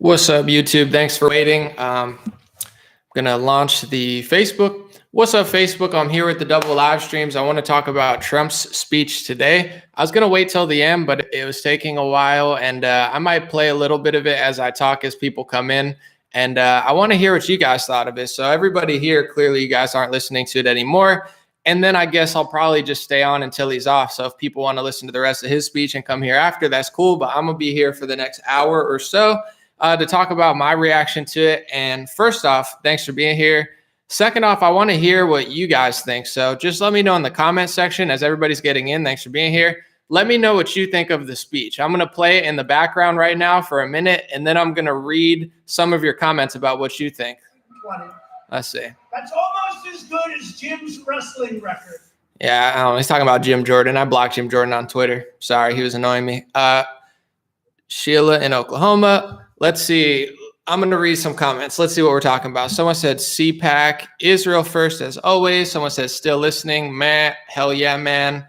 What's up, YouTube? Thanks for waiting. I'm going to launch the Facebook. What's up, Facebook? I'm here with the double live streams. I want to talk about Trump's speech today. I was going to wait till the end, but it was taking a while, and I might play a little bit of it as I talk as people come in. And I want to hear what you guys thought of it. So everybody here, clearly you guys aren't listening to it anymore. And then I guess I'll probably just stay on until he's off. So if people want to listen to the rest of his speech and come here after, that's cool. But I'm going to be here for the next hour or so to talk about my reaction to it. And first off, thanks for being here. Second off, I want to hear what you guys think. So just let me know in the comment section as everybody's getting in. Thanks for being here. Let me know what you think of the speech. I'm going to play it in the background right now for a minute, and then I'm going to read some of your comments about what you think. 20. Let's see. That's almost as good as Jim's wrestling record. Yeah, I don't know. He's talking about Jim Jordan. I blocked Jim Jordan on Twitter. Sorry, he was annoying me. Sheila in Oklahoma. Let's see. I'm going to read some comments. Let's see what we're talking about. Someone said CPAC, Israel first as always. Someone said still listening. Matt, hell yeah, man.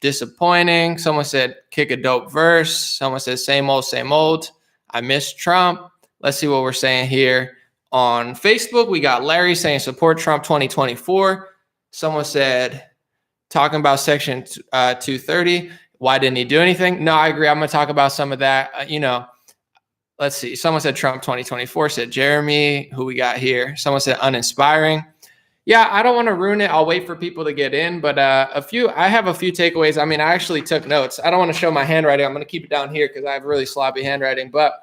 Disappointing. Someone said kick a dope verse. Someone said same old, same old. I miss Trump. Let's see what we're saying here. On Facebook, we got Larry saying support Trump 2024. Someone said talking about Section 230. Why didn't he do anything? No, I agree. I'm going to talk about some of that. Let's see. Someone said Trump 2024, said Jeremy, who we got here. Someone said uninspiring. Yeah, I don't want to ruin it. I'll wait for people to get in, but I have a few takeaways. I mean, I actually took notes. I don't want to show my handwriting. I'm going to keep it down here because I have really sloppy handwriting. But,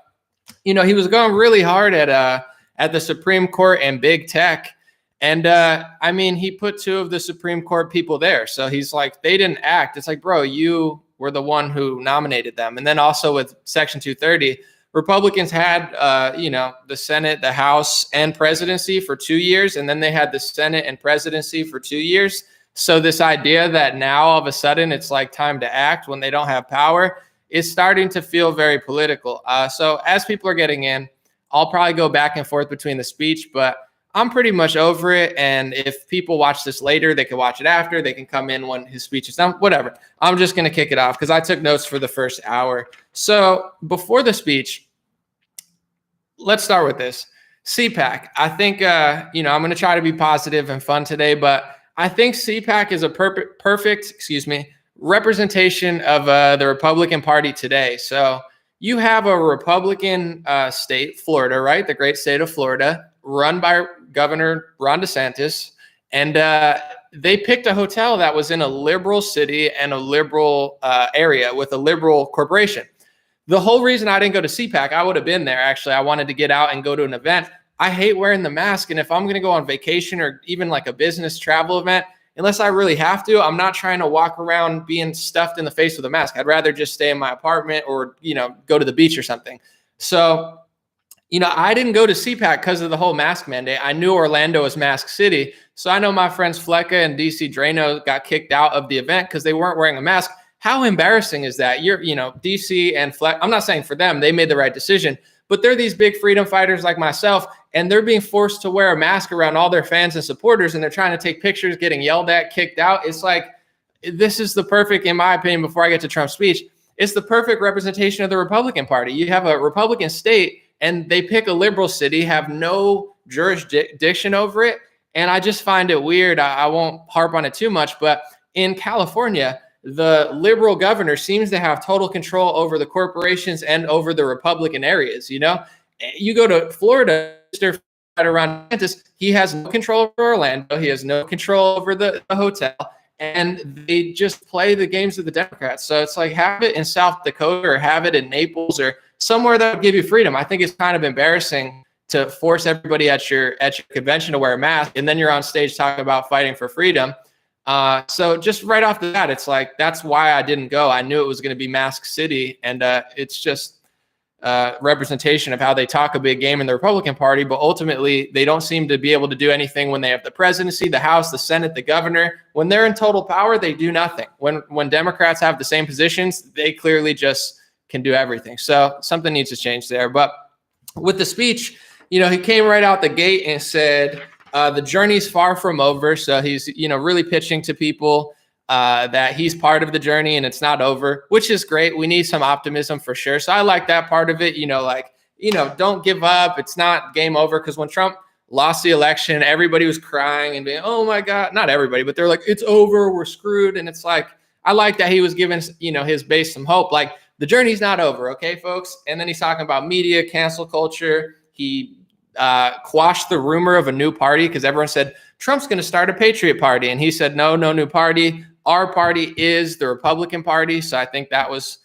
he was going really hard at the Supreme Court and big tech. And, he put two of the Supreme Court people there. So he's like, they didn't act. It's like, bro, you were the one who nominated them. And then also with Section 230, Republicans had, the Senate, the House, and presidency for 2 years, and then they had the Senate and presidency for 2 years. So this idea that now all of a sudden it's like time to act when they don't have power is starting to feel very political. So as people are getting in, I'll probably go back and forth between the speech, but I'm pretty much over it. And if people watch this later, they can watch it after. They can come in when his speech is done, whatever. I'm just going to kick it off because I took notes for the first hour. So before the speech, let's start with this. CPAC. I think, I'm going to try to be positive and fun today, but I think CPAC is a perfect representation of the Republican Party today. So you have a Republican state, Florida, right? The great state of Florida, run by Governor Ron DeSantis. And they picked a hotel that was in a liberal city and a liberal area with a liberal corporation. The whole reason I didn't go to CPAC, I would have been there. Actually, I wanted to get out and go to an event. I hate wearing the mask. And if I'm going to go on vacation or even like a business travel event, unless I really have to, I'm not trying to walk around being stuffed in the face with a mask. I'd rather just stay in my apartment or, go to the beach or something. So, I didn't go to CPAC because of the whole mask mandate. I knew Orlando was Mask City. So I know my friends Flecka and DC Drano got kicked out of the event because they weren't wearing a mask. How embarrassing is that? DC and Fleck, I'm not saying for them, they made the right decision, but they're these big freedom fighters like myself, and they're being forced to wear a mask around all their fans and supporters, and they're trying to take pictures, getting yelled at, kicked out. It's like, this is the perfect, in my opinion, before I get to Trump's speech, it's the perfect representation of the Republican Party. You have a Republican state, and they pick a liberal city, have no jurisdiction over it, and I just find it weird. I won't harp on it too much, but in California, the liberal governor seems to have total control over the corporations and over the Republican areas. You go to Florida, around DeSantis, he has no control over Orlando. He has no control over the hotel, and they just play the games of the Democrats. So it's like, have it in South Dakota or have it in Naples or somewhere that would give you freedom. I think it's kind of embarrassing to force everybody at your convention to wear a mask, and then you're on stage talking about fighting for freedom. So just right off the bat, it's like, that's why I didn't go. I knew it was going to be Mask City, and it's just representation of how they talk a big game in the Republican Party, but ultimately they don't seem to be able to do anything when they have the presidency, the House, the Senate, the governor. When they're in total power, they do nothing. When Democrats have the same positions, they clearly just can do everything. So something needs to change there. But with the speech, he came right out the gate and said, the journey's far from over. So he's, really pitching to people that he's part of the journey and it's not over, which is great. We need some optimism for sure. So I like that part of it. don't give up. It's not game over. Because when Trump lost the election, everybody was crying and being, oh my God, not everybody, but they're like, it's over, we're screwed. And it's like, I like that he was giving, his base some hope. Like, the journey's not over, okay, folks? And then he's talking about media, cancel culture. He quashed the rumor of a new party because everyone said, Trump's going to start a Patriot Party. And he said, no new party. Our party is the Republican Party. So I think that was,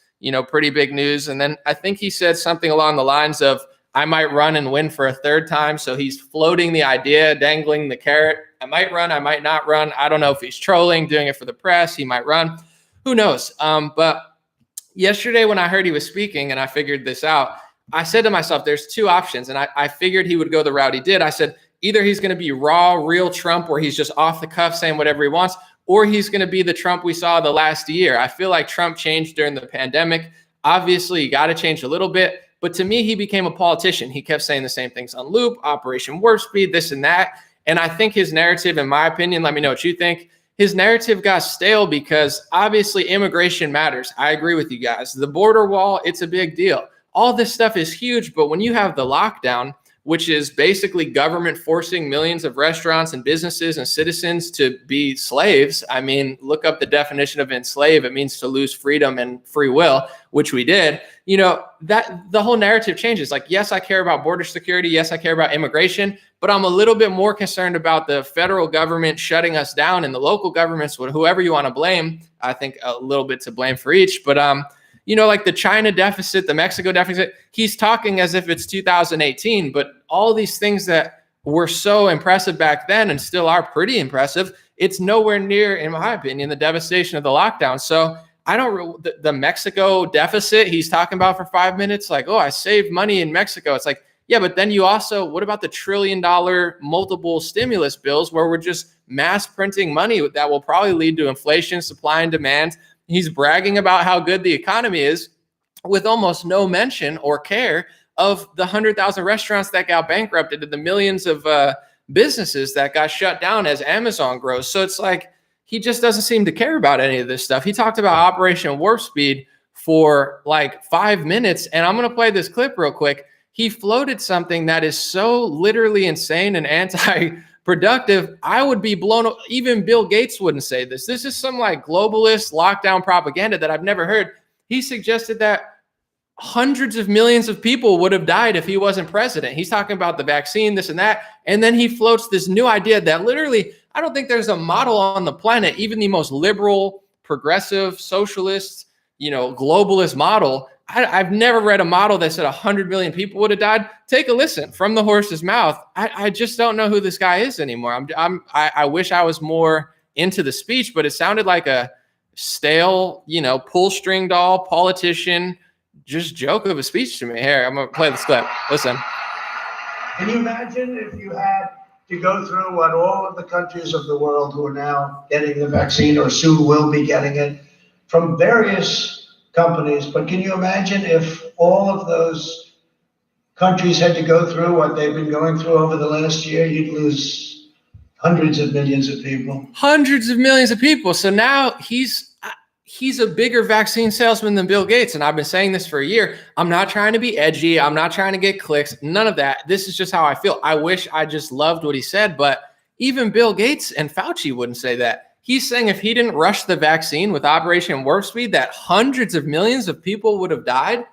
pretty big news. And then I think he said something along the lines of, I might run and win for a third time. So he's floating the idea, dangling the carrot. I might run, I might not run. I don't know if he's trolling, doing it for the press. He might run. Who knows? But yesterday when I heard he was speaking and I figured this out, I said to myself, there's two options. And I figured he would go the route he did. I said, either he's going to be raw, real Trump, where he's just off the cuff saying whatever he wants, or he's going to be the Trump we saw the last year. I feel like Trump changed during the pandemic. Obviously, you got to change a little bit. But to me, he became a politician. He kept saying the same things on loop, Operation Warp Speed, this and that. And I think his narrative, in my opinion, let me know what you think, his narrative got stale because obviously immigration matters. I agree with you guys. The border wall, it's a big deal. All this stuff is huge. But when you have the lockdown, which is basically government forcing millions of restaurants and businesses and citizens to be slaves. I mean, look up the definition of enslave. It means to lose freedom and free will, which we did. That the whole narrative changes. Like, yes, I care about border security. Yes, I care about immigration, but I'm a little bit more concerned about the federal government shutting us down and the local governments, whoever you want to blame. I think a little bit to blame for each, but like the China deficit, the Mexico deficit, he's talking as if it's 2018, but all these things that were so impressive back then and still are pretty impressive, it's nowhere near, in my opinion, the devastation of the lockdown. So the Mexico deficit he's talking about for 5 minutes, like, oh, I saved money in Mexico. It's like, yeah, but then you also, what about the $1 trillion multiple stimulus bills where we're just mass printing money that will probably lead to inflation, supply and demand? He's bragging about how good the economy is with almost no mention or care of the 100,000 restaurants that got bankrupted and the millions of businesses that got shut down as Amazon grows. So it's like he just doesn't seem to care about any of this stuff. He talked about Operation Warp Speed for like 5 minutes. And I'm going to play this clip real quick. He floated something that is so literally insane and anti-productive. I would be blown. Even Bill Gates wouldn't say this. This is some like globalist lockdown propaganda that I've never heard. He suggested that hundreds of millions of people would have died if he wasn't president. He's talking about the vaccine, this and that. And then he floats this new idea that literally, I don't think there's a model on the planet, even the most liberal, progressive, socialist, globalist model. I've never read a model that said 100 million people would have died. Take a listen from the horse's mouth. I just don't know who this guy is anymore. I wish I was more into the speech, but it sounded like a stale, pull string doll politician, just joke of a speech to me. Here, I'm gonna play this clip. Listen. Can you imagine if you had to go through what all of the countries of the world who are now getting the vaccine or soon will be getting it from various companies, but can you imagine if all of those countries had to go through what they've been going through over the last year? You'd lose hundreds of millions of people. Hundreds of millions of people. So now he's a bigger vaccine salesman than Bill Gates. And I've been saying this for a year. I'm not trying to be edgy. I'm not trying to get clicks. None of that. This is just how I feel. I wish I just loved what he said, but even Bill Gates and Fauci wouldn't say that. He's saying if he didn't rush the vaccine with Operation Warp Speed, that hundreds of millions of people would have died.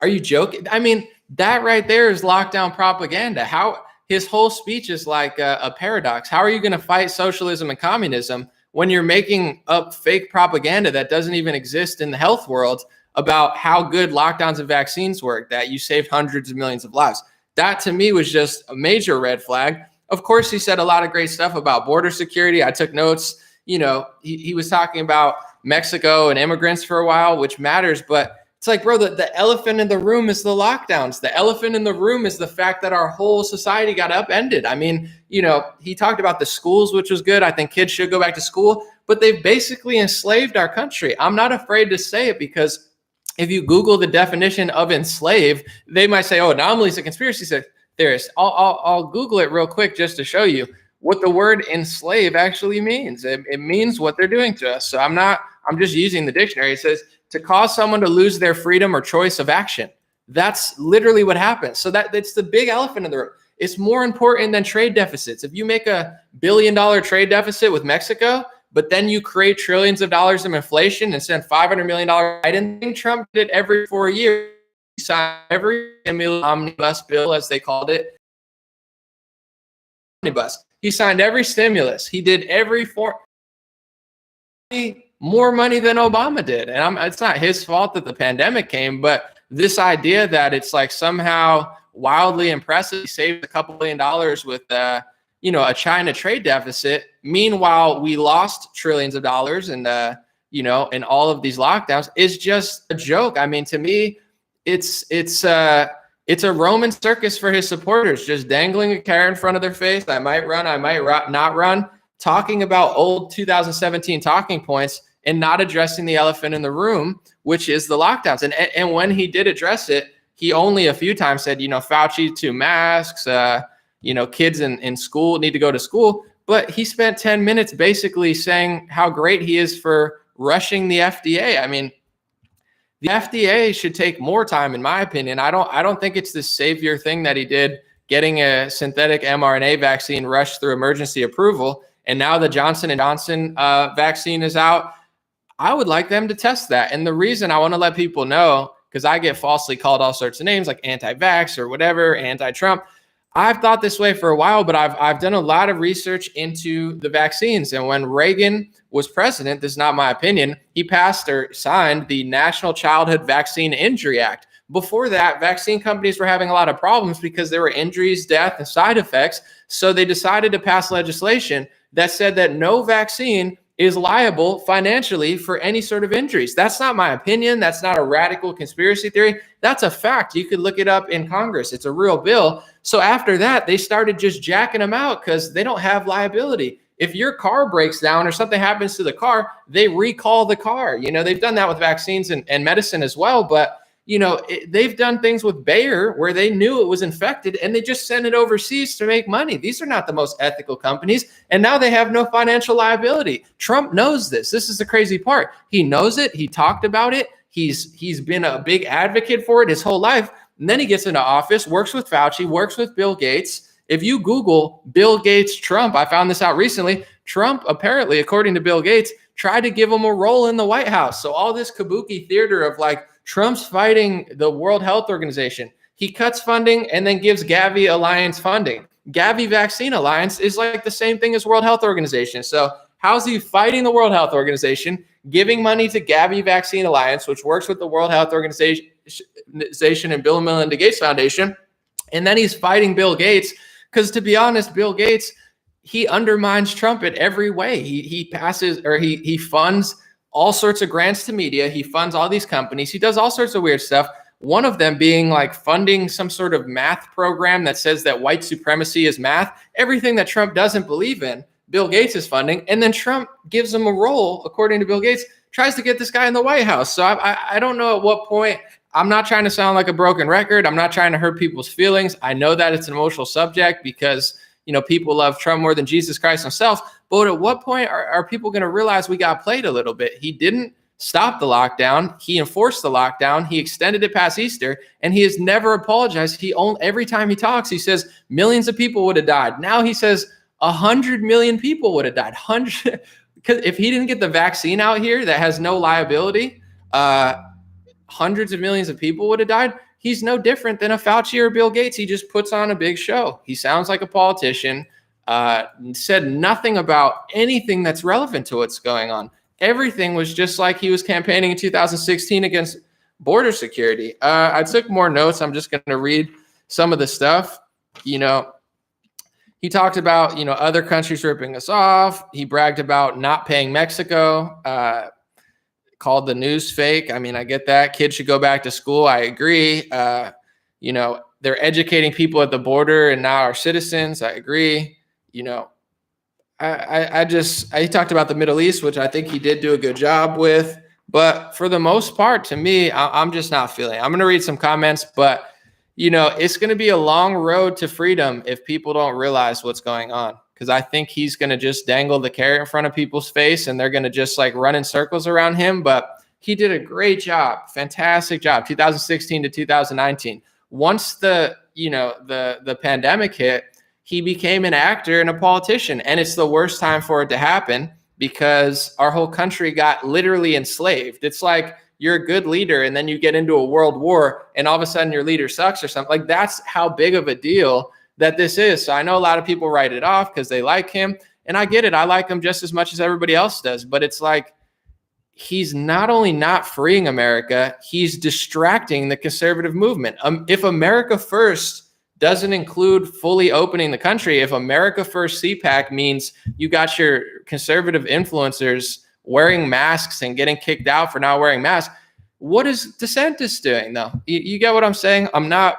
Are you joking? I mean, that right there is lockdown propaganda. How his whole speech is like a paradox. How are you going to fight socialism and communism when you're making up fake propaganda that doesn't even exist in the health world about how good lockdowns and vaccines work, that you saved hundreds of millions of lives? That to me was just a major red flag. Of course, he said a lot of great stuff about border security. I took notes. He was talking about Mexico and immigrants for a while, which matters. But it's like, bro, the elephant in the room is the lockdowns. The elephant in the room is the fact that our whole society got upended. I mean, he talked about the schools, which was good. I think kids should go back to school, but they've basically enslaved our country. I'm not afraid to say it because if you Google the definition of enslave, they might say, oh, Anomaly's a conspiracy theorist. I'll Google it real quick just to show you what the word enslave actually means. It means what they're doing to us. So I'm just using the dictionary. It says to cause someone to lose their freedom or choice of action. That's literally what happens. So that's the big elephant in the room. It's more important than trade deficits. If you make $1 billion trade deficit with Mexico, but then you create trillions of dollars of inflation and send $500 million, I didn't think Trump did every 4 years. He signed every omnibus bill, as they called it. Omnibus. He signed every stimulus. He did every more money than Obama did. And it's not his fault that the pandemic came, but this idea that it's like somehow wildly impressive, he saved a couple $1 billion with a China trade deficit. Meanwhile, we lost trillions of dollars and in all of these lockdowns is just a joke. I mean, to me, it's a Roman circus for his supporters, just dangling a carrot in front of their face. I might run, I might not run, talking about old 2017 talking points and not addressing the elephant in the room, which is the lockdowns. And when he did address it, he only a few times said, Fauci to masks, kids in school need to go to school. But he spent 10 minutes basically saying how great he is for rushing the FDA. I mean, the FDA should take more time, in my opinion. I don't think it's this savior thing that he did, getting a synthetic mRNA vaccine rushed through emergency approval. And now the Johnson & Johnson vaccine is out. I would like them to test that. And the reason I want to let people know, because I get falsely called all sorts of names like anti-vax or whatever, anti-Trump. I've thought this way for a while, but I've done a lot of research into the vaccines. And when Reagan was president, this is not my opinion, he passed or signed the National Childhood Vaccine Injury Act. Before that, vaccine companies were having a lot of problems because there were injuries, death, and side effects. So they decided to pass legislation that said that no vaccine is liable financially for any sort of injuries. That's not my opinion. That's not a radical conspiracy theory. That's a fact. You could look it up in Congress. It's a real bill. So after that, they started just jacking them out because they don't have liability. If your car breaks down or something happens to the car, they recall the car. They've done that with vaccines and medicine as well. But they've done things with Bayer where they knew it was infected and they just sent it overseas to make money. These are not the most ethical companies. And now they have no financial liability. Trump knows this. This is the crazy part. He knows it. He talked about it. He's been a big advocate for it his whole life. And then he gets into office, works with Fauci, works with Bill Gates. If you Google Bill Gates, Trump, I found this out recently. Trump, apparently, according to Bill Gates, tried to give him a role in the White House. So all this kabuki theater of like, Trump's fighting the World Health Organization. He cuts funding and then gives Gavi Alliance funding. Gavi Vaccine Alliance is like the same thing as World Health Organization. So how's he fighting the World Health Organization, giving money to Gavi Vaccine Alliance, which works with the World Health Organization and Bill and Melinda Gates Foundation, and then he's fighting Bill Gates because, to be honest, Bill Gates, he undermines Trump in every way. He passes or he funds all sorts of grants to media. He funds all these companies. He does all sorts of weird stuff. One of them being like funding some sort of math program that says that white supremacy is math. Everything that Trump doesn't believe in, Bill Gates is funding. And then Trump gives him a role, according to Bill Gates, tries to get this guy in the White House. So I don't know at what point. I'm not trying to sound like a broken record. I'm not trying to hurt people's feelings. I know that it's an emotional subject because people love Trump more than Jesus Christ himself. But at what point are people going to realize we got played a little bit? He didn't stop the lockdown. He enforced the lockdown. He extended it past Easter, and he has never apologized. Every time he talks, he says millions of people would have died. Now he says 100 million people would have died. Because if he didn't get the vaccine out here that has no liability, hundreds of millions of people would have died. He's no different than a Fauci or Bill Gates. He just puts on a big show. He sounds like a politician, said nothing about anything that's relevant to what's going on. Everything was just like he was campaigning in 2016 against border security. I took more notes. I'm just going to read some of the stuff. He talked about, other countries ripping us off. He bragged about not paying Mexico, called the news fake. I mean, I get that. Kids should go back to school. I agree. They're educating people at the border and now our citizens. I agree. He talked about the Middle East, which I think he did do a good job with. But for the most part, to me, I'm just not feeling it. I'm going to read some comments, but, it's going to be a long road to freedom if people don't realize what's going on. Because I think he's going to just dangle the carrot in front of people's face and they're going to just like run in circles around him. But He did a great job, fantastic job, 2016 to 2019. Once the pandemic hit, he became an actor and a politician. And it's the worst time for it to happen because our whole country got literally enslaved. It's like you're a good leader and then you get into a world war and all of a sudden your leader sucks or something. Like, that's how big of a deal that this is. So I know a lot of people write it off because they like him. And I get it. I like him just as much as everybody else does. But it's like, he's not only not freeing America, he's distracting the conservative movement. If America First doesn't include fully opening the country, if America First CPAC means you got your conservative influencers wearing masks and getting kicked out for not wearing masks, what is DeSantis doing though? You get what I'm saying? I'm not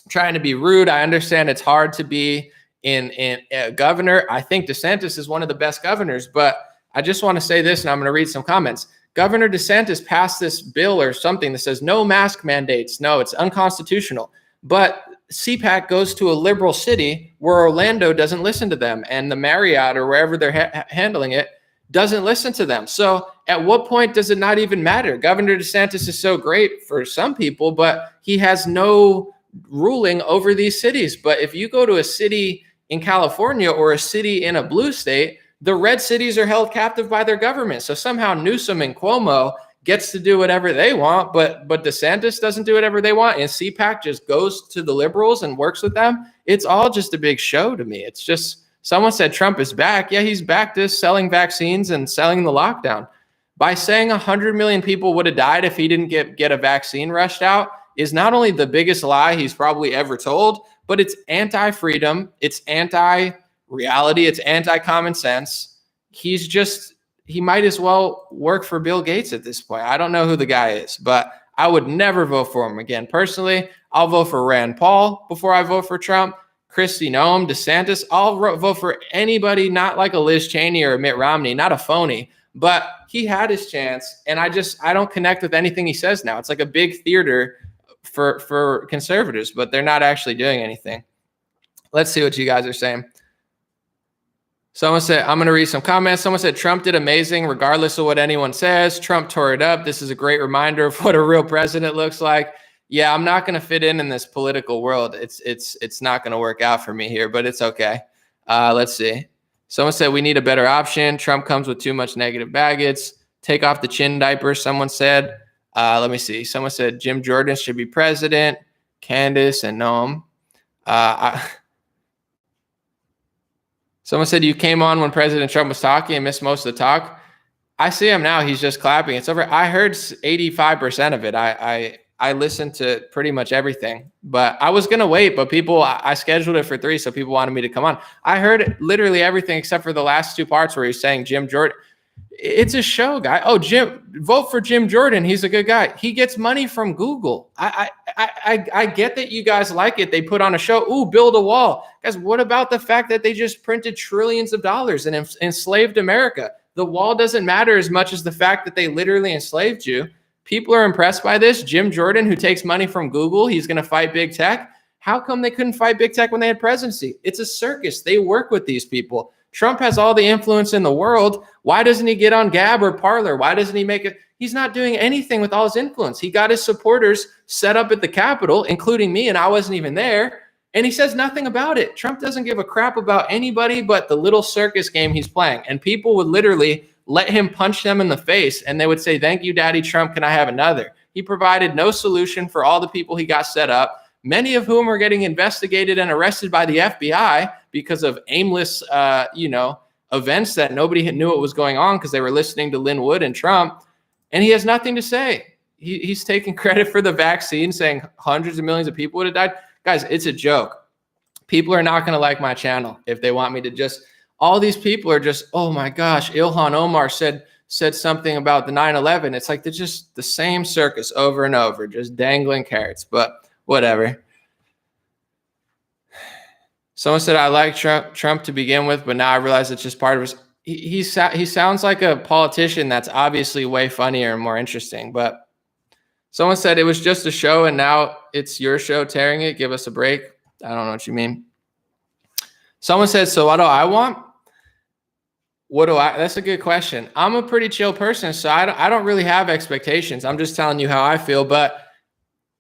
trying to be rude. I understand it's hard to be in a governor. I think DeSantis is one of the best governors, but I just want to say this, and I'm going to read some comments. Governor DeSantis passed this bill or something that says no mask mandates. No, it's unconstitutional. But CPAC goes to a liberal city where Orlando doesn't listen to them, and the Marriott or wherever they're handling it doesn't listen to them. So at what point does it not even matter? Governor DeSantis is so great for some people, but he has no ruling over these cities. But if you go to a city in California or a city in a blue state, the red cities are held captive by their government. So somehow Newsom and Cuomo gets to do whatever they want, but DeSantis doesn't do whatever they want. And CPAC just goes to the liberals and works with them. It's all just a big show to me. It's just, someone said Trump is back. Yeah, he's back to selling vaccines and selling the lockdown. By saying 100 million people would have died if he didn't get a vaccine rushed out is not only the biggest lie he's probably ever told, but it's anti-freedom. It's anti-reality. It's anti-common sense. He might as well work for Bill Gates at this point. I don't know who the guy is, but I would never vote for him again. Personally, I'll vote for Rand Paul before I vote for Trump. Kristi Noem, DeSantis, I'll vote for anybody, not like a Liz Cheney or a Mitt Romney, not a phony, but he had his chance. And I don't connect with anything he says now. It's like a big theater for conservatives, but they're not actually doing anything. Let's see what you guys are saying. Someone said, I'm going to read some comments. Someone said, Trump did amazing regardless of what anyone says. Trump tore it up. This is a great reminder of what a real president looks like. Yeah, I'm not going to fit in this political world. It's not going to work out for me here, but it's okay. Let's see. Someone said, we need a better option. Trump comes with too much negative baggage. Take off the chin diaper, someone said. Let me see. Someone said Jim Jordan should be president. Candace and Noam. Someone said you came on when President Trump was talking and missed most of the talk. I see him now. He's just clapping. It's over. I heard 85% of it. I listened to pretty much everything, but I was going to wait, but I scheduled it for 3. So people wanted me to come on. I heard literally everything except for the last 2 parts where he's saying Jim Jordan. It's a show, guy. Oh, vote for Jim Jordan. He's a good guy. He gets money from Google. I get that you guys like it. They put on a show. Ooh, build a wall. Guys, what about the fact that they just printed trillions of dollars and enslaved America? The wall doesn't matter as much as the fact that they literally enslaved you. People are impressed by this. Jim Jordan, who takes money from Google, he's going to fight big tech. How come they couldn't fight big tech when they had presidency? It's a circus. They work with these people. Trump has all the influence in the world. Why doesn't he get on Gab or Parler? Why doesn't he make it? He's not doing anything with all his influence. He got his supporters set up at the Capitol, including me, and I wasn't even there. And he says nothing about it. Trump doesn't give a crap about anybody but the little circus game he's playing. And people would literally let him punch them in the face, and they would say, thank you, Daddy Trump. Can I have another? He provided no solution for all the people he got set up, many of whom are getting investigated and arrested by the FBI because of aimless, events that nobody knew what was going on because they were listening to Lin Wood and Trump. And he has nothing to say. He's taking credit for the vaccine, saying hundreds of millions of people would have died. Guys, it's a joke. People are not going to like my channel if they want me to just, all these people are just, oh my gosh, Ilhan Omar said something about the 9/11. It's like they're just the same circus over and over, just dangling carrots, but whatever. Someone said, I like Trump to begin with, but now I realize it's just part of his. He sounds like a politician that's obviously way funnier and more interesting. But someone said it was just a show and now it's your show tearing it. Give us a break. I don't know what you mean. Someone said, so what do I want? That's a good question. I'm a pretty chill person, so I don't really have expectations. I'm just telling you how I feel. But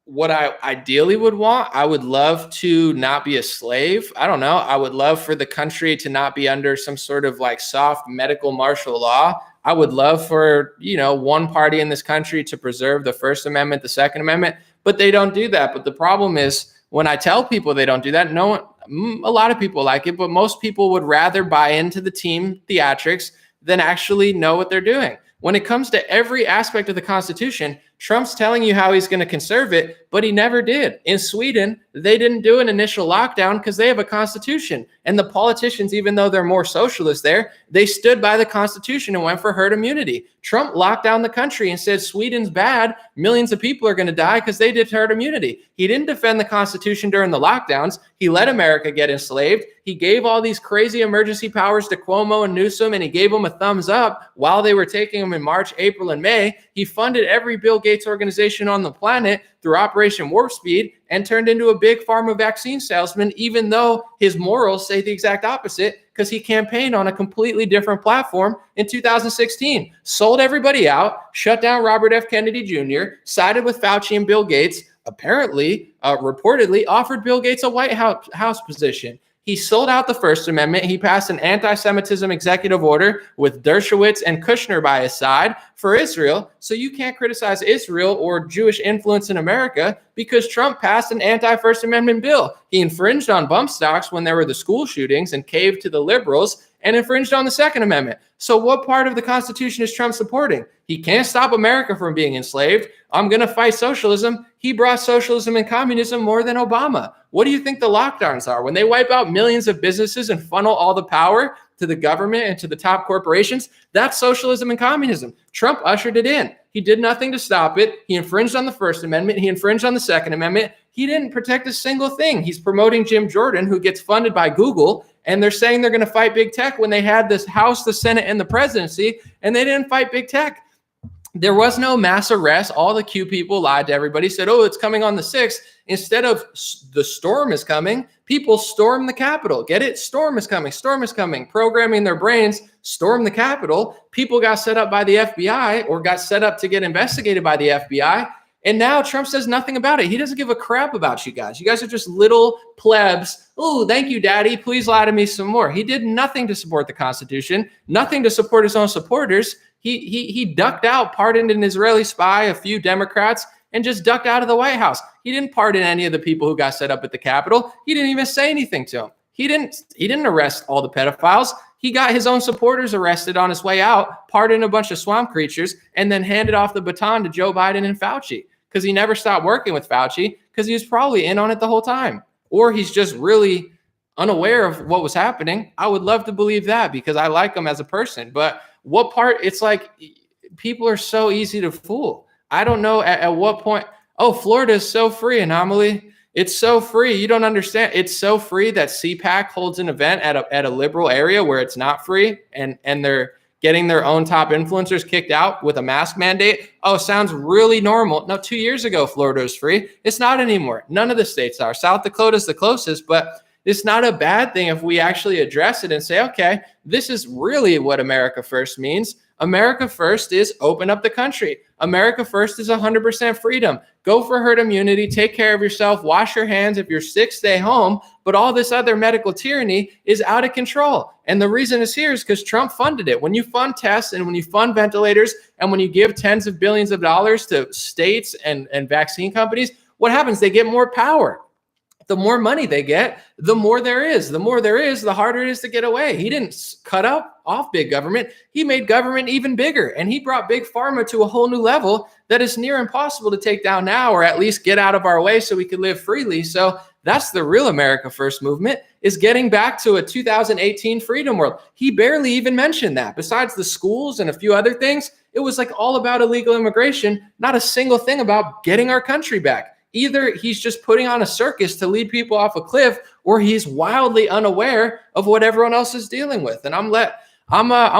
what I ideally would want, I would love to not be a slave. I don't know. I would love for the country to not be under some sort of like soft medical martial law. I would love for, one party in this country to preserve the First Amendment, the Second Amendment, but they don't do that. But the problem is when I tell people they don't do that, no one, a lot of people like it, but most people would rather buy into the team theatrics than actually know what they're doing. When it comes to every aspect of the Constitution, Trump's telling you how he's going to conserve it, but he never did. In Sweden, they didn't do an initial lockdown because they have a constitution. And the politicians, even though they're more socialist there, they stood by the Constitution and went for herd immunity. Trump locked down the country and said Sweden's bad. Millions of people are going to die because they did herd immunity. He didn't defend the Constitution during the lockdowns. He let America get enslaved. He gave all these crazy emergency powers to Cuomo and Newsom, and he gave them a thumbs up while they were taking them in March, April, and May. He funded every Bill Gates organization on the planet through Operation Warp Speed and turned into a big pharma vaccine salesman, even though his morals say the exact opposite, because he campaigned on a completely different platform in 2016, sold everybody out, shut down Robert F. Kennedy Jr., sided with Fauci and Bill Gates, apparently, reportedly offered Bill Gates a White House position. He sold out the First Amendment. He passed an anti-Semitism executive order with Dershowitz and Kushner by his side for Israel. So you can't criticize Israel or Jewish influence in America because Trump passed an anti-First Amendment bill. He infringed on bump stocks when there were the school shootings and caved to the liberals and infringed on the Second Amendment. So what part of the Constitution is Trump supporting? He can't stop America from being enslaved. I'm going to fight socialism. He brought socialism and communism more than Obama. What do you think the lockdowns are? When they wipe out millions of businesses and funnel all the power to the government and to the top corporations, that's socialism and communism. Trump ushered it in. He did nothing to stop it. He infringed on the First Amendment. He infringed on the Second Amendment. He didn't protect a single thing. He's promoting Jim Jordan, who gets funded by Google, and they're saying they're going to fight big tech when they had this House, the Senate, and the presidency, and they didn't fight big tech. There was no mass arrest. All the Q people lied to everybody, said, oh, it's coming on the 6th. Instead of the storm is coming, people storm the Capitol. Get it? Storm is coming. Storm is coming. Programming their brains, storm the Capitol. People got set up by the FBI or got set up to get investigated by the FBI. And now Trump says nothing about it. He doesn't give a crap about you guys. You guys are just little plebs. Oh, thank you, Daddy. Please lie to me some more. He did nothing to support the Constitution, nothing to support his own supporters. He ducked out, pardoned an Israeli spy, a few Democrats, and just ducked out of the White House. He didn't pardon any of the people who got set up at the Capitol. He didn't even say anything to them. He didn't arrest all the pedophiles. He got his own supporters arrested on his way out, pardoned a bunch of swamp creatures, and then handed off the baton to Joe Biden and Fauci because he never stopped working with Fauci because he was probably in on it the whole time. Or he's just really unaware of what was happening. I would love to believe that because I like him as a person. But what part? It's like people are so easy to fool. I don't know at what point. Oh, Florida is so free, Anomaly. It's so free. You don't understand. It's so free that CPAC holds an event at a liberal area where it's not free, and they're getting their own top influencers kicked out with a mask mandate. Oh, sounds really normal. No, 2 years ago, Florida was free. It's not anymore. None of the states are. South Dakota's the closest, but it's not a bad thing if we actually address it and say, okay, this is really what America first means. America first is open up the country. America first is 100% freedom. Go for herd immunity, take care of yourself, wash your hands. If you're sick, stay home. But all this other medical tyranny is out of control. And the reason it's here is because Trump funded it. When you fund tests and when you fund ventilators and when you give tens of billions of dollars to states and vaccine companies, what happens? They get more power. The more money they get, the more there is. The more there is, the harder it is to get away. He didn't cut off big government. He made government even bigger. And he brought big pharma to a whole new level that is near impossible to take down now, or at least get out of our way so we could live freely. So that's the real America First movement, is getting back to a 2018 freedom world. He barely even mentioned that. Besides the schools and a few other things, it was like all about illegal immigration, not a single thing about getting our country back. Either he's just putting on a circus to lead people off a cliff, or he's wildly unaware of what everyone else is dealing with. And I'm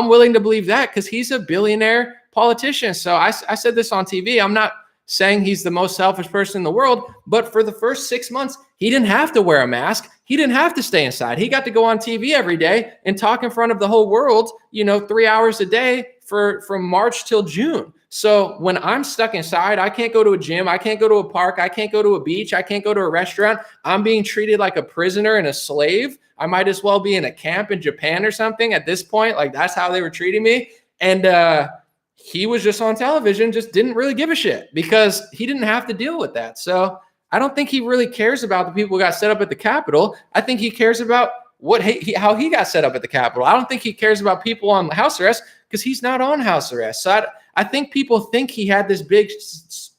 willing to believe that because he's a billionaire politician. So I said this on TV. I'm not saying he's the most selfish person in the world, but for the first 6 months, he didn't have to wear a mask. he didn't have to stay inside. He got to go on TV every day and talk in front of the whole world, 3 hours a day from March till June. So when I'm stuck inside, I can't go to a gym. I can't go to a park. I can't go to a beach. I can't go to a restaurant. I'm being treated like a prisoner and a slave. I might as well be in a camp in Japan or something at this point. Like, that's how they were treating me. And he was just on television, just didn't really give a shit because he didn't have to deal with that. So I don't think he really cares about the people who got set up at the Capitol. I think he cares about how he got set up at the Capitol. I don't think he cares about people on house arrest because he's not on house arrest. So I think people think he had this big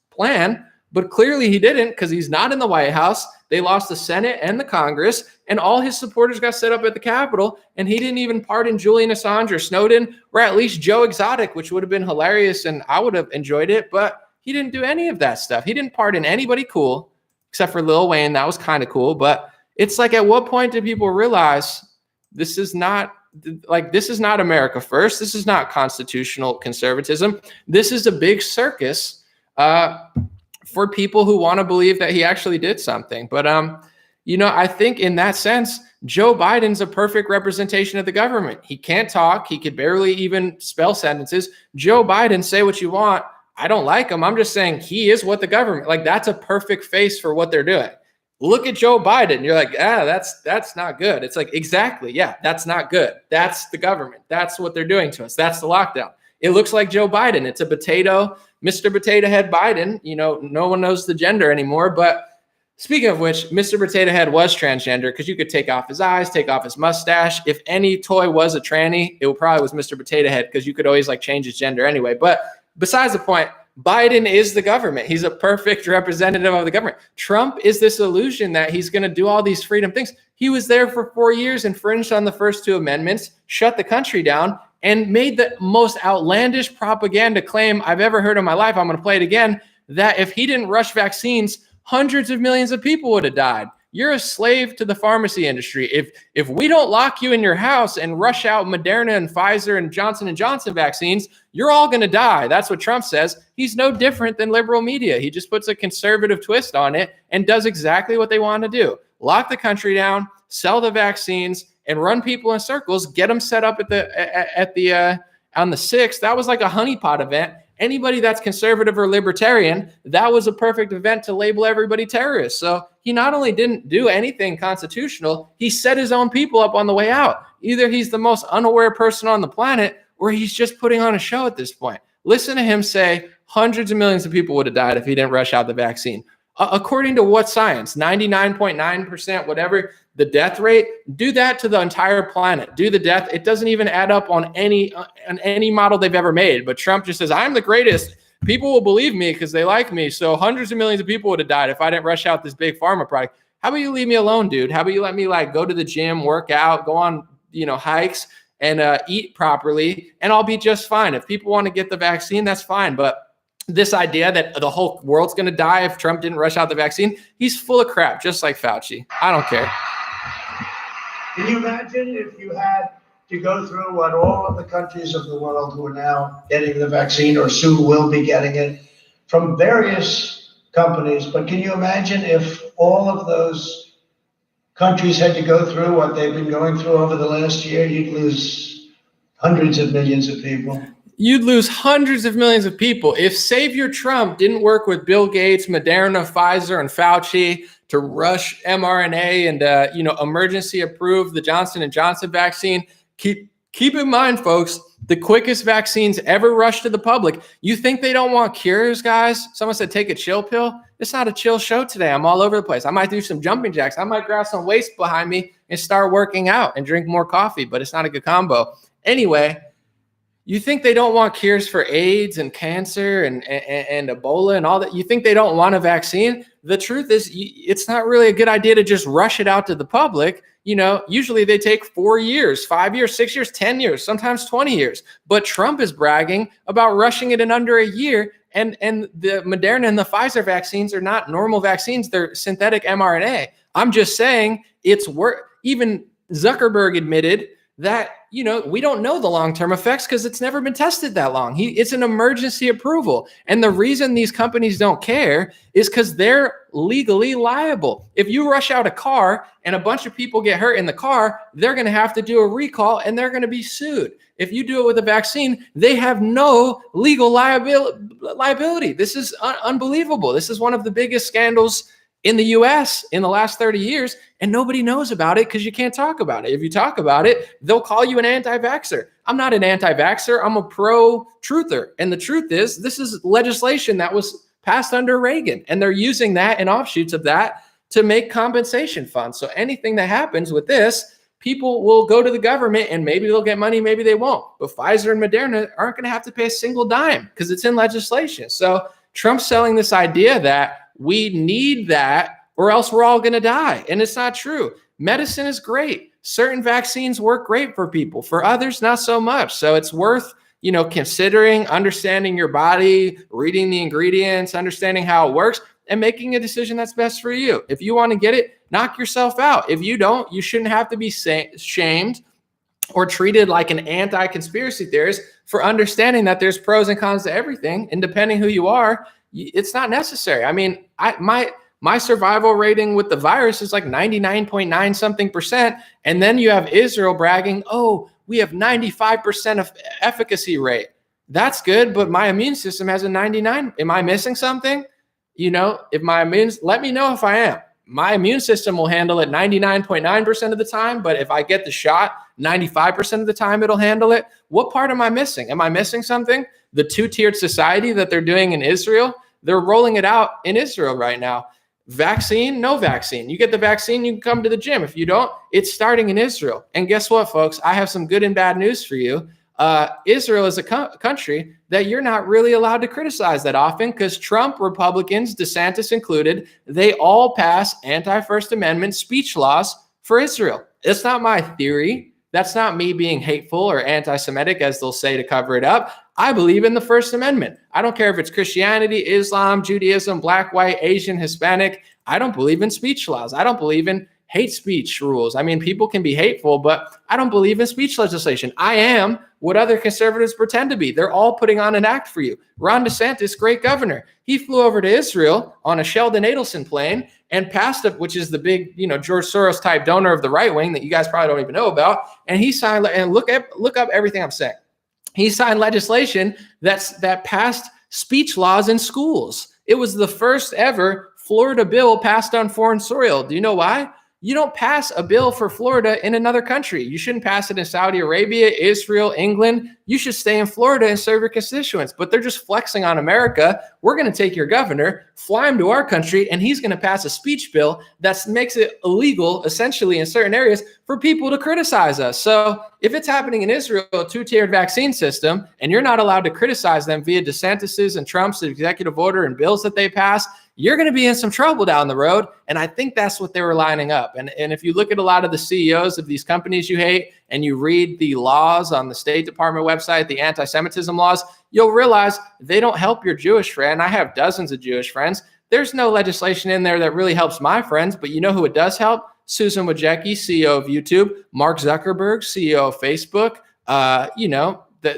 plan, but clearly he didn't because he's not in the White House. They lost the Senate and the Congress, and all his supporters got set up at the Capitol, and he didn't even pardon Julian Assange or Snowden, or at least Joe Exotic, which would have been hilarious, and I would have enjoyed it, but he didn't do any of that stuff. He didn't pardon anybody cool, except for Lil Wayne. That was kind of cool, but it's like, at what point did people realize this is not America first? This is not constitutional conservatism. This is a big circus for people who want to believe that he actually did something. But, I think in that sense, Joe Biden's a perfect representation of the government. He can't talk. He could barely even spell sentences. Joe Biden, say what you want. I don't like him. I'm just saying he is what the government, like, that's a perfect face for what they're doing. Look at Joe Biden. You're like, that's not good. It's like, exactly. Yeah, that's not good. That's the government. That's what they're doing to us. That's the lockdown. It looks like Joe Biden. It's a potato, Mr. Potato Head Biden. No one knows the gender anymore. But speaking of which, Mr. Potato Head was transgender because you could take off his eyes, take off his mustache. If any toy was a tranny, it probably was Mr. Potato Head because you could always change his gender anyway. But besides the point, Biden is the government. He's a perfect representative of the government. Trump is this illusion that he's going to do all these freedom things. He was there for 4 years, infringed on the first 2 amendments, shut the country down, and made the most outlandish propaganda claim I've ever heard in my life. I'm going to play it again, that if he didn't rush vaccines, hundreds of millions of people would have died. You're a slave to the pharmacy industry. If we don't lock you in your house and rush out Moderna and Pfizer and Johnson & Johnson vaccines, you're all going to die. That's what Trump says. He's no different than liberal media. He just puts a conservative twist on it and does exactly what they want to do. Lock the country down, sell the vaccines, and run people in circles, get them set up on the 6th. That was like a honeypot event. Anybody that's conservative or libertarian, that was a perfect event to label everybody terrorists. So he not only didn't do anything constitutional, he set his own people up on the way out. Either he's the most unaware person on the planet, or he's just putting on a show at this point. Listen to him say hundreds of millions of people would have died if he didn't rush out the vaccine. According to what science? 99.9%, whatever the death rate. Do that to the entire planet. Do the death. It doesn't even add up on any model they've ever made. But Trump just says, I'm the greatest. People will believe me because they like me. So hundreds of millions of people would have died if I didn't rush out this big pharma product. How about you leave me alone, dude? How about you let me go to the gym, work out, go on hikes, and eat properly, and I'll be just fine. If people want to get the vaccine, that's fine. But this idea that the whole world's going to die if Trump didn't rush out the vaccine, he's full of crap, just like Fauci. I don't care. Can you imagine if you had to go through what all of the countries of the world who are now getting the vaccine or soon will be getting it from various companies, but can you imagine if all of those countries had to go through what they've been going through over the last year? You'd lose hundreds of millions of people. You'd lose hundreds of millions of people. If Savior Trump didn't work with Bill Gates, Moderna, Pfizer, and Fauci to rush mRNA and emergency approve the Johnson & Johnson vaccine, keep in mind, folks, the quickest vaccines ever rushed to the public. You think they don't want cures, guys? Someone said take a chill pill. It's not a chill show today. I'm all over the place. I might do some jumping jacks. I might grab some weights behind me and start working out and drink more coffee, but it's not a good combo. Anyway, you think they don't want cures for AIDS and cancer and Ebola and all that? You think they don't want a vaccine? The truth is, it's not really a good idea to just rush it out to the public. Usually they take 4 years, 5 years, 6 years, 10 years, sometimes 20 years. But Trump is bragging about rushing it in under a year. And the Moderna and the Pfizer vaccines are not normal vaccines. They're synthetic mRNA. I'm just saying it's work. Even Zuckerberg admitted that we don't know the long-term effects because it's never been tested that long. It's an emergency approval. And the reason these companies don't care is because they're legally liable. If you rush out a car and a bunch of people get hurt in the car, they're going to have to do a recall and they're going to be sued. If you do it with a vaccine, they have no legal liability. This is unbelievable. This is one of the biggest scandals in the US in the last 30 years, and nobody knows about it because you can't talk about it. If you talk about it, they'll call you an anti-vaxxer. I'm not an anti-vaxxer. I'm a pro-truther. And the truth is, this is legislation that was passed under Reagan, and they're using that and offshoots of that to make compensation funds. So anything that happens with this, people will go to the government and maybe they'll get money, maybe they won't. But Pfizer and Moderna aren't going to have to pay a single dime because it's in legislation. So Trump's selling this idea that we need that or else we're all going to die. And it's not true. Medicine is great. Certain vaccines work great for people. For others, not so much. So it's worth, considering, understanding your body, reading the ingredients, understanding how it works, and making a decision that's best for you. If you want to get it, knock yourself out. If you don't, you shouldn't have to be shamed or treated like an anti-conspiracy theorist for understanding that there's pros and cons to everything. And depending who you are, it's not necessary. I mean, my survival rating with the virus is like 99.9 something percent. And then you have Israel bragging, oh, we have 95% of efficacy rate. That's good, but my immune system has a 99. Am I missing something? Let me know if I am. My immune system will handle it 99.9% of the time, but if I get the shot, 95% of the time it'll handle it. What part am I missing? Am I missing something? The two-tiered society that they're doing in Israel, they're rolling it out in Israel right now. Vaccine, no vaccine. You get the vaccine, you can come to the gym. If you don't, it's starting in Israel. And guess what, folks? I have some good and bad news for you. Israel is a country that you're not really allowed to criticize that often because Trump, Republicans, DeSantis included, they all pass anti-First Amendment speech laws for Israel. It's not my theory. That's not me being hateful or anti-Semitic, as they'll say to cover it up. I believe in the First Amendment. I don't care if it's Christianity, Islam, Judaism, black, white, Asian, Hispanic. I don't believe in speech laws. I don't believe in hate speech rules. I mean, people can be hateful, but I don't believe in speech legislation. I am what other conservatives pretend to be. They're all putting on an act for you. Ron DeSantis, great governor. He flew over to Israel on a Sheldon Adelson plane and passed it, which is the big, George Soros type donor of the right wing that you guys probably don't even know about. And he signed, and look up everything I'm saying. He signed legislation that passed speech laws in schools. It was the first ever Florida bill passed on foreign soil. Do you know why? You don't pass a bill for Florida in another country. You shouldn't pass it in Saudi Arabia, Israel, England. You should stay in Florida and serve your constituents. But they're just flexing on America. We're going to take your governor, fly him to our country, and he's going to pass a speech bill that makes it illegal, essentially, in certain areas for people to criticize us. So if it's happening in Israel, a two-tiered vaccine system, and you're not allowed to criticize them via DeSantis's and Trump's executive order and bills that they pass, you're going to be in some trouble down the road. And I think that's what they were lining up. And if you look at a lot of the CEOs of these companies you hate, and you read the laws on the State Department website, the anti-Semitism laws, you'll realize they don't help your Jewish friend. I have dozens of Jewish friends. There's no legislation in there that really helps my friends, but you know who it does help? Susan Wojcicki, CEO of YouTube, Mark Zuckerberg, CEO of Facebook,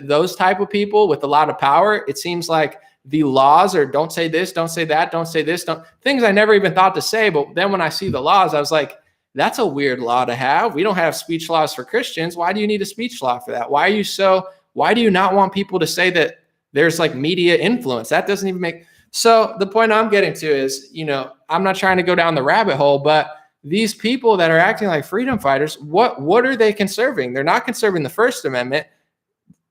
those type of people with a lot of power. It seems like the laws are don't say this, don't say that, don't say this, things I never even thought to say. But then when I see the laws, I was like, that's a weird law to have. We don't have speech laws for Christians. Why do you need a speech law for that? Why do you not want people to say that there's like media influence? That doesn't even make. So the point I'm getting to is, I'm not trying to go down the rabbit hole, but these people that are acting like freedom fighters, what are they conserving? They're not conserving the First Amendment.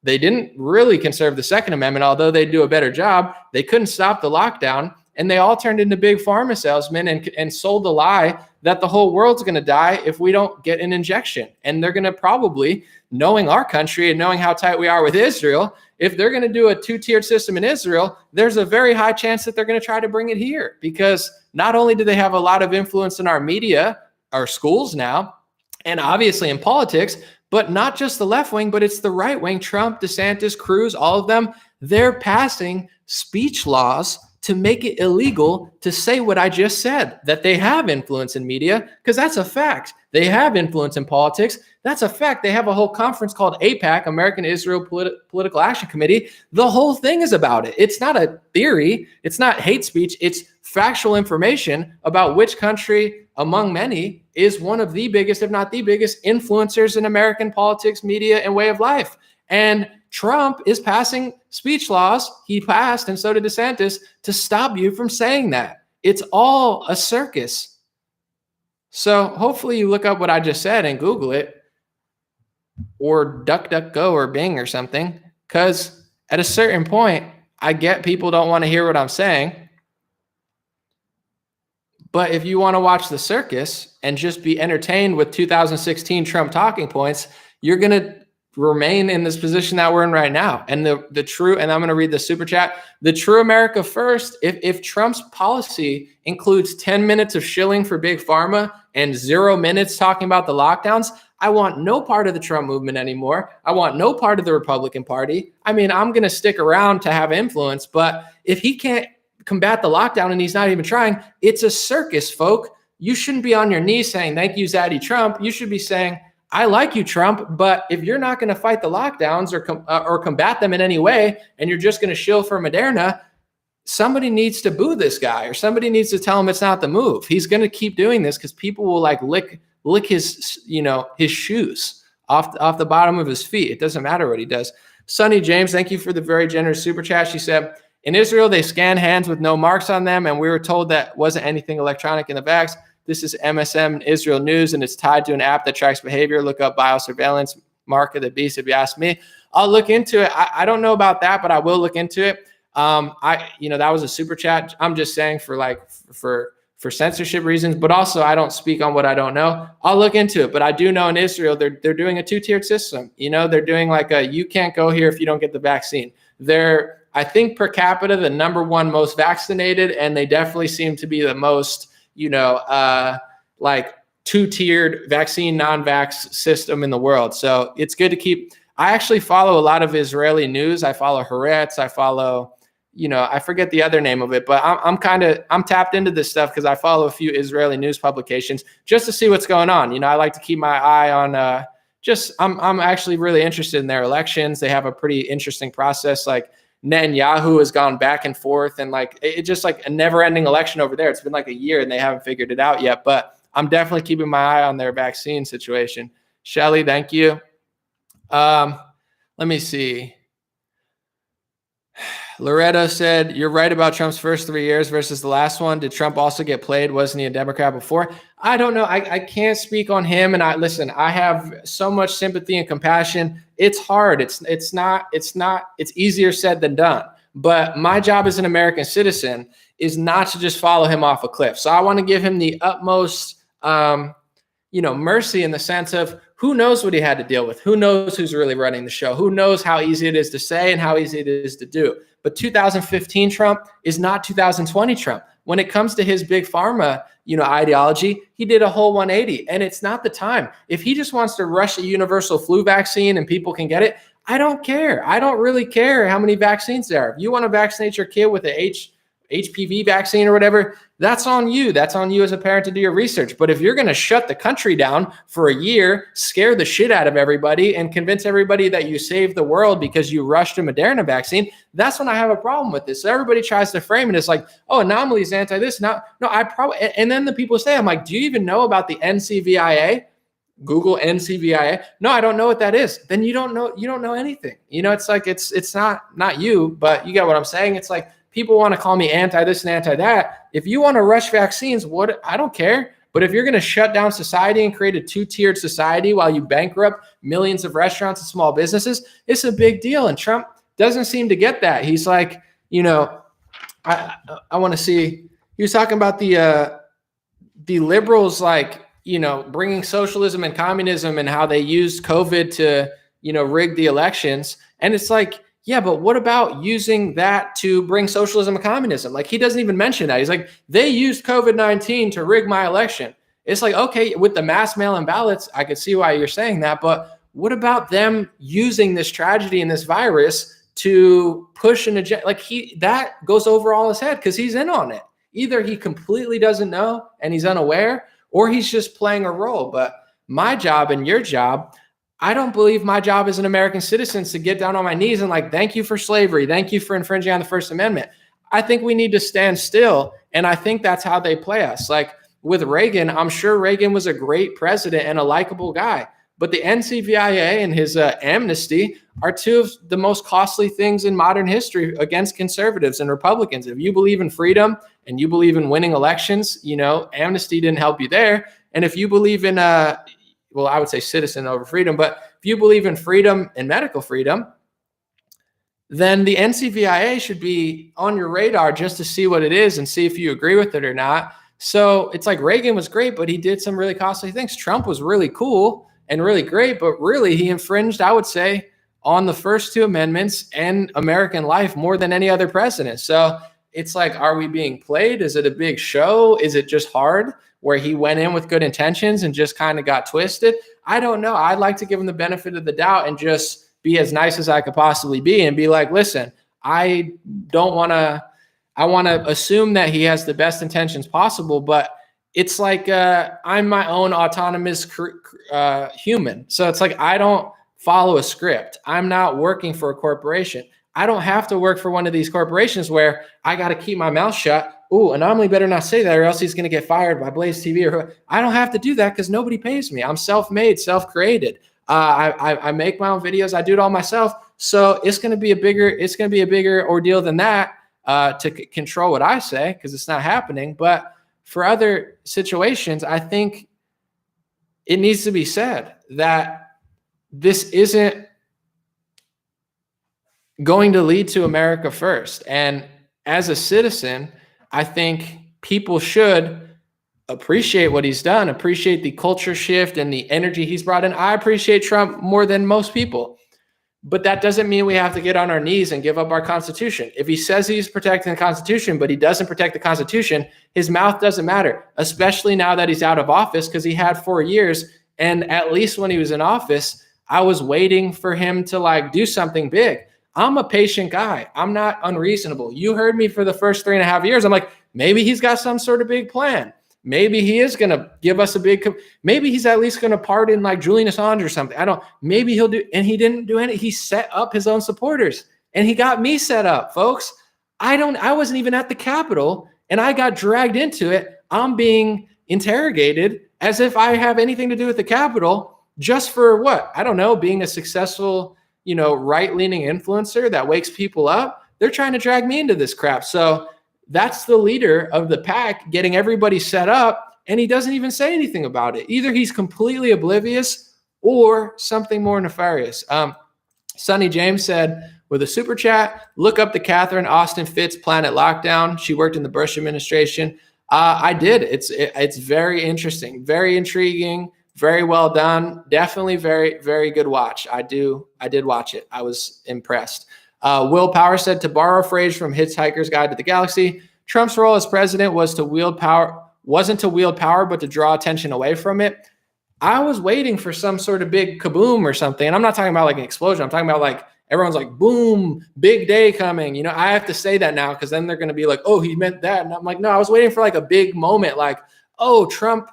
They didn't really conserve the Second Amendment, although they do a better job. They couldn't stop the lockdown, and they all turned into big pharma salesmen and sold the lie that the whole world's going to die if we don't get an injection. And they're going to probably, knowing our country and knowing how tight we are with Israel, if they're going to do a two-tiered system in Israel, there's a very high chance that they're going to try to bring it here, because not only do they have a lot of influence in our media, our schools now, and obviously in politics, but not just the left wing, but it's the right wing. Trump, DeSantis, Cruz, all of them, they're passing speech laws to make it illegal to say what I just said, that they have influence in media, because that's a fact. They have influence in politics. That's a fact. They have a whole conference called APAC, American Israel Political Action Committee. The whole thing is about it. It's not a theory. It's not hate speech. It's factual information about which country, among many, is one of the biggest, if not the biggest, influencers in American politics, media, and way of life. And Trump is passing speech laws. He passed, and so did DeSantis, to stop you from saying that. It's all a circus. So hopefully you look up what I just said and Google it, or DuckDuckGo or Bing or something, because at a certain point, I get people don't want to hear what I'm saying. But if you want to watch the circus and just be entertained with 2016 Trump talking points, you're going to remain in this position that we're in right now. And the true, and I'm going to read the super chat, the true America first, if Trump's policy includes 10 minutes of shilling for big pharma and 0 minutes talking about the lockdowns, I want no part of the Trump movement anymore. I want no part of the Republican Party. I mean, I'm going to stick around to have influence, but if he can't combat the lockdown and he's not even trying, it's a circus, folk. You shouldn't be on your knees saying, thank you, Zaddy Trump. You should be saying, I like you, Trump, but if you're not going to fight the lockdowns or combat them in any way, and you're just going to shill for Moderna, somebody needs to boo this guy, or somebody needs to tell him it's not the move. He's going to keep doing this because people will like lick his, his shoes off the bottom of his feet. It doesn't matter what he does. Sonny James, thank you for the very generous super chat. She said, in Israel, they scan hands with no marks on them, and we were told that wasn't anything electronic in the vax. This is MSM Israel News, and it's tied to an app that tracks behavior. Look up biosurveillance, mark of the beast if you ask me. I'll look into it. I don't know about that, but I will look into it. That was a super chat. I'm just saying for censorship reasons, but also I don't speak on what I don't know. I'll look into it, but I do know in Israel, they're doing a 2-tiered system. They're doing like you can't go here if you don't get the vaccine. They're, I think, per capita, the number one most vaccinated, and they definitely seem to be the most, like 2-tiered vaccine, non-vax system in the world. So it's good to keep. I actually follow a lot of Israeli news. I follow Haaretz. I follow, I forget the other name of it, but I'm tapped into this stuff because I follow a few Israeli news publications just to see what's going on. I like to keep my eye on I'm actually really interested in their elections. They have a pretty interesting process. Like Netanyahu has gone back and forth, and like it's just like a never-ending election over there. It's been like a year and they haven't figured it out yet, but I'm definitely keeping my eye on their vaccine situation. Shelly, thank you. Let me see. Loretto said, you're right about Trump's first 3 years versus the last one. Did Trump also get played? Wasn't he a Democrat before? I don't know. I can't speak on him. And I have so much sympathy and compassion. It's hard. It's easier said than done. But my job as an American citizen is not to just follow him off a cliff. So I want to give him the utmost, mercy in the sense of who knows what he had to deal with? Who knows who's really running the show? Who knows how easy it is to say and how easy it is to do? But 2015 Trump is not 2020 Trump. When it comes to his big pharma, ideology, he did a whole 180, and it's not the time. If he just wants to rush a universal flu vaccine and people can get it, I don't care. I don't really care how many vaccines there are. If you want to vaccinate your kid with a HPV vaccine or whatever, that's on you. That's on you as a parent to do your research. But if you're going to shut the country down for a year, scare the shit out of everybody, and convince everybody that you saved the world because you rushed a Moderna vaccine, that's when I have a problem with this. So everybody tries to frame it as like, oh, Anomaly's anti this. No, I probably, and then the people say, I'm like, do you even know about the NCVIA? Google NCVIA. No, I don't know what that is. Then you don't know anything. It's like, it's not you, but you get what I'm saying. It's like, people want to call me anti this and anti that. If you want to rush vaccines, I don't care. But if you're going to shut down society and create a 2-tiered society while you bankrupt millions of restaurants and small businesses, it's a big deal. And Trump doesn't seem to get that. He's like, I want to see. He was talking about the liberals, like, bringing socialism and communism and how they used COVID to, rig the elections. And it's like, yeah, but what about using that to bring socialism and communism? Like, he doesn't even mention that. He's like, they used COVID-19 to rig my election. It's like, okay, with the mass mail-in ballots, I could see why you're saying that. But what about them using this tragedy and this virus to push an agenda. Like that goes over all his head because he's in on it. Either he completely doesn't know and he's unaware, or he's just playing a role. But my job and your job, I don't believe my job as an American citizen is to get down on my knees and like, thank you for slavery. Thank you for infringing on the First Amendment. I think we need to stand still. And I think that's how they play us. Like with Reagan, I'm sure Reagan was a great president and a likable guy. But the NCVIA and his amnesty are two of the most costly things in modern history against conservatives and Republicans. If you believe in freedom and you believe in winning elections, amnesty didn't help you there. And if you believe in, I would say citizen over freedom, but if you believe in freedom and medical freedom, then the NCVIA should be on your radar just to see what it is and see if you agree with it or not. So it's like Reagan was great, but he did some really costly things. Trump was really cool and really great, but really he infringed, I would say, on the first two amendments and American life more than any other president. So it's like, are we being played? Is it a big show? Is it just hard where he went in with good intentions and just kind of got twisted? I don't know. I'd like to give him the benefit of the doubt and just be as nice as I could possibly be and be like, listen, I want to assume that he has the best intentions possible, but it's like I'm my own autonomous human. So it's like I don't follow a script. I'm not working for a corporation. I don't have to work for one of these corporations where I got to keep my mouth shut. Ooh, Anomaly better not say that or else he's going to get fired by Blaze TV. Or I don't have to do that because nobody pays me. I'm self-made, self-created. I make my own videos. I do it all myself. So it's going to be a bigger ordeal than that to control what I say because it's not happening. But for other situations, I think it needs to be said that this isn't going to lead to America first. And as a citizen, I think people should appreciate what he's done, appreciate the culture shift and the energy he's brought in. I appreciate Trump more than most people. But that doesn't mean we have to get on our knees and give up our Constitution. If he says he's protecting the Constitution, but he doesn't protect the Constitution, his mouth doesn't matter, especially now that he's out of office because he had 4 years. And at least when he was in office, I was waiting for him to like do something big. I'm a patient guy. I'm not unreasonable. You heard me for the first 3.5 years. I'm like, maybe he's got some sort of big plan. Maybe he is going to give us maybe he's at least going to pardon like Julian Assange or something. Maybe he'll do, and he didn't do anything. He set up his own supporters and he got me set up, folks. I wasn't even at the Capitol and I got dragged into it. I'm being interrogated as if I have anything to do with the Capitol just for what? I don't know, being a successful, right-leaning influencer that wakes people up. They're trying to drag me into this crap. So that's the leader of the pack getting everybody set up, and he doesn't even say anything about it. Either he's completely oblivious or something more nefarious. Sonny James said with a super chat, look up the Catherine Austin Fitts Planet Lockdown. She worked in the Bush administration. I did. It's very interesting, very intriguing, very well done. Definitely very, very good watch. I did watch it. I was impressed. Will Power said, to borrow a phrase from Hitchhiker's Guide to the Galaxy, Trump's role as president wasn't to wield power, but to draw attention away from it. I was waiting for some sort of big kaboom or something. And I'm not talking about like an explosion. I'm talking about like everyone's like, boom, big day coming. I have to say that now because then they're going to be like, oh, he meant that. And I'm like, no, I was waiting for like a big moment like, oh, Trump,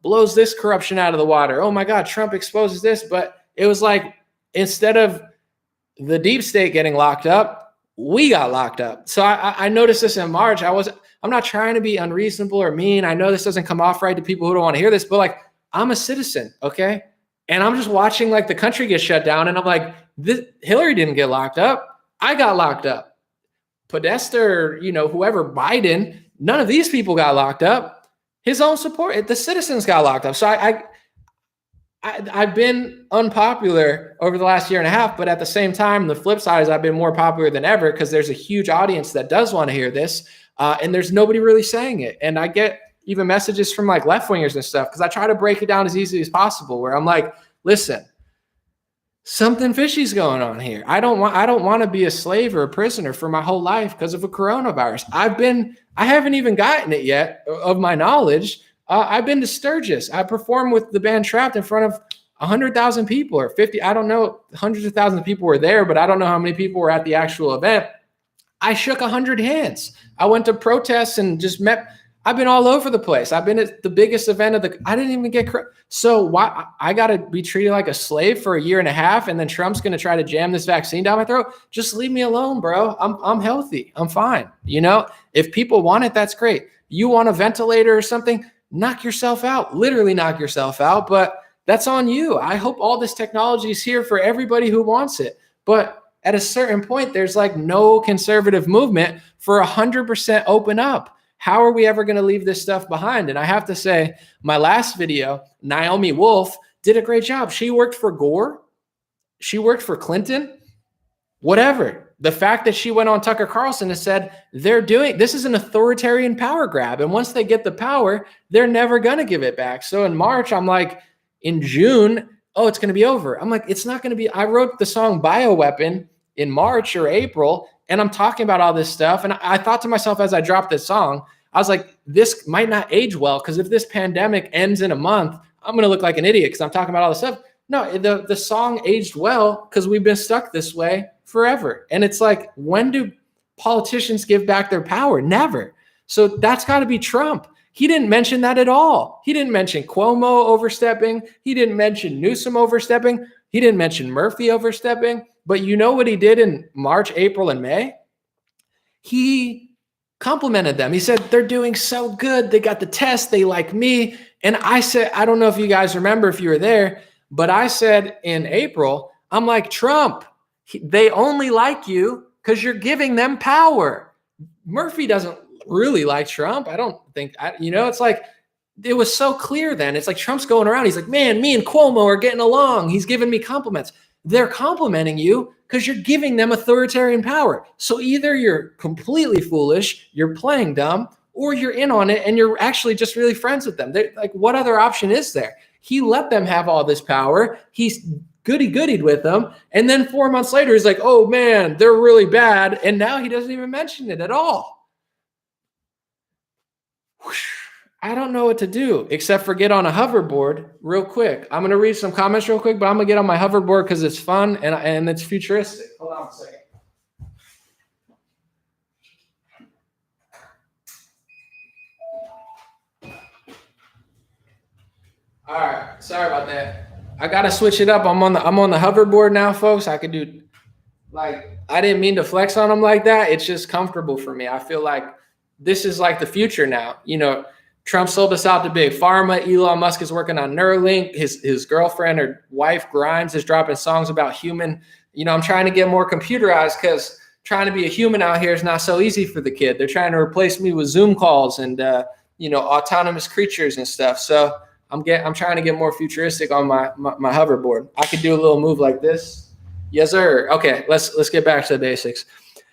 blows this corruption out of the water. Oh my God, Trump exposes this. But it was like, instead of the deep state getting locked up, we got locked up. So I noticed this in March. I'm not trying to be unreasonable or mean. I know this doesn't come off right to people who don't want to hear this, but like, I'm a citizen, okay? And I'm just watching like the country get shut down. And I'm like, Hillary didn't get locked up. I got locked up. Podesta, whoever, Biden, none of these people got locked up. His own support, the citizens got locked up. So I've been unpopular over the last 1.5 years, but at the same time, the flip side is I've been more popular than ever because there's a huge audience that does want to hear this, and there's nobody really saying it. And I get even messages from like left-wingers and stuff because I try to break it down as easily as possible where I'm like, listen, something fishy's going on here. I don't want to be a slave or a prisoner for my whole life because of a coronavirus. I haven't even gotten it yet of my knowledge. I've been to Sturgis. I performed with the band Trapped in front of 100,000 people or 50, I don't know, hundreds of thousands of people were there, but I don't know how many people were at the actual event. I shook 100 hands. I went to protests and just met. I've been all over the place. I've been at the biggest event I didn't even get. So why I got to be treated like a slave for a year and a half, and then Trump's going to try to jam this vaccine down my throat? Just leave me alone, bro. I'm healthy. I'm fine. If people want it, that's great. You want a ventilator or something? Knock yourself out. Literally knock yourself out. But that's on you. I hope all this technology is here for everybody who wants it. But at a certain point, there's like no conservative movement for 100% open up. How are we ever going to leave this stuff behind? And I have to say, my last video, Naomi Wolf did a great job. She worked for Gore. She worked for Clinton. Whatever. The fact that she went on Tucker Carlson and said, this is an authoritarian power grab. And once they get the power, they're never going to give it back. So in March, I'm like, in June, oh, it's going to be over. I'm like, it's not going to be. I wrote the song Bioweapon in March or April, and I'm talking about all this stuff. And I thought to myself as I dropped this song, I was like, this might not age well, because if this pandemic ends in a month, I'm going to look like an idiot because I'm talking about all this stuff. No, the song aged well because we've been stuck this way forever. And it's like, when do politicians give back their power? Never. So that's got to be Trump. He didn't mention that at all. He didn't mention Cuomo overstepping. He didn't mention Newsom overstepping. He didn't mention Murphy overstepping. But you know what he did in March, April, and May? He complimented them. He said, they're doing so good. They got the test. They like me. And I said, I don't know if you guys remember if you were there, but I said in April, I'm like, Trump, they only like you because you're giving them power. Murphy doesn't really like Trump. I don't think, it's like, it was so clear then. It's like Trump's going around. He's like, man, me and Cuomo are getting along. He's giving me compliments. They're complimenting you because you're giving them authoritarian power. So either you're completely foolish, you're playing dumb, or you're in on it and you're actually just really friends with them. They're like, what other option is there? He let them have all this power. He's goody-goodied with them. And then 4 months later, he's like, oh man, they're really bad. And now he doesn't even mention it at all. Whoosh. I don't know what to do except for get on a hoverboard real quick. I'm going to read some comments real quick, but I'm going to get on my hoverboard because it's fun and it's futuristic. Hold on a second. All right. Sorry about that. I got to switch it up. I'm on the hoverboard now, folks. I could do, like, I didn't mean to flex on them like that. It's just comfortable for me. I feel like this is like the future now. Trump sold us out to big pharma. Elon Musk is working on Neuralink. His girlfriend or wife Grimes is dropping songs about human. I'm trying to get more computerized because trying to be a human out here is not so easy for the kid. They're trying to replace me with Zoom calls and autonomous creatures and stuff. So I'm trying to get more futuristic on my hoverboard. I could do a little move like this. Yes, sir. Okay, let's get back to the basics.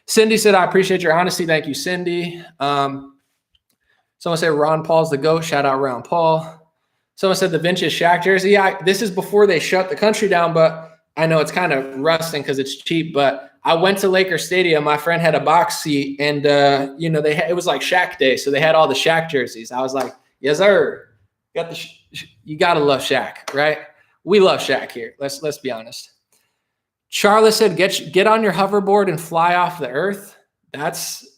Cindy said, I appreciate your honesty. Thank you, Cindy. Someone said Ron Paul's the GOAT. Shout out Ron Paul. Someone said the vintage Shaq jersey. Yeah, this is before they shut the country down, but I know it's kind of rusting because it's cheap. But I went to Laker Stadium. My friend had a box seat, and it was like Shaq Day, so they had all the Shaq jerseys. I was like, yes, sir. You gotta love Shaq, right? We love Shaq here. Let's be honest. Charlotte said, get on your hoverboard and fly off the earth. That's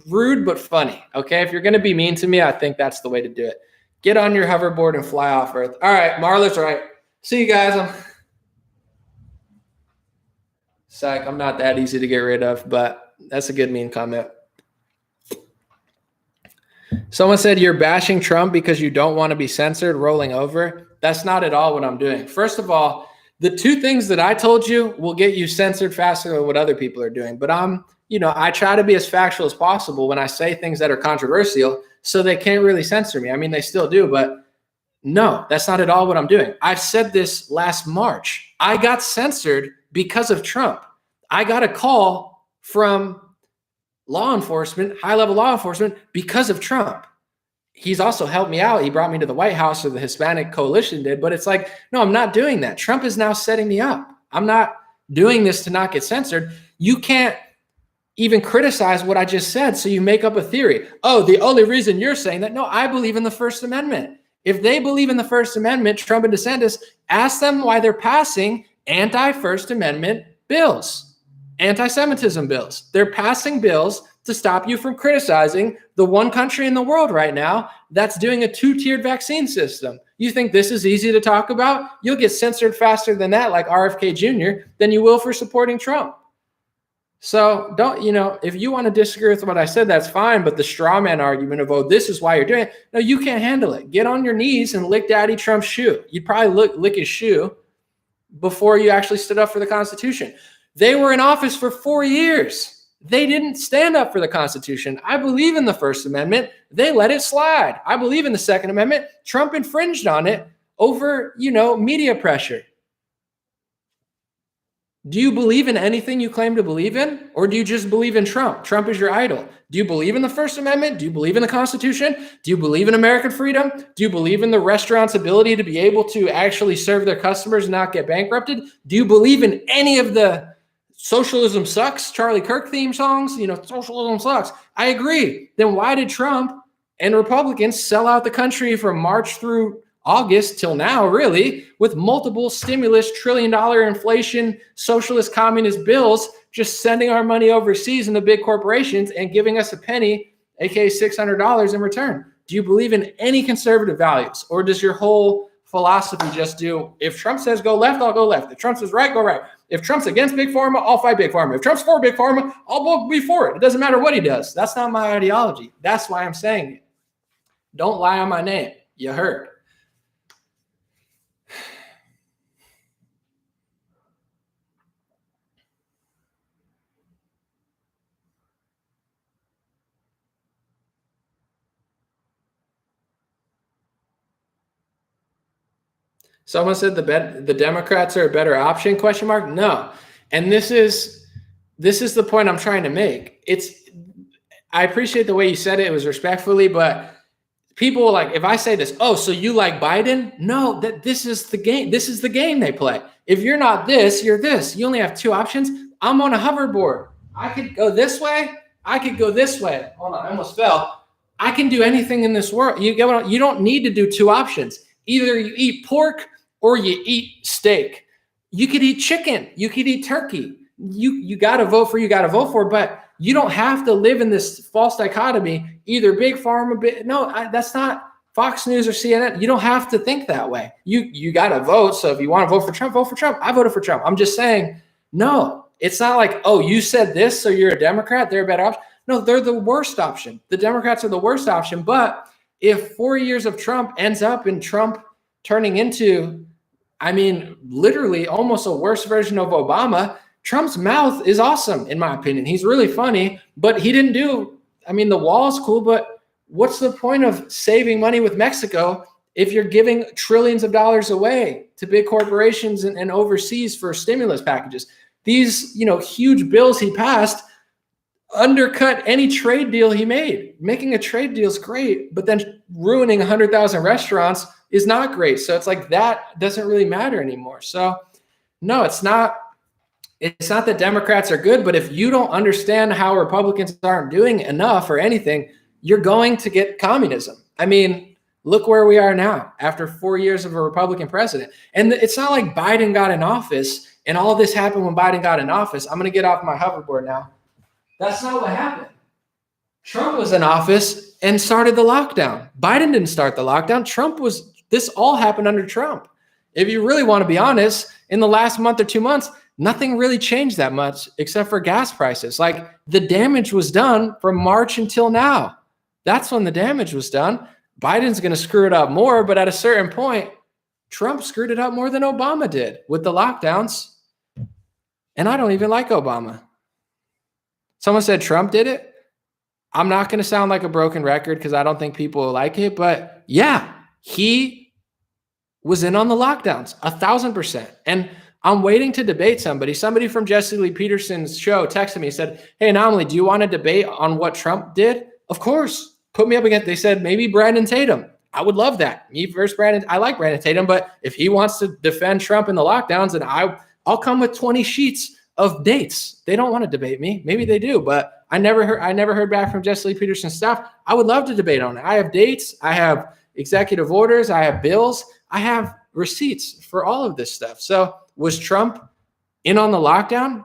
rude but funny. Okay, if you're gonna be mean to me, I think that's the way to do it. Get on your hoverboard and fly off earth. All right, Marla's right. See you guys. Psych, I'm not that easy to get rid of, but that's a good mean comment. Someone said you're bashing Trump because you don't want to be censored, rolling over. That's not at all what I'm doing. First of all, the two things that I told you will get you censored faster than what other people are doing. But I try to be as factual as possible when I say things that are controversial, so they can't really censor me. I mean, they still do, but no, that's not at all what I'm doing. I said this last March. I got censored because of Trump. I got a call from law enforcement, high-level law enforcement, because of Trump. He's also helped me out. He brought me to the White House, or the Hispanic Coalition did. But it's like, no, I'm not doing that. Trump is now setting me up. I'm not doing this to not get censored. You can't even criticize what I just said, so you make up a theory. Oh, the only reason you're saying that? No, I believe in the First Amendment. If they believe in the First Amendment, Trump and DeSantis, ask them why they're passing anti-First Amendment bills, anti-Semitism bills. They're passing bills to stop you from criticizing the one country in the world right now that's doing a two-tiered vaccine system. You think this is easy to talk about? You'll get censored faster than that, like RFK Jr., than you will for supporting Trump. So don't, if you want to disagree with what I said, that's fine. But the straw man argument of, oh, this is why you're doing it. No, you can't handle it. Get on your knees and lick Daddy Trump's shoe. You'd probably lick his shoe before you actually stood up for the Constitution. They were in office for 4 years. They didn't stand up for the Constitution. I believe in the First Amendment. They let it slide. I believe in the Second Amendment. Trump infringed on it over, media pressure. Do you believe in anything you claim to believe in? Or do you just believe in Trump? Trump is your idol. Do you believe in the First Amendment? Do you believe in the Constitution? Do you believe in American freedom? Do you believe in the restaurant's ability to be able to actually serve their customers and not get bankrupted? Do you believe in any of the socialism sucks, Charlie Kirk theme songs? Socialism sucks. I agree. Then why did Trump and Republicans sell out the country from March through August till now, really, with multiple stimulus, $1 trillion inflation, socialist, communist bills, just sending our money overseas into big corporations and giving us a penny, aka $600 in return? Do you believe in any conservative values? Or does your whole philosophy just do, if Trump says go left, I'll go left. If Trump says right, go right. If Trump's against Big Pharma, I'll fight Big Pharma. If Trump's for Big Pharma, I'll be for it. It doesn't matter what he does. That's not my ideology. That's why I'm saying it. Don't lie on my name. You heard. Someone said the Democrats are a better option, ? No. And this is the point I'm trying to make. I appreciate the way you said it. It was respectfully, but people like, if I say this, oh, so you like Biden? No, this is the game. This is the game they play. If you're not this, you're this. You only have two options. I'm on a hoverboard. I could go this way. I could go this way. Hold on, I almost fell. I can do anything in this world. You don't need to do two options. Either you eat pork or you eat steak. You could eat chicken. You could eat turkey. You got to vote for, but you don't have to live in this false dichotomy, either big pharma, that's not Fox News or CNN. You don't have to think that way. You got to vote. So if you want to vote for Trump, vote for Trump. I voted for Trump. I'm just saying, no, it's not like, oh, you said this, so you're a Democrat, they're a better option. No, they're the worst option. The Democrats are the worst option. But if 4 years of Trump ends up in Trump turning into, literally almost a worse version of Obama, Trump's mouth is awesome, in my opinion. He's really funny, but he didn't do, the wall's cool, but what's the point of saving money with Mexico if you're giving trillions of dollars away to big corporations and overseas for stimulus packages? These, huge bills he passed undercut any trade deal he made. Making a trade deal is great, but then ruining 100,000 restaurants is not great. So it's like that doesn't really matter anymore. So no, it's not that Democrats are good, but if you don't understand how Republicans aren't doing enough or anything, you're going to get communism. Look where we are now after 4 years of a Republican president. And it's not like Biden got in office and all this happened when Biden got in office. I'm going to get off my hoverboard now. That's not what happened. Trump was in office and started the lockdown. Biden didn't start the lockdown. This all happened under Trump. If you really want to be honest, in the last month or 2 months, nothing really changed that much except for gas prices. Like the damage was done from March until now. That's when the damage was done. Biden's going to screw it up more, but at a certain point, Trump screwed it up more than Obama did with the lockdowns. And I don't even like Obama. Someone said Trump did it. I'm not going to sound like a broken record because I don't think people will like it, but yeah, he was in on the lockdowns 1,000%. And I'm waiting to debate somebody. Somebody from Jesse Lee Peterson's show texted me and said, hey, Anomaly, do you want to debate on what Trump did? Of course. Put me up against, they said, maybe Brandon Tatum. I would love that. Me versus Brandon. I like Brandon Tatum, but if he wants to defend Trump in the lockdowns, then I'll come with 20 sheets of dates. They don't want to debate me. Maybe they do, but I never heard back from Jesse Lee Peterson's staff. I would love to debate on it. I have dates. I have executive orders. I have bills. I have receipts for all of this stuff. So was Trump in on the lockdown?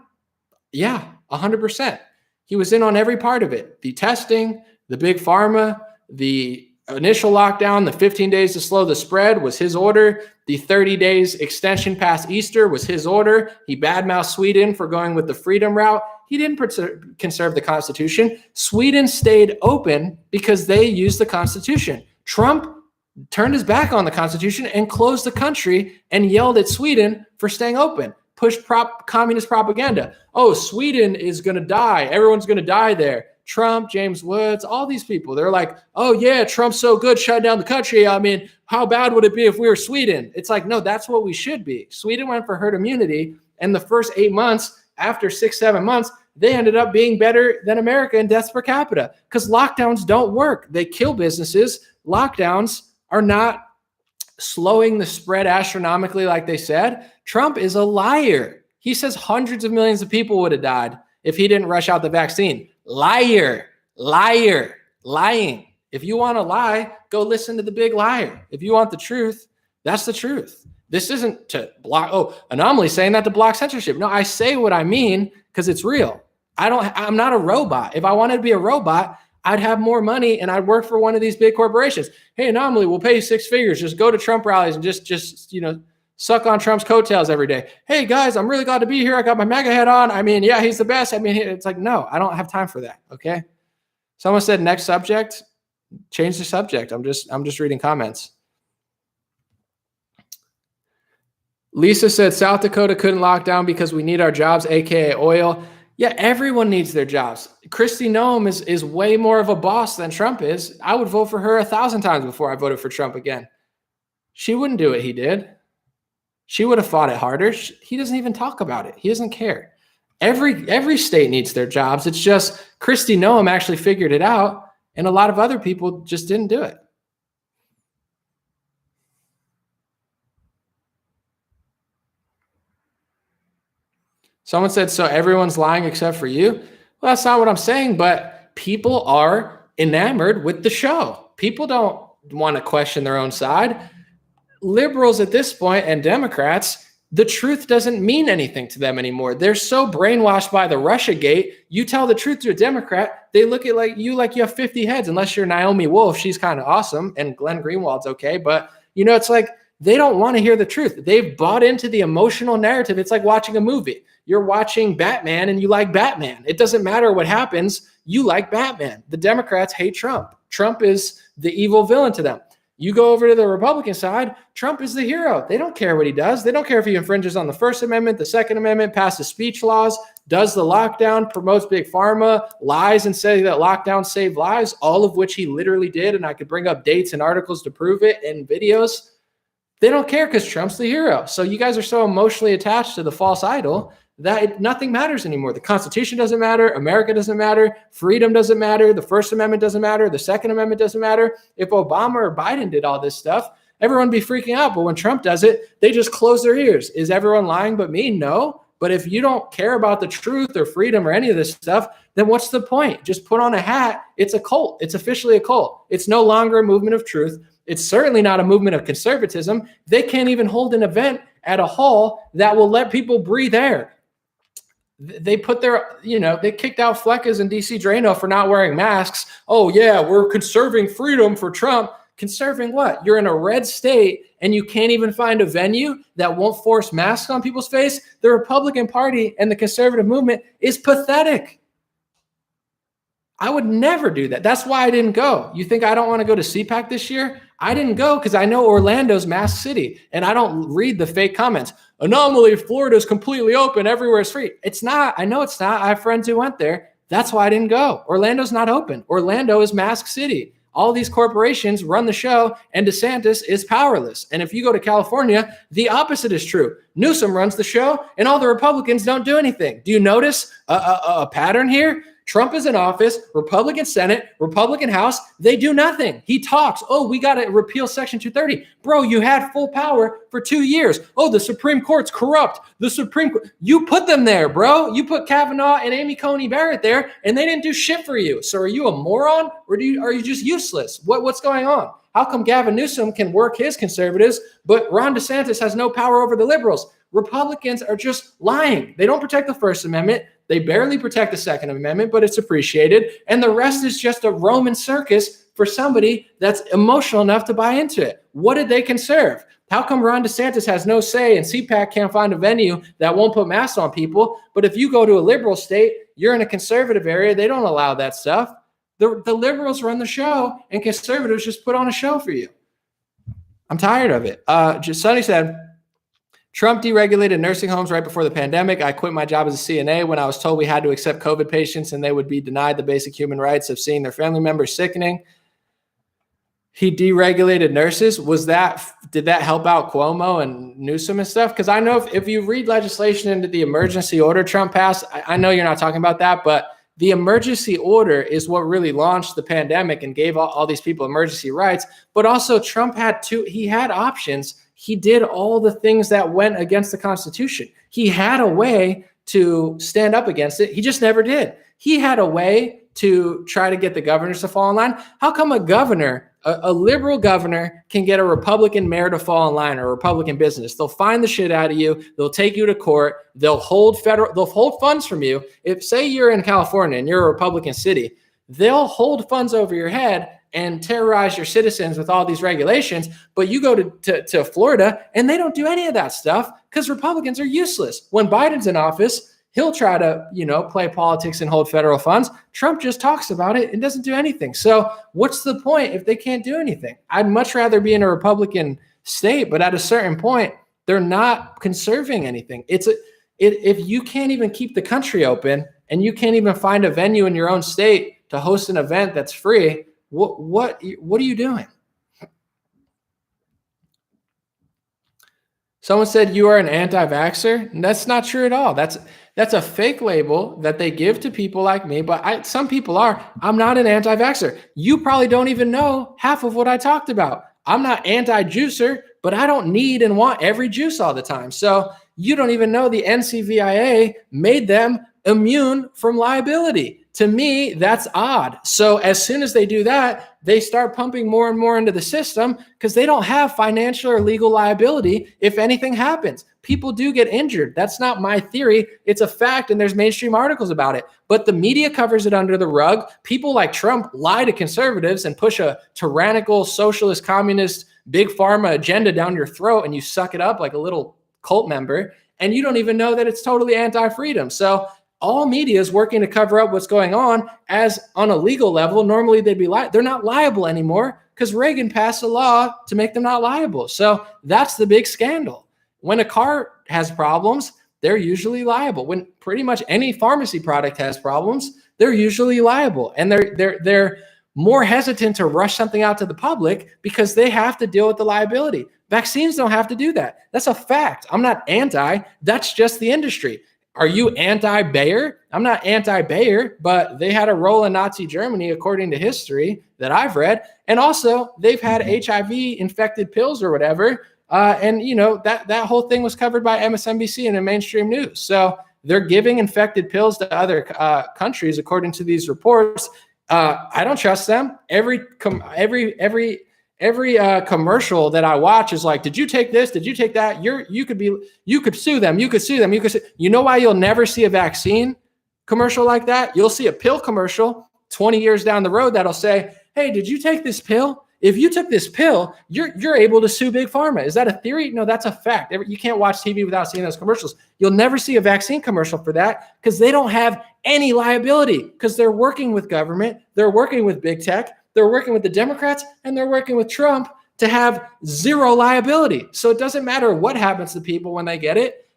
Yeah, 100%. He was in on every part of it. The testing, the big pharma, the initial lockdown, the 15 days to slow the spread was his order. The 30 days extension past Easter was his order. He badmouthed Sweden for going with the freedom route. He didn't conserve the Constitution. Sweden stayed open because they used the Constitution. Trump turned his back on the Constitution and closed the country and yelled at Sweden for staying open. Pushed communist propaganda. Oh, Sweden is going to die. Everyone's going to die there. Trump, James Woods, all these people, they're like, oh yeah, Trump's so good, shut down the country. I mean, how bad would it be if we were Sweden? It's like, no, that's what we should be. Sweden went for herd immunity, and the first 8 months, after 6-7 months, they ended up being better than America in deaths per capita because lockdowns don't work. They kill businesses. Lockdowns are not slowing the spread astronomically like they said. Trump is a liar. He says hundreds of millions of people would have died if he didn't rush out the vaccine. Liar, liar, lying. If you want to lie, go listen to the big liar. If you want the truth, that's the truth. This isn't to block, Anomaly saying that to block censorship. No, I say what I mean because it's real. I'm not a robot. If I wanted to be a robot, I'd have more money and I'd work for one of these big corporations. Hey, Anomaly, we'll pay you 6 figures. Just go to Trump rallies and just suck on Trump's coattails every day. Hey guys, I'm really glad to be here. I got my MAGA hat on. I mean, yeah, he's the best. I mean, it's like, no, I don't have time for that. Okay. Someone said next subject, change the subject. I'm just reading comments. Lisa said South Dakota couldn't lock down because we need our jobs, AKA oil. Yeah, everyone needs their jobs. Kristi Noem is way more of a boss than Trump is. I would vote for her 1,000 times before I voted for Trump again. She wouldn't do what he did. She would have fought it harder. He doesn't even talk about it. He doesn't care. Every state needs their jobs. It's just Kristi Noem actually figured it out, and a lot of other people just didn't do it. Someone said, so everyone's lying except for you? Well, that's not what I'm saying, but people are enamored with the show. People don't want to question their own side. Liberals at this point and Democrats, the truth doesn't mean anything to them anymore. They're so brainwashed by the Russiagate. You tell the truth to a Democrat, they look at you like you have 50 heads, unless you're Naomi Wolf. She's kind of awesome, and Glenn Greenwald's okay. But, it's like they don't want to hear the truth. They've bought into the emotional narrative. It's like watching a movie. You're watching Batman and you like Batman. It doesn't matter what happens. You like Batman. The Democrats hate Trump. Trump is the evil villain to them. You go over to the Republican side, Trump is the hero. They don't care what he does. They don't care if he infringes on the First Amendment, the Second Amendment, passes speech laws, does the lockdown, promotes big pharma, lies and says that lockdowns save lives, all of which he literally did. And I could bring up dates and articles to prove it and videos. They don't care because Trump's the hero. So you guys are so emotionally attached to the false idol that nothing matters anymore. The Constitution doesn't matter. America doesn't matter. Freedom doesn't matter. The First Amendment doesn't matter. The Second Amendment doesn't matter. If Obama or Biden did all this stuff, everyone would be freaking out. But when Trump does it, they just close their ears. Is everyone lying but me? No. But if you don't care about the truth or freedom or any of this stuff, then what's the point? Just put on a hat. It's a cult. It's officially a cult. It's no longer a movement of truth. It's certainly not a movement of conservatism. They can't even hold an event at a hall that will let people breathe air. They put their, they kicked out Fleckes and DC Drano for not wearing masks. Oh, yeah, we're conserving freedom for Trump. Conserving what? You're in a red state and you can't even find a venue that won't force masks on people's face. The Republican Party and the conservative movement is pathetic. I would never do that. That's why I didn't go. You think I don't want to go to CPAC this year? I didn't go because I know Orlando's mask city and I don't read the fake comments. Anomaly, Florida's completely open. Everywhere is free. It's not. I know it's not. I have friends who went there. That's why I didn't go. Orlando's not open. Orlando is mask city. All these corporations run the show and DeSantis is powerless. And if you go to California, the opposite is true. Newsom runs the show and all the Republicans don't do anything. Do you notice a pattern here? Trump is in office, Republican Senate, Republican House. They do nothing. He talks. Oh, we got to repeal Section 230. Bro, you had full power for 2 years. Oh, the Supreme Court's corrupt. The Supreme Court. You put them there, bro. You put Kavanaugh and Amy Coney Barrett there, and they didn't do shit for you. So are you a moron or are you just useless? What's going on? How come Gavin Newsom can work his conservatives, but Ron DeSantis has no power over the liberals? Republicans are just lying. They don't protect the First Amendment. They barely protect the Second Amendment, but it's appreciated. And the rest is just a Roman circus for somebody that's emotional enough to buy into it. What did they conserve? How come Ron DeSantis has no say and CPAC can't find a venue that won't put masks on people? But if you go to a liberal state, you're in a conservative area, they don't allow that stuff. The liberals run the show and conservatives just put on a show for you. I'm tired of it. Sonny said, Trump deregulated nursing homes right before the pandemic. I quit my job as a CNA when I was told we had to accept COVID patients and they would be denied the basic human rights of seeing their family members sickening. He deregulated nurses. Did that help out Cuomo and Newsom and stuff? Because I know if you read legislation into the emergency order Trump passed, I know you're not talking about that, but the emergency order is what really launched the pandemic and gave all these people emergency rights. But also Trump he had options. He did all the things that went against the Constitution. He had a way to stand up against it. He just never did. He had a way to try to get the governors to fall in line. How come a governor, a liberal governor, can get a Republican mayor to fall in line or a Republican business? They'll find the shit out of you. They'll take you to court. They'll hold funds from you. If say you're in California and you're a Republican city, they'll hold funds over your head and terrorize your citizens with all these regulations. But you go to Florida and they don't do any of that stuff because Republicans are useless. When Biden's in office, he'll try to, play politics and hold federal funds. Trump just talks about it and doesn't do anything. So what's the point if they can't do anything? I'd much rather be in a Republican state, but at a certain point, they're not conserving anything. If you can't even keep the country open and you can't even find a venue in your own state to host an event that's free, what are you doing? Someone said you are an anti-vaxxer. That's not true at all. That's a fake label that they give to people like me, but some people are. I'm not an anti-vaxxer. You probably don't even know half of what I talked about. I'm not anti-juicer, but I don't need and want every juice all the time. So you don't even know the NCVIA made them immune from liability. To me, that's odd. So as soon as they do that, they start pumping more and more into the system because they don't have financial or legal liability if anything happens. People do get injured. That's not my theory. It's a fact, and there's mainstream articles about it. But the media covers it under the rug. People like Trump lie to conservatives and push a tyrannical, socialist, communist, big pharma agenda down your throat, and you suck it up like a little cult member, and you don't even know that it's totally anti-freedom. So all media is working to cover up what's going on as on a legal level. Normally they'd be they're not liable anymore because Reagan passed a law to make them not liable. So that's the big scandal. When a car has problems, they're usually liable. When pretty much any pharmacy product has problems, they're usually liable. And they're more hesitant to rush something out to the public because they have to deal with the liability. Vaccines don't have to do that. That's a fact. I'm not anti. That's just the industry. Are you anti-Bayer? I'm not anti-Bayer, but they had a role in Nazi Germany, according to history that I've read. And also, they've had HIV-infected pills or whatever. And that whole thing was covered by MSNBC and in mainstream news. So they're giving infected pills to other countries, according to these reports. I don't trust them. Every commercial that I watch is like, did you take this? Did you take that? You could sue them. You know why you'll never see a vaccine commercial like that? You'll see a pill commercial 20 years down the road that'll say, hey, did you take this pill? If you took this pill, you're able to sue Big Pharma. Is that a theory? No, that's a fact. You can't watch TV without seeing those commercials. You'll never see a vaccine commercial for that because they don't have any liability because they're working with government. They're working with big tech. They're working with the Democrats and they're working with Trump to have zero liability. So it doesn't matter what happens to people when they get it.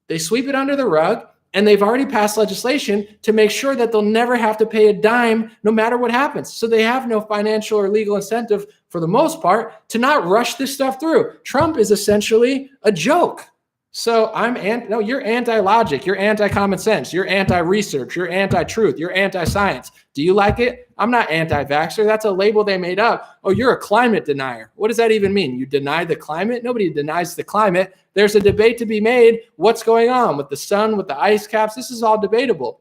They sweep it under the rug, and they've already passed legislation to make sure that they'll never have to pay a dime no matter what happens. So they have no financial or legal incentive for the most part to not rush this stuff through. Trump is essentially a joke. So you're anti-logic, you're anti-common sense, you're anti-research, you're anti-truth, you're anti-science. Do you like it? I'm not anti-vaxxer. That's a label they made up. Oh, you're a climate denier. What does that even mean? You deny the climate? Nobody denies the climate. There's a debate to be made. What's going on with the sun, with the ice caps? This is all debatable.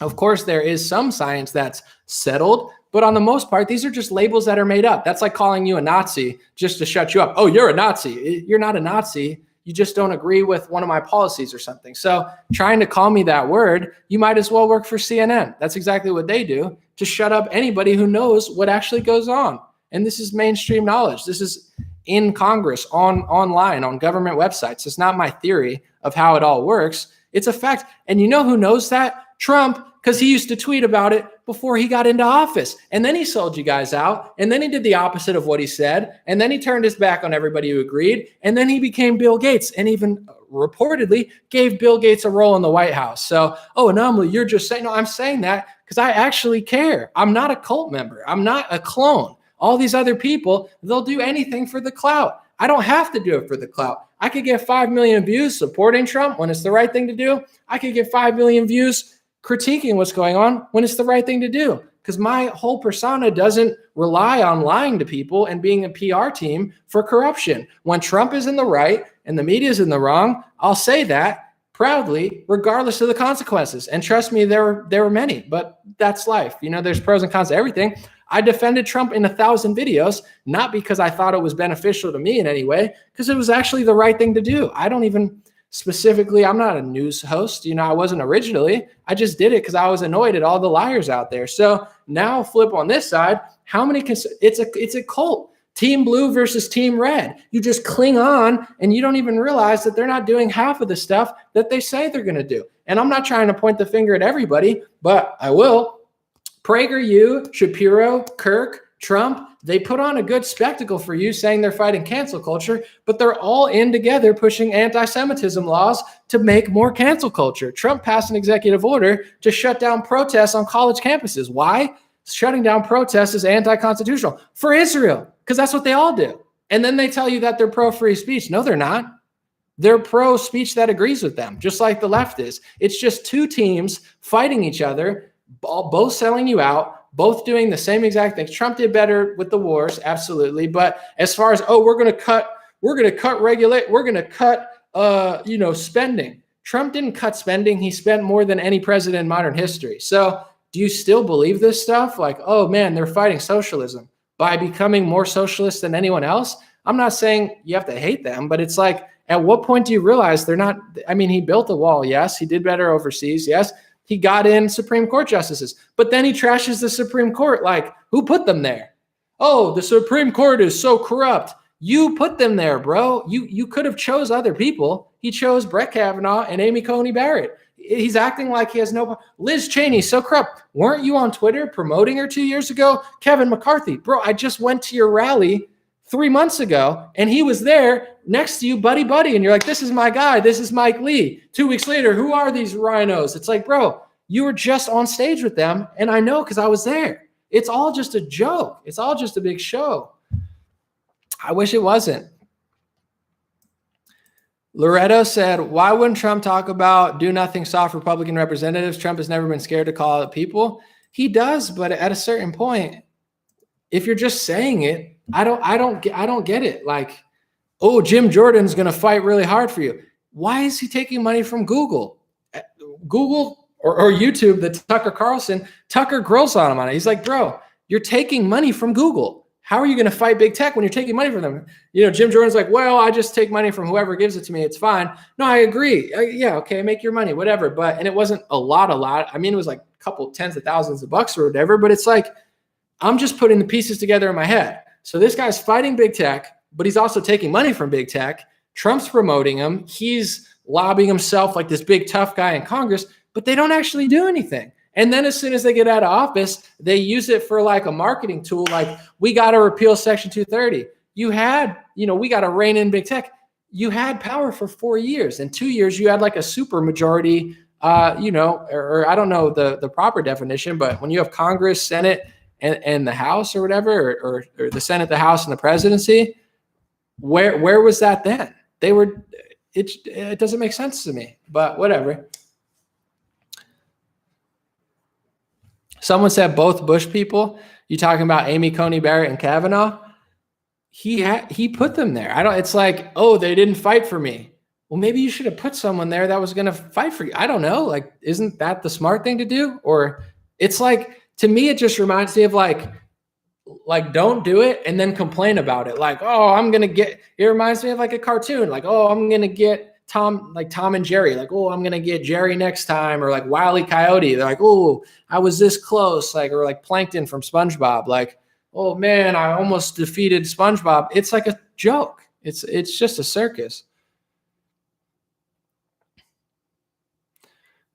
Of course, there is some science that's settled, But on the most part, these are just labels that are made up. That's like calling you a Nazi just to shut you up. Oh, you're a Nazi. You're not a Nazi. You just don't agree with one of my policies or something. So trying to call me that word, you might as well work for CNN. That's exactly what they do, to shut up anybody who knows what actually goes on. And this is mainstream knowledge. This is in Congress, online, on government websites. It's not my theory of how it all works. It's a fact. And you know who knows that? Trump, because he used to tweet about it before he got into office. And then he sold you guys out. And then he did the opposite of what he said. And then he turned his back on everybody who agreed. And then he became Bill Gates and even reportedly gave Bill Gates a role in the White House. So, Anomaly, you're just saying, no, I'm saying that because I actually care. I'm not a cult member. I'm not a clone. All these other people, they'll do anything for the clout. I don't have to do it for the clout. I could get 5 million views supporting Trump when it's the right thing to do. I could get 5 million views critiquing what's going on when it's the right thing to do. Because my whole persona doesn't rely on lying to people and being a PR team for corruption. When Trump is in the right and the media is in the wrong, I'll say that proudly, regardless of the consequences. And trust me, there were many, but that's life. There's pros and cons to everything. I defended Trump in 1,000 videos, not because I thought it was beneficial to me in any way, because it was actually the right thing to do. I don't even specifically, I'm not a news host. I wasn't originally. I just did it because I was annoyed at all the liars out there. So now flip on this side. How many? It's a cult. Team blue versus team red. You just cling on and you don't even realize that they're not doing half of the stuff that they say they're going to do. And I'm not trying to point the finger at everybody, but I will. PragerU, Shapiro, Kirk, Trump, they put on a good spectacle for you saying they're fighting cancel culture, but they're all in together pushing anti-Semitism laws to make more cancel culture. Trump passed an executive order to shut down protests on college campuses. Why? Shutting down protests is anti-constitutional for Israel, because that's what they all do. And then they tell you that they're pro-free speech. No, they're not. They're pro-speech that agrees with them, just like the left is. It's just two teams fighting each other, both selling you out, both doing the same exact things. Trump did better with the wars, absolutely. But as far as, we're going to cut spending. Trump didn't cut spending. He spent more than any president in modern history. So do you still believe this stuff? Like, oh man, they're fighting socialism by becoming more socialist than anyone else. I'm not saying you have to hate them, but it's like, at what point do you realize they're not? I mean, he built a wall. Yes. He did better overseas. Yes. He got in Supreme Court justices, but then he trashes the Supreme Court. Like, who put them there? Oh, the Supreme Court is so corrupt. You put them there, bro. You could have chose other people. He chose Brett Kavanaugh and Amy Coney Barrett. He's acting like he has no. Liz Cheney, so corrupt. Weren't you on Twitter promoting her 2 years ago? Kevin McCarthy, bro, I just went to your rally 3 months ago, and he was there next to you, buddy. And you're like, this is my guy. This is Mike Lee. 2 weeks later, who are these rhinos? It's like, bro, you were just on stage with them. And I know because I was there. It's all just a joke. It's all just a big show. I wish it wasn't. Loretto said, why wouldn't Trump talk about do nothing soft Republican representatives? Trump has never been scared to call out people. He does, but at a certain point, if you're just saying it, I don't get it. Like, oh, Jim Jordan's going to fight really hard for you. Why is he taking money from Google? Google or YouTube, the Tucker Carlson, Tucker grills on him on it. He's like, bro, you're taking money from Google. How are you going to fight big tech when you're taking money from them? Jim Jordan's like, well, I just take money from whoever gives it to me. It's fine. No, I agree. Yeah, okay, make your money, whatever. And it wasn't a lot. I mean, it was like a couple tens of thousands of bucks or whatever, but it's like, I'm just putting the pieces together in my head. So this guy's fighting big tech, but he's also taking money from big tech. Trump's promoting him. He's lobbying himself like this big tough guy in Congress, but they don't actually do anything. And then as soon as they get out of office, they use it for like a marketing tool. Like, we got to repeal Section 230. We got to rein in big tech. You had power for 4 years. In 2 years, you had like a super majority, or I don't know the proper definition, but when you have Congress, Senate, and the House or whatever, or the Senate, the House, and the presidency, where was that then? It doesn't make sense to me, but whatever. Someone said both Bush people. You talking about Amy Coney Barrett and Kavanaugh? He put them there. It's like, oh, they didn't fight for me. Well, maybe you should have put someone there that was going to fight for you. I don't know. Like, isn't that the smart thing to do? Or it's like to me, it just reminds me of like don't do it and then complain about it. Like, oh, it reminds me of like a cartoon. Like, oh, I'm going to get Tom and Jerry. Like, oh, I'm going to get Jerry next time. Or like Wile E. Coyote. They're like, oh, I was this close. Like, or like Plankton from SpongeBob. Like, oh man, I almost defeated SpongeBob. It's like a joke. It's just a circus.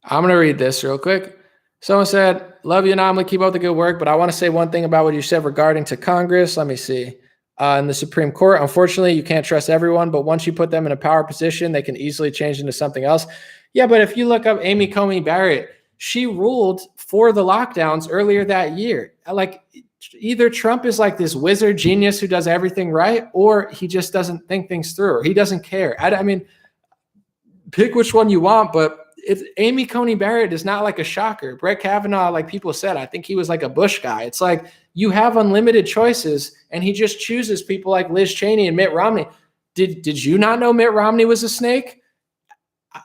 I'm going to read this real quick. Someone said, love you, Anomaly. Keep up the good work. But I want to say one thing about what you said regarding to Congress. Let me see. In the Supreme Court, unfortunately, you can't trust everyone. But once you put them in a power position, they can easily change into something else. Yeah, but if you look up Amy Coney Barrett, she ruled for the lockdowns earlier that year. Like, either Trump is like this wizard genius who does everything right, or he just doesn't think things through, or he doesn't care. I mean, pick which one you want, but Amy Coney Barrett is not like a shocker. Brett Kavanaugh, like people said, I think he was like a Bush guy. It's like you have unlimited choices, and he just chooses people like Liz Cheney and Mitt Romney. Did you not know Mitt Romney was a snake?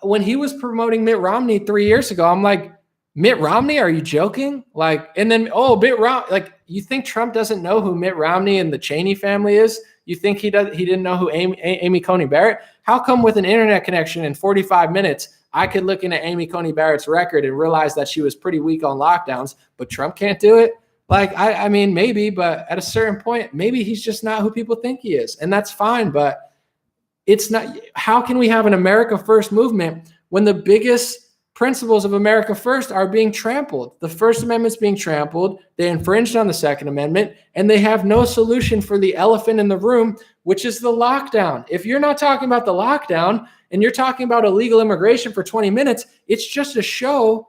When he was promoting Mitt Romney 3 years ago, I'm like, Mitt Romney, are you joking? Like, and then, oh, Mitt Romney, like, you think Trump doesn't know who Mitt Romney and the Cheney family is? You think he didn't know who Amy Coney Barrett? How come with an internet connection in 45 minutes, I could look into Amy Coney Barrett's record and realize that she was pretty weak on lockdowns, but Trump can't do it? Like, I mean, maybe, but at a certain point, maybe he's just not who people think he is. And that's fine, but it's not. How can we have an America First movement when the biggest principles of America First are being trampled? The First Amendment's being trampled. They infringed on the Second Amendment, and they have no solution for the elephant in the room, which is the lockdown. If you're not talking about the lockdown and you're talking about illegal immigration for 20 minutes, it's just a show.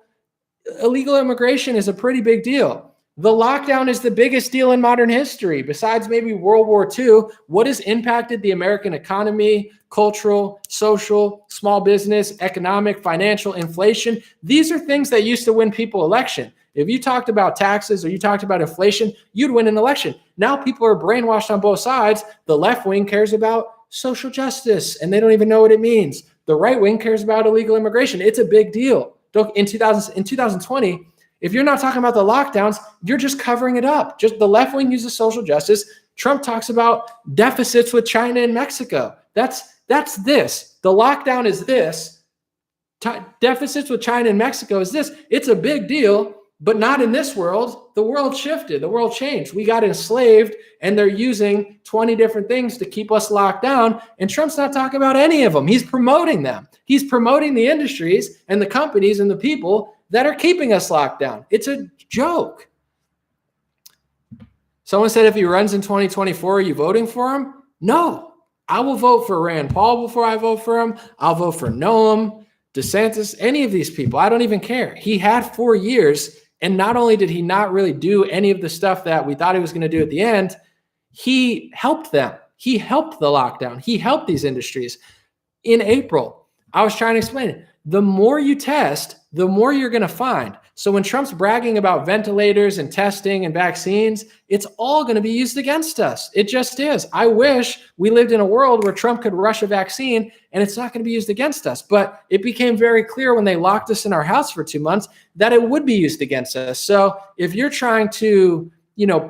Illegal immigration is a pretty big deal. The lockdown is the biggest deal in modern history, besides maybe World War II. What has impacted the American economy, cultural, social, small business, economic, financial, inflation? These are things that used to win people election. If you talked about taxes or you talked about inflation, you'd win an election. Now people are brainwashed on both sides. The left wing cares about social justice, and they don't even know what it means. The right wing cares about illegal immigration. It's a big deal. In 2020, if you're not talking about the lockdowns, you're just covering it up. Just the left wing uses social justice. Trump talks about deficits with China and Mexico. That's this. The lockdown is this. Deficits with China and Mexico is this. It's a big deal, but not in this world. The world shifted. The world changed. We got enslaved, and they're using 20 different things to keep us locked down, and Trump's not talking about any of them. He's promoting them. He's promoting the industries and the companies and the people that are keeping us locked down. It's a joke. Someone said, if he runs in 2024, are you voting for him? No. I will vote for Rand Paul before I vote for him. I'll vote for Noam, DeSantis, any of these people. I don't even care. He had 4 years, and not only did he not really do any of the stuff that we thought he was going to do at the end, he helped them. He helped the lockdown. He helped these industries. In April, I was trying to explain it. The more you test, the more you're going to find. So when Trump's bragging about ventilators and testing and vaccines, it's all going to be used against us. It just is. I wish we lived in a world where Trump could rush a vaccine and it's not going to be used against us. But it became very clear when they locked us in our house for 2 months that it would be used against us. So if you're trying to,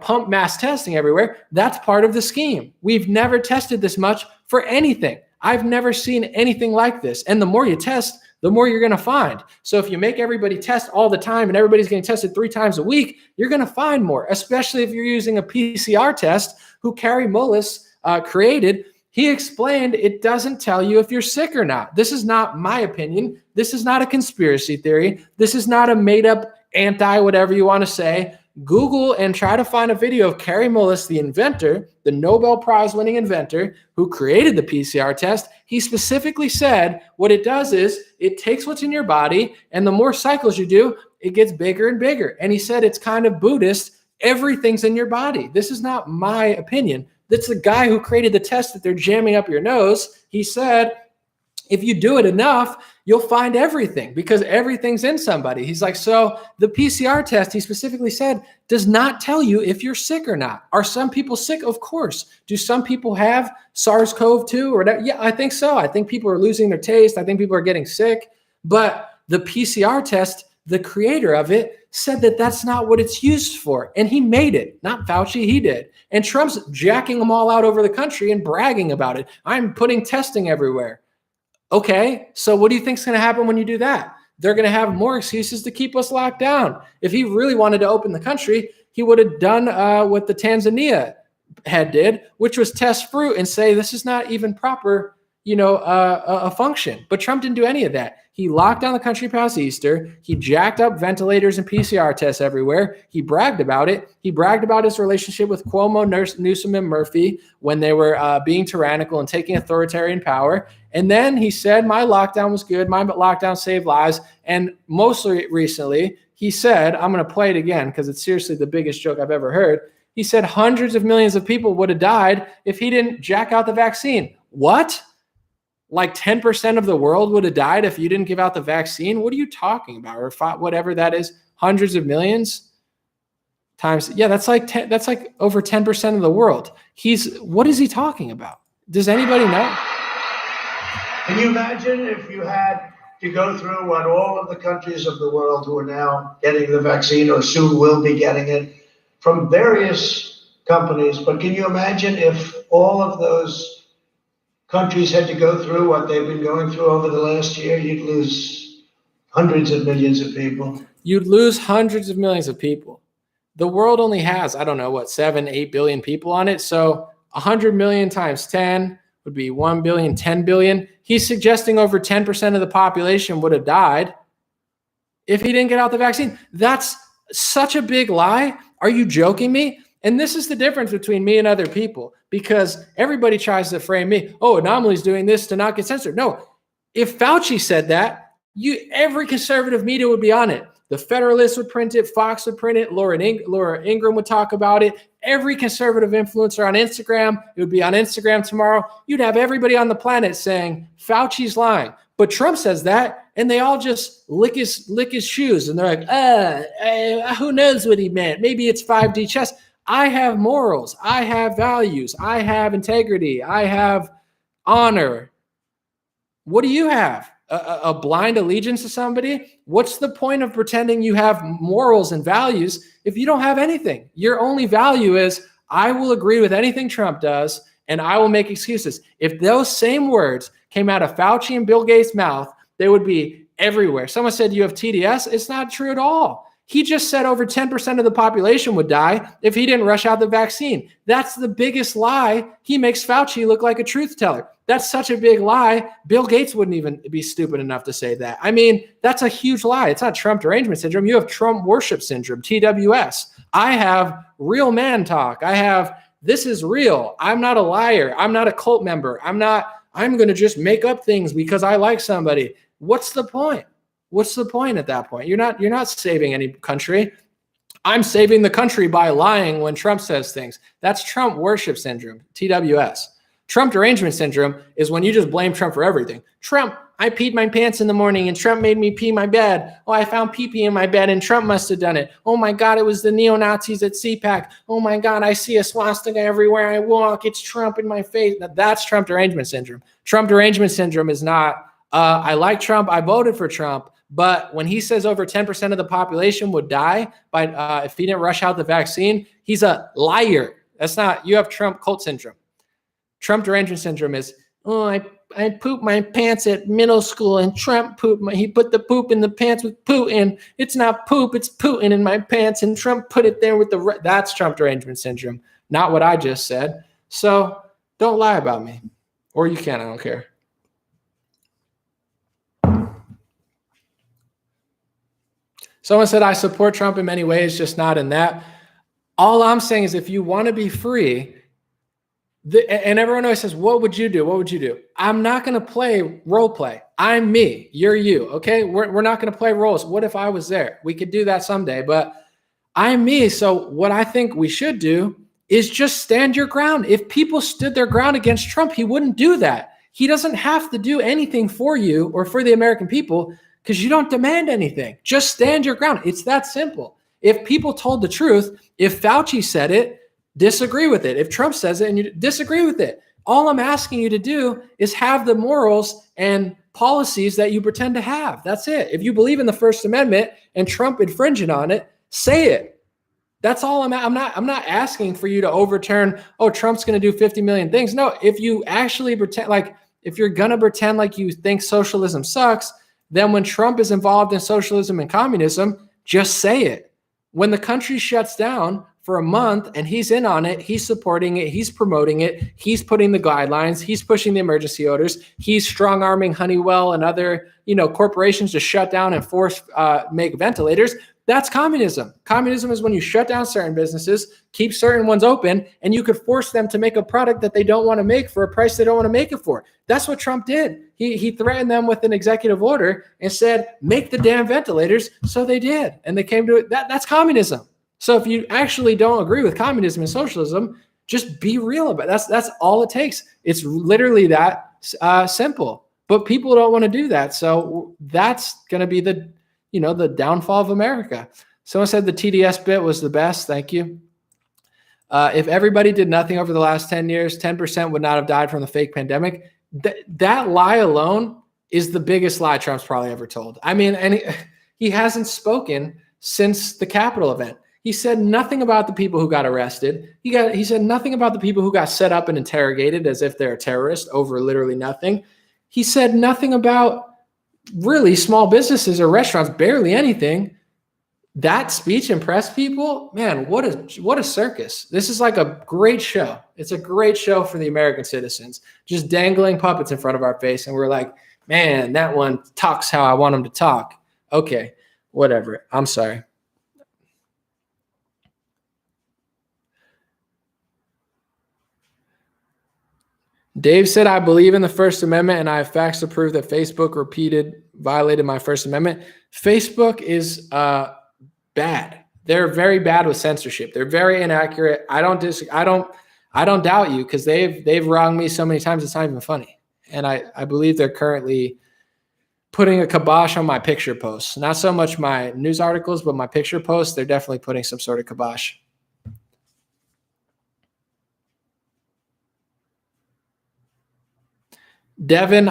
pump mass testing everywhere, that's part of the scheme. We've never tested this much for anything. I've never seen anything like this. And the more you test, the more you're going to find. So if you make everybody test all the time and everybody's getting tested 3 times a week, you're going to find more, especially if you're using a PCR test who Kary Mullis created. He explained it doesn't tell you if you're sick or not. This is not my opinion. This is not a conspiracy theory. This is not a made up whatever you want to say. Google and try to find a video of Kary Mullis, the inventor, the Nobel Prize winning inventor who created the PCR test. He specifically said what it does is it takes what's in your body, and the more cycles you do, it gets bigger and bigger. And he said it's kind of Buddhist. Everything's in your body. This is not my opinion. That's the guy who created the test that they're jamming up your nose. He said, if you do it enough, you'll find everything because everything's in somebody. He's like, so the PCR test, he specifically said, does not tell you if you're sick or not. Are some people sick? Of course. Do some people have SARS-CoV-2 or whatever? Yeah, I think so. I think people are losing their taste. I think people are getting sick. But the PCR test, the creator of it, said that that's not what it's used for. And he made it, not Fauci, he did. And Trump's jacking them all out over the country and bragging about it. I'm putting testing everywhere. Okay, so what do you think is going to happen when you do that? They're going to have more excuses to keep us locked down. If he really wanted to open the country, he would have done what the Tanzania head did, which was test fruit and say this is not even proper, a function. But Trump didn't do any of that. He locked down the country past Easter. He jacked up ventilators and PCR tests everywhere. He bragged about it. He bragged about his relationship with Cuomo, Newsom, and Murphy when they were being tyrannical and taking authoritarian power. And then he said, my lockdown was good. My lockdown saved lives. And mostly recently, he said, I'm going to play it again because it's seriously the biggest joke I've ever heard. He said hundreds of millions of people would have died if he didn't jack out the vaccine. What? Like 10% of the world would have died if you didn't give out the vaccine? What are you talking about? Or whatever that is, hundreds of millions times. Yeah, that's like over 10% of the world. What is he talking about? Does anybody know? Can you imagine if you had to go through what all of the countries of the world who are now getting the vaccine or soon will be getting it from various companies, but can you imagine if all of those countries had to go through what they've been going through over the last year? You'd lose hundreds of millions of people. You'd lose hundreds of millions of people. The world only has, 7, 8 billion people on it. So 100 million times 10 would be 1 billion, 10 billion. He's suggesting over 10% of the population would have died if he didn't get out the vaccine. That's such a big lie. Are you joking me? And this is the difference between me and other people, because everybody tries to frame me. Oh, Anomaly's doing this to not get censored. No, if Fauci said that, every conservative media would be on it. The Federalist would print it. Fox would print it. Laura Ingraham would talk about it. Every conservative influencer on Instagram, it would be on Instagram tomorrow. You'd have everybody on the planet saying Fauci's lying. But Trump says that, and they all just lick his shoes. And they're like, who knows what he meant? Maybe it's 5D chess. I have morals. I have values. I have integrity. I have honor. What do you have? A blind allegiance to somebody? What's the point of pretending you have morals and values if you don't have anything? Your only value is, I will agree with anything Trump does, and I will make excuses. If those same words came out of Fauci and Bill Gates' mouth, they would be everywhere. Someone said you have TDS. It's not true at all. He just said over 10% of the population would die if he didn't rush out the vaccine. That's the biggest lie. He makes Fauci look like a truth teller. That's such a big lie. Bill Gates wouldn't even be stupid enough to say that. I mean, that's a huge lie. It's not Trump derangement syndrome. You have Trump worship syndrome, TWS. I have real man talk. This is real. I'm not a liar. I'm not a cult member. I'm going to just make up things because I like somebody. What's the point? What's the point at that point? You're not saving any country. I'm saving the country by lying when Trump says things. That's Trump worship syndrome, TWS. Trump derangement syndrome is when you just blame Trump for everything. Trump, I peed my pants in the morning and Trump made me pee my bed. Oh, I found pee-pee in my bed and Trump must have done it. Oh my God, it was the neo-Nazis at CPAC. Oh my God, I see a swastika everywhere I walk. It's Trump in my face. That's Trump derangement syndrome. Trump derangement syndrome is not, I like Trump, I voted for Trump. But when he says over 10% of the population would die if he didn't rush out the vaccine, he's a liar. That's not, you have Trump cult syndrome. Trump derangement syndrome is, I pooped my pants at middle school and Trump he put the poop in the pants with Putin. It's not poop, it's Putin in my pants and Trump put it there with that's Trump derangement syndrome, not what I just said. So don't lie about me. Or you can, I don't care. Someone said, I support Trump in many ways, just not in that. All I'm saying is if you want to be free, and everyone always says, what would you do? What would you do? I'm not going to play role play. I'm me. You're you. Okay. We're not going to play roles. What if I was there? We could do that someday, but I'm me. So what I think we should do is just stand your ground. If people stood their ground against Trump, he wouldn't do that. He doesn't have to do anything for you or for the American people because you don't demand anything. Just stand your ground. It's that simple. If people told the truth, if Fauci said it, disagree with it. If Trump says it and you disagree with it, all I'm asking you to do is have the morals and policies that you pretend to have. That's it. If you believe in the First Amendment and Trump infringing on it, say it. That's all I'm not asking for you to overturn, oh, Trump's going to do 50 million things. No, if you actually pretend, like, if you're going to pretend like you think socialism sucks, then when Trump is involved in socialism and communism, just say it. When the country shuts down for a month and he's in on it, he's supporting it, he's promoting it, he's putting the guidelines, he's pushing the emergency orders, he's strong-arming Honeywell and other, corporations to shut down and force make ventilators. That's communism. Communism is when you shut down certain businesses, keep certain ones open, and you could force them to make a product that they don't want to make for a price they don't want to make it for. That's what Trump did. He threatened them with an executive order and said, make the damn ventilators. So they did. And they came to it. That's communism. So if you actually don't agree with communism and socialism, just be real about it. That's all it takes. It's literally that simple. But people don't want to do that. So that's going to be the downfall of America. Someone said the TDS bit was the best. Thank you. If everybody did nothing over the last 10 years, 10% would not have died from the fake pandemic. That lie alone is the biggest lie Trump's probably ever told. I mean, and he hasn't spoken since the Capitol event. He said nothing about the people who got arrested. He said nothing about the people who got set up and interrogated as if they're a terrorist over literally nothing. He said nothing about really small businesses or restaurants, barely anything. That speech impressed people. Man, what a circus. This is like a great show. It's a great show for the American citizens, just dangling puppets in front of our face. And we're like, man, that one talks how I want him to talk. Okay, whatever. I'm sorry. Dave said, I believe in the First Amendment and I have facts to prove that Facebook violated my First Amendment. Facebook is bad. They're very bad with censorship. They're very inaccurate. I don't doubt you because they've wronged me so many times it's not even funny. And I believe they're currently putting a kibosh on my picture posts. Not so much my news articles, but my picture posts, they're definitely putting some sort of kibosh. Devin,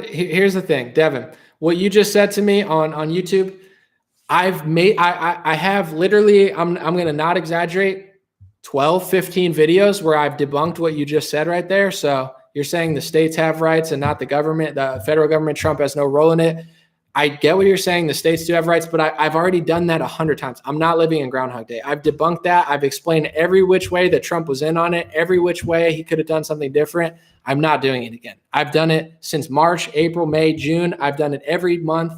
here's the thing, Devin, what you just said to me on YouTube, I have literally, I'm going to not exaggerate, 12, 15 videos where I've debunked what you just said right there. So you're saying the states have rights and not the government, the federal government, Trump has no role in it. I get what you're saying. The states do have rights, but I've already done that 100 times. I'm not living in Groundhog Day. I've debunked that. I've explained every which way that Trump was in on it, every which way he could have done something different. I'm not doing it again. I've done it since March, April, May, June. I've done it every month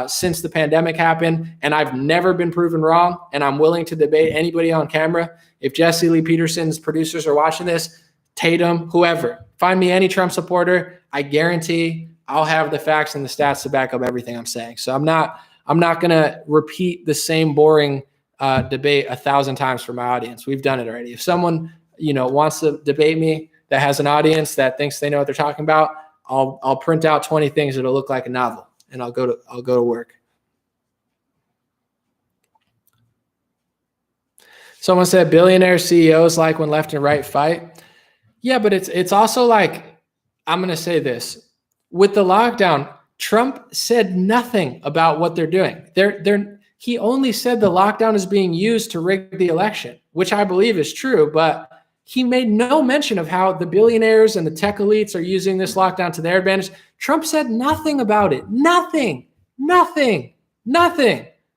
since the pandemic happened, and I've never been proven wrong, and I'm willing to debate anybody on camera. If Jesse Lee Peterson's producers are watching this, Tatum, whoever, find me any Trump supporter, I guarantee I'll have the facts and the stats to back up everything I'm saying. So I'm not going to repeat the same boring debate 1,000 times for my audience. We've done it already. If someone, wants to debate me that has an audience that thinks they know what they're talking about, I'll print out 20 things that'll look like a novel and I'll go to work. Someone said billionaire CEOs like when left and right fight. Yeah, but it's also like, I'm going to say this. With the lockdown, Trump said nothing about what they're doing. He only said the lockdown is being used to rig the election, which I believe is true, but he made no mention of how the billionaires and the tech elites are using this lockdown to their advantage. Trump said nothing about it. Nothing.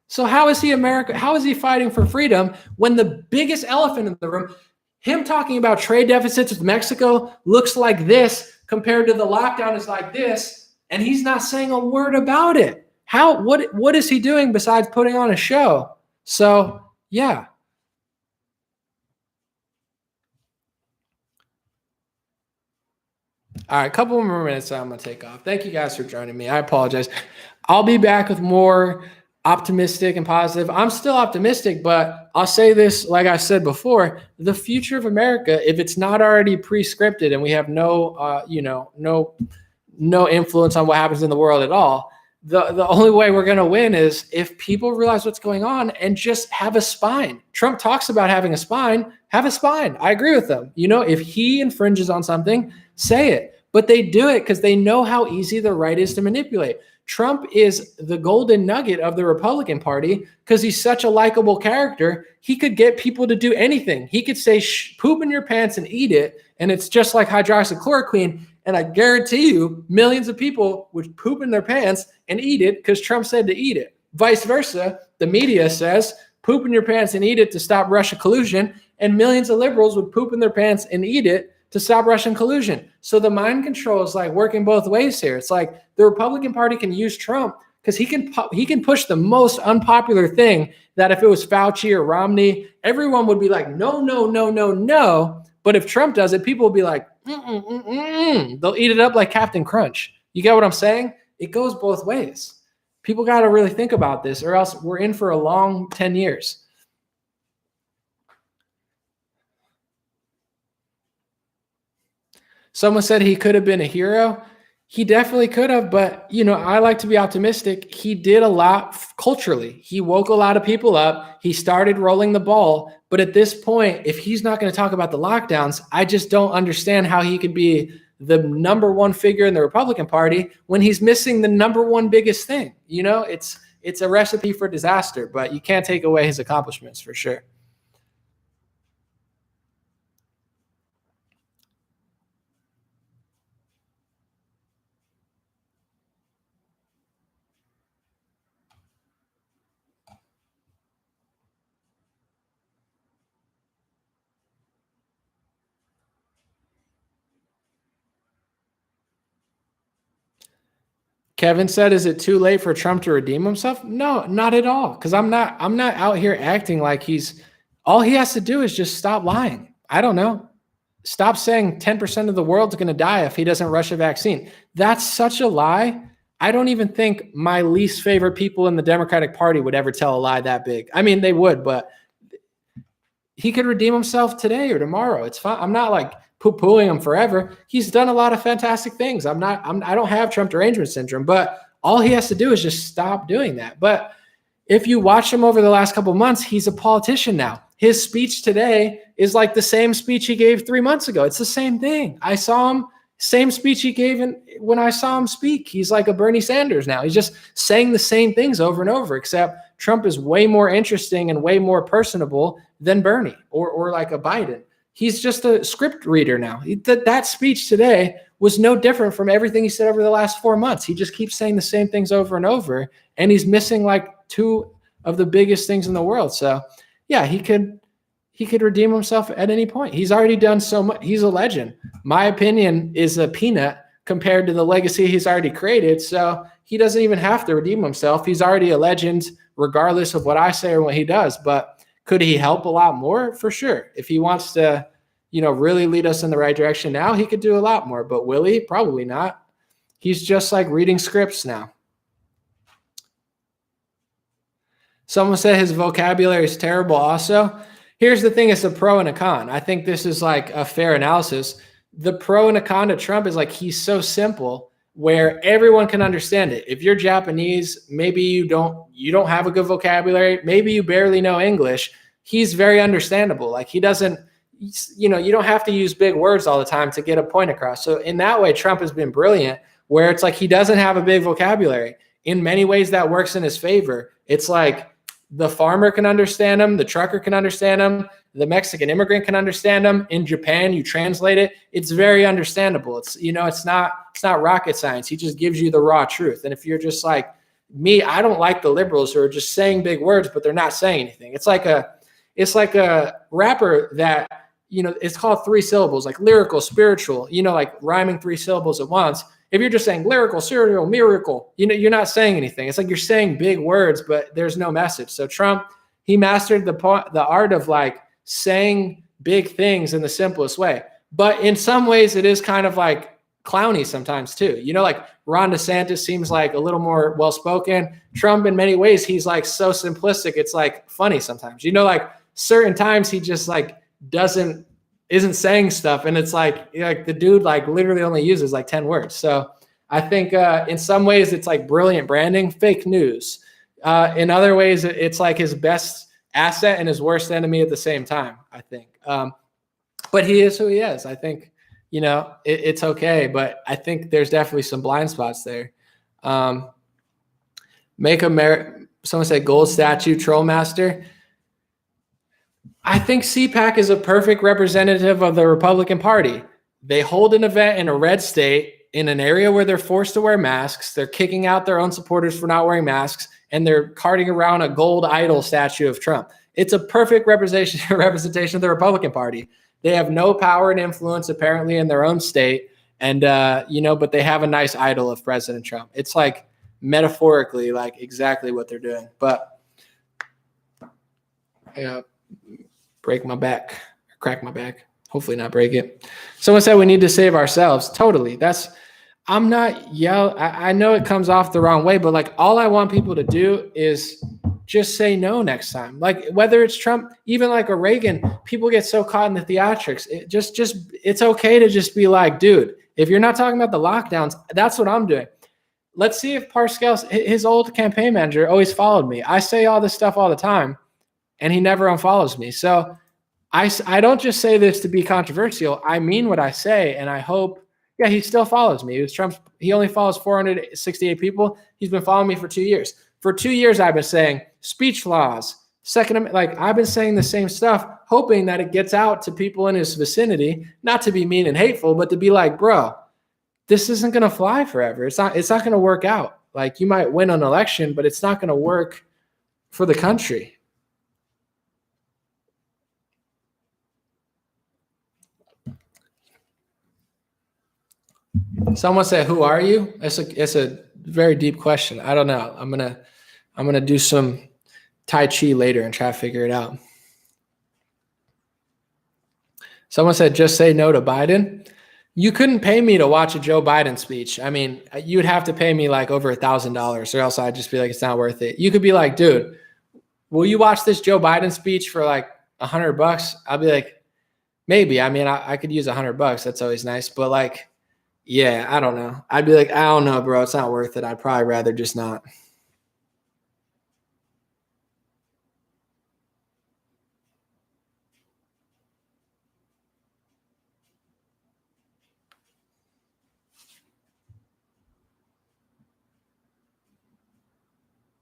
So how is he fighting for freedom when the biggest elephant in the room, him talking about trade deficits with Mexico, looks like this compared to the lockdown is like this, and he's not saying a word about it. What is he doing besides putting on a show? So, yeah. All right, a couple more minutes I'm going to take off. Thank you guys for joining me. I apologize. I'll be back with more optimistic and positive. I'm still optimistic, but I'll say this, like I said before, the future of America, if it's not already pre-scripted and we have no influence on what happens in the world at all, the only way we're going to win is if people realize what's going on and just have a spine. Trump talks about having a spine. Have a spine. I agree with them. If he infringes on something, say it. but they do it because they know how easy the right is to manipulate. Trump is the golden nugget of the Republican Party because he's such a likable character. He could get people to do anything. He could say, poop in your pants and eat it. And it's just like hydroxychloroquine. And I guarantee you, millions of people would poop in their pants and eat it because Trump said to eat it. Vice versa, the media says, poop in your pants and eat it to stop Russia collusion. And millions of liberals would poop in their pants and eat it to stop Russian collusion. So the mind control is like working both ways here. It's like the Republican Party can use Trump because he can push the most unpopular thing that if it was Fauci or Romney, everyone would be like, no, no, no, no, no. But if Trump does it, people will be like, they'll eat it up like Captain Crunch. You get what I'm saying? It goes both ways. People got to really think about this or else we're in for a long 10 years. Someone said he could have been a hero. He definitely could have, but I like to be optimistic. He did a lot culturally. He woke a lot of people up. He started rolling the ball. But at this point, if he's not going to talk about the lockdowns, I just don't understand how he could be the number one figure in the Republican Party when he's missing the number one biggest thing. It's a recipe for disaster, but you can't take away his accomplishments for sure. Kevin said, is it too late for Trump to redeem himself? No, not at all. Because I'm not out here acting like all he has to do is just stop lying. I don't know. Stop saying 10% of the world's going to die if he doesn't rush a vaccine. That's such a lie. I don't even think my least favorite people in the Democratic Party would ever tell a lie that big. I mean, they would, but he could redeem himself today or tomorrow. It's fine. I'm not like poo-pooing him forever. He's done a lot of fantastic things. I don't have Trump derangement syndrome, but all he has to do is just stop doing that. But if you watch him over the last couple of months, he's a politician now. His speech today is like the same speech he gave 3 months ago. It's the same thing. I saw him, same speech he gave when I saw him speak. He's like a Bernie Sanders now. He's just saying the same things over and over, except Trump is way more interesting and way more personable than Bernie or like a Biden. He's just a script reader now. That speech today was no different from everything he said over the last 4 months. He just keeps saying the same things over and over, and he's missing like two of the biggest things in the world. So yeah, he could redeem himself at any point. He's already done so much. He's a legend. My opinion is a peanut compared to the legacy he's already created. So he doesn't even have to redeem himself. He's already a legend regardless of what I say or what he does. But could he help a lot more? For sure. If he wants to, really lead us in the right direction now, he could do a lot more. But will he? Probably not. He's just like reading scripts now. Someone said his vocabulary is terrible also. Here's the thing. It's a pro and a con. I think this is like a fair analysis. The pro and a con to Trump is like he's so simple where everyone can understand it. If you're Japanese, maybe you don't have a good vocabulary. Maybe you barely know English. He's very understandable. Like he doesn't, you don't have to use big words all the time to get a point across. So in that way, Trump has been brilliant where it's like he doesn't have a big vocabulary. In many ways that works in his favor. It's like the farmer can understand him. The trucker can understand him. The Mexican immigrant can understand him. In Japan, you translate it. It's very understandable. It's not rocket science. He just gives you the raw truth. And if you're just like me, I don't like the liberals who are just saying big words, but they're not saying anything. It's like a rapper that, it's called 3 syllables, like lyrical, spiritual, like rhyming 3 syllables at once. If you're just saying lyrical, serial, miracle, you're not saying anything. It's like you're saying big words, but there's no message. So Trump, he mastered the art of like saying big things in the simplest way. But in some ways, it is kind of like clowny sometimes too. Like Ron DeSantis seems like a little more well-spoken. Trump, in many ways, he's like so simplistic. It's like funny sometimes. Like certain times he just like isn't saying stuff, and it's like the dude like literally only uses like 10 words. So I think in some ways it's like brilliant branding, fake news. In other ways, it's like his best asset and his worst enemy at the same time, I think. But he is who he is. I think, you know, it's okay. But I think there's definitely some blind spots there. Someone said gold statue, troll master. I think CPAC is a perfect representative of the Republican Party. They hold an event in a red state in an area where they're forced to wear masks. They're kicking out their own supporters for not wearing masks, and they're carting around a gold idol statue of Trump. It's a perfect representation of the Republican Party. They have no power and influence apparently in their own state, and you know, but they have a nice idol of President Trump. It's like metaphorically like exactly what they're doing. But yeah, break my back, crack my back. Hopefully not break it. Someone said we need to save ourselves. Totally. I'm not yelling. I know it comes off the wrong way, but like all I want people to do is just say no next time. Like whether it's Trump, even like a Reagan, people get so caught in the theatrics. It's okay to just be like, dude, if you're not talking about the lockdowns, that's what I'm doing. Let's see if Parskell, his old campaign manager, always followed me. I say all this stuff all the time, and he never unfollows me. So I don't just say this to be controversial. I mean what I say, and I hope, yeah, he still follows me. He only follows 468 people. He's been following me for 2 years. For 2 years, I've been saying speech laws, like I've been saying the same stuff, hoping that it gets out to people in his vicinity, not to be mean and hateful, but to be like, bro, this isn't going to fly forever. It's not going to work out. Like you might win an election, but it's not going to work for the country. Someone said, "Who are you?" It's a very deep question. I don't know. I'm gonna do some Tai Chi later and try to figure it out. Someone said, "Just say no to Biden." You couldn't pay me to watch a Joe Biden speech. I mean, you would have to pay me like over $1,000, or else I'd just be like, it's not worth it. You could be like, dude, will you watch this Joe Biden speech for like $100? I'll be like, maybe. I mean, I could use $100. That's always nice, but like. Yeah, I don't know. I'd be like, I don't know, bro. It's not worth it. I'd probably rather just not.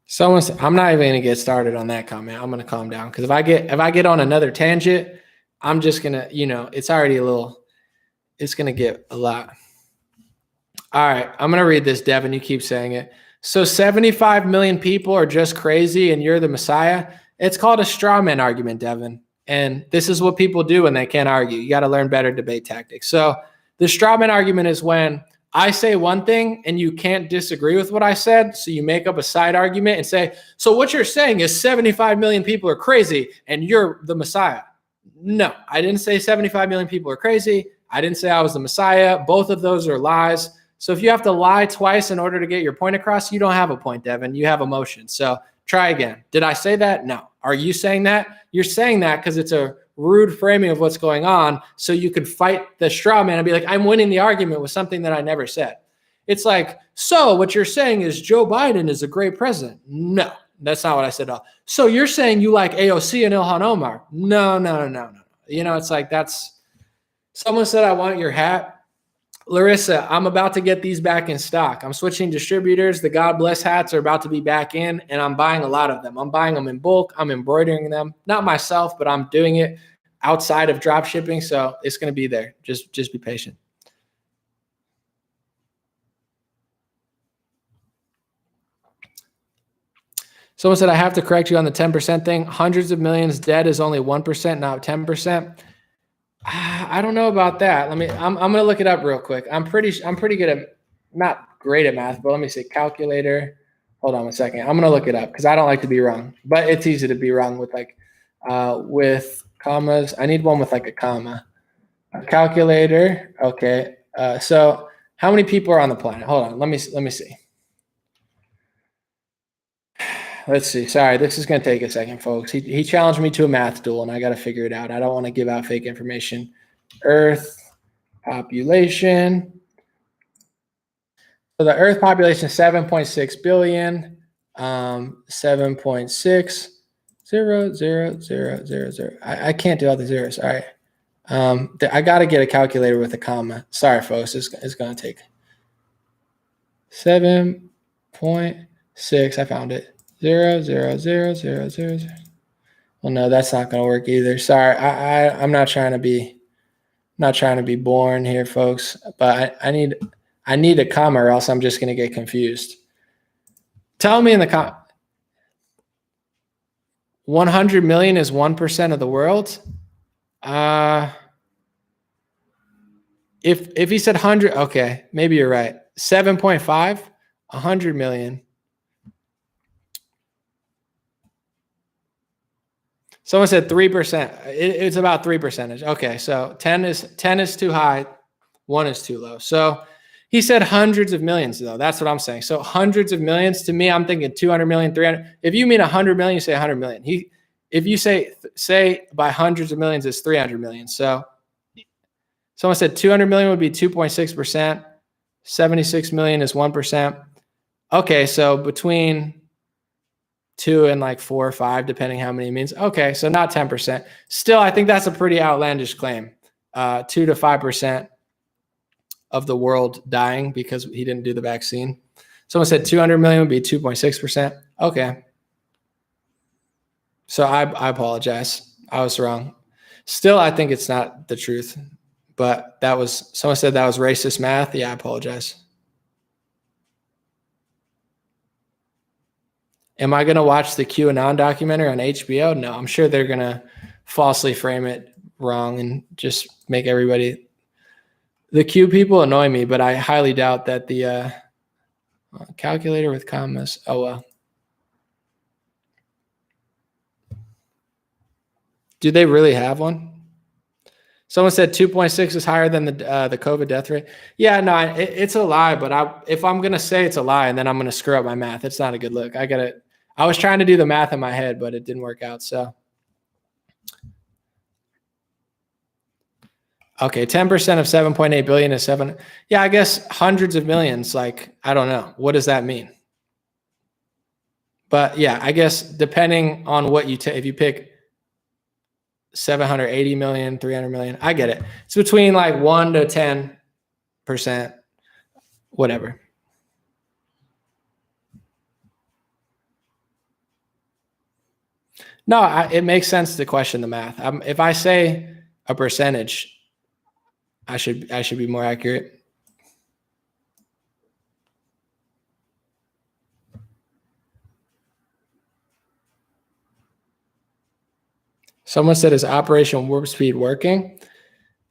Someone said, I'm not even going to get started on that comment. I'm going to calm down because if I get on another tangent, I'm just going to, you know, it's already it's going to get a lot. All right, I'm going to read this, Devin. You keep saying it. So 75 million people are just crazy and you're the Messiah. It's called a straw man argument, Devin. And this is what people do when they can't argue. You got to learn better debate tactics. So the straw man argument is when I say one thing and you can't disagree with what I said. So you make up a side argument and say, so what you're saying is 75 million people are crazy and you're the Messiah. No, I didn't say 75 million people are crazy. I didn't say I was the Messiah. Both of those are lies. So if you have to lie twice in order to get your point across, you don't have a point, Devin. You have emotion. So try again. Did I say that? No. Are you saying that? You're saying that because it's a rude framing of what's going on. So you could fight the straw man and be like, I'm winning the argument with something that I never said. It's like, so what you're saying is Joe Biden is a great president. No, that's not what I said at all. So you're saying you like AOC and Ilhan Omar. No. You know, it's like someone said, I want your hat. Larissa, I'm about to get these back in stock. I'm switching distributors. The God Bless hats are about to be back in, and I'm buying a lot of them. I'm buying them in bulk. I'm embroidering them. Not myself, but I'm doing it outside of drop shipping, so it's going to be there. Just be patient. Someone said, I have to correct you on the 10% thing. Hundreds of millions dead is only 1%, not 10%. I don't know about that. I'm going to look it up real quick. I'm pretty good at, not great at math, but let me see. Calculator. Hold on a second. I'm going to look it up because I don't like to be wrong, but it's easy to be wrong with with commas. I need one with like a comma. A calculator. Okay. So how many people are on the planet? Hold on. Let me see. Let's see. Sorry, this is going to take a second, folks. He challenged me to a math duel, and I got to figure it out. I don't want to give out fake information. Earth population. So the Earth population is 7.6 billion. 7.6. 0, 0, 0, 0, 0. I can't do all the zeros. All right. I got to get a calculator with a comma. Sorry, folks. It's going to take 7.6. I found it. 0.00000. Well, no, that's not going to work either. Sorry. I'm not trying to be boring here, folks, but I need a comma or else I'm just going to get confused. Tell me in the 100 million is 1% of the world. If he said 100, okay, maybe you're right. 7.5, 100 million. Someone said 3%. It's about 3%. Okay, so 10 is too high, 1 is too low. So he said hundreds of millions, though. That's what I'm saying. So hundreds of millions, to me, I'm thinking 200 million, 300. If you mean 100 million, you say 100 million. If you say by hundreds of millions, it's 300 million. So someone said 200 million would be 2.6%. 76 million is 1%. Okay, so between 2 and like 4 or 5, depending how many means. Okay, so not 10%. Still, I think that's a pretty outlandish claim. 2 to 5% of the world dying because he didn't do the vaccine. Someone said 200 million would be 2.6%. Okay. So I apologize. I was wrong. Still, I think it's not the truth. But someone said that was racist math. Yeah, I apologize. Am I going to watch the QAnon documentary on HBO? No, I'm sure they're going to falsely frame it wrong and just make everybody. The Q people annoy me, but I highly doubt that the calculator with commas. Oh, well. Do they really have one? Someone said 2.6 is higher than the COVID death rate. Yeah, no, it's a lie. But if I'm gonna say it's a lie, and then I'm gonna screw up my math, it's not a good look. I was trying to do the math in my head, but it didn't work out. So, okay, 10% of 7.8 billion is 7. Yeah, I guess hundreds of millions. Like, I don't know. What does that mean? But yeah, I guess depending on what you take, if you pick 780 million, 300 million. I get it. It's between like 1 to 10%, whatever. No, it makes sense to question the math. If I say a percentage, I should be more accurate. Someone said, is Operation Warp Speed working?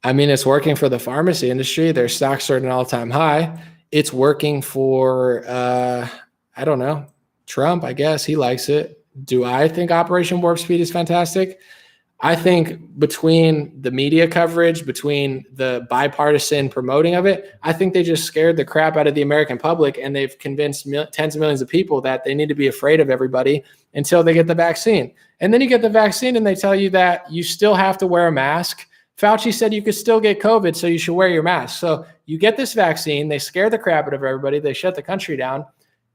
I mean, it's working for the pharmacy industry. Their stocks are at an all-time high. It's working for, I don't know, Trump, I guess. He likes it. Do I think Operation Warp Speed is fantastic? I think between the media coverage, between the bipartisan promoting of it, I think they just scared the crap out of the American public, and they've convinced tens of millions of people that they need to be afraid of everybody until they get the vaccine. And then you get the vaccine and they tell you that you still have to wear a mask. Fauci said you could still get COVID, so you should wear your mask. So you get this vaccine, they scare the crap out of everybody, they shut the country down,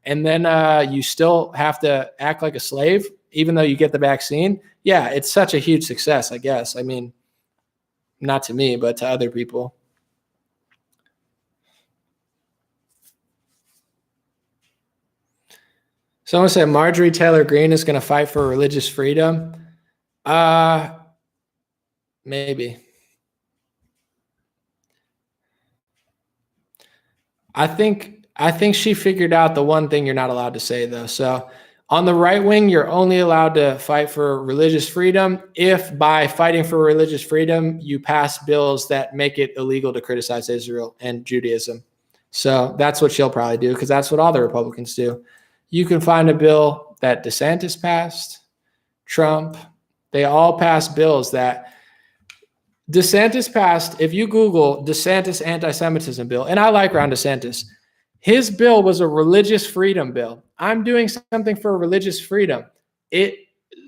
and then you still have to act like a slave, even though you get the vaccine. Yeah, it's such a huge success, I guess. I mean, not to me, but to other people. Someone said Marjorie Taylor Greene is going to fight for religious freedom. Maybe. I think she figured out the one thing you're not allowed to say, though. So on the right wing, you're only allowed to fight for religious freedom if by fighting for religious freedom, you pass bills that make it illegal to criticize Israel and Judaism. So that's what she'll probably do, because that's what all the Republicans do. You can find a bill that DeSantis passed, Trump. They all passed bills that DeSantis passed. If you Google DeSantis anti-Semitism bill, and I like Ron DeSantis, his bill was a religious freedom bill. I'm doing something for religious freedom. It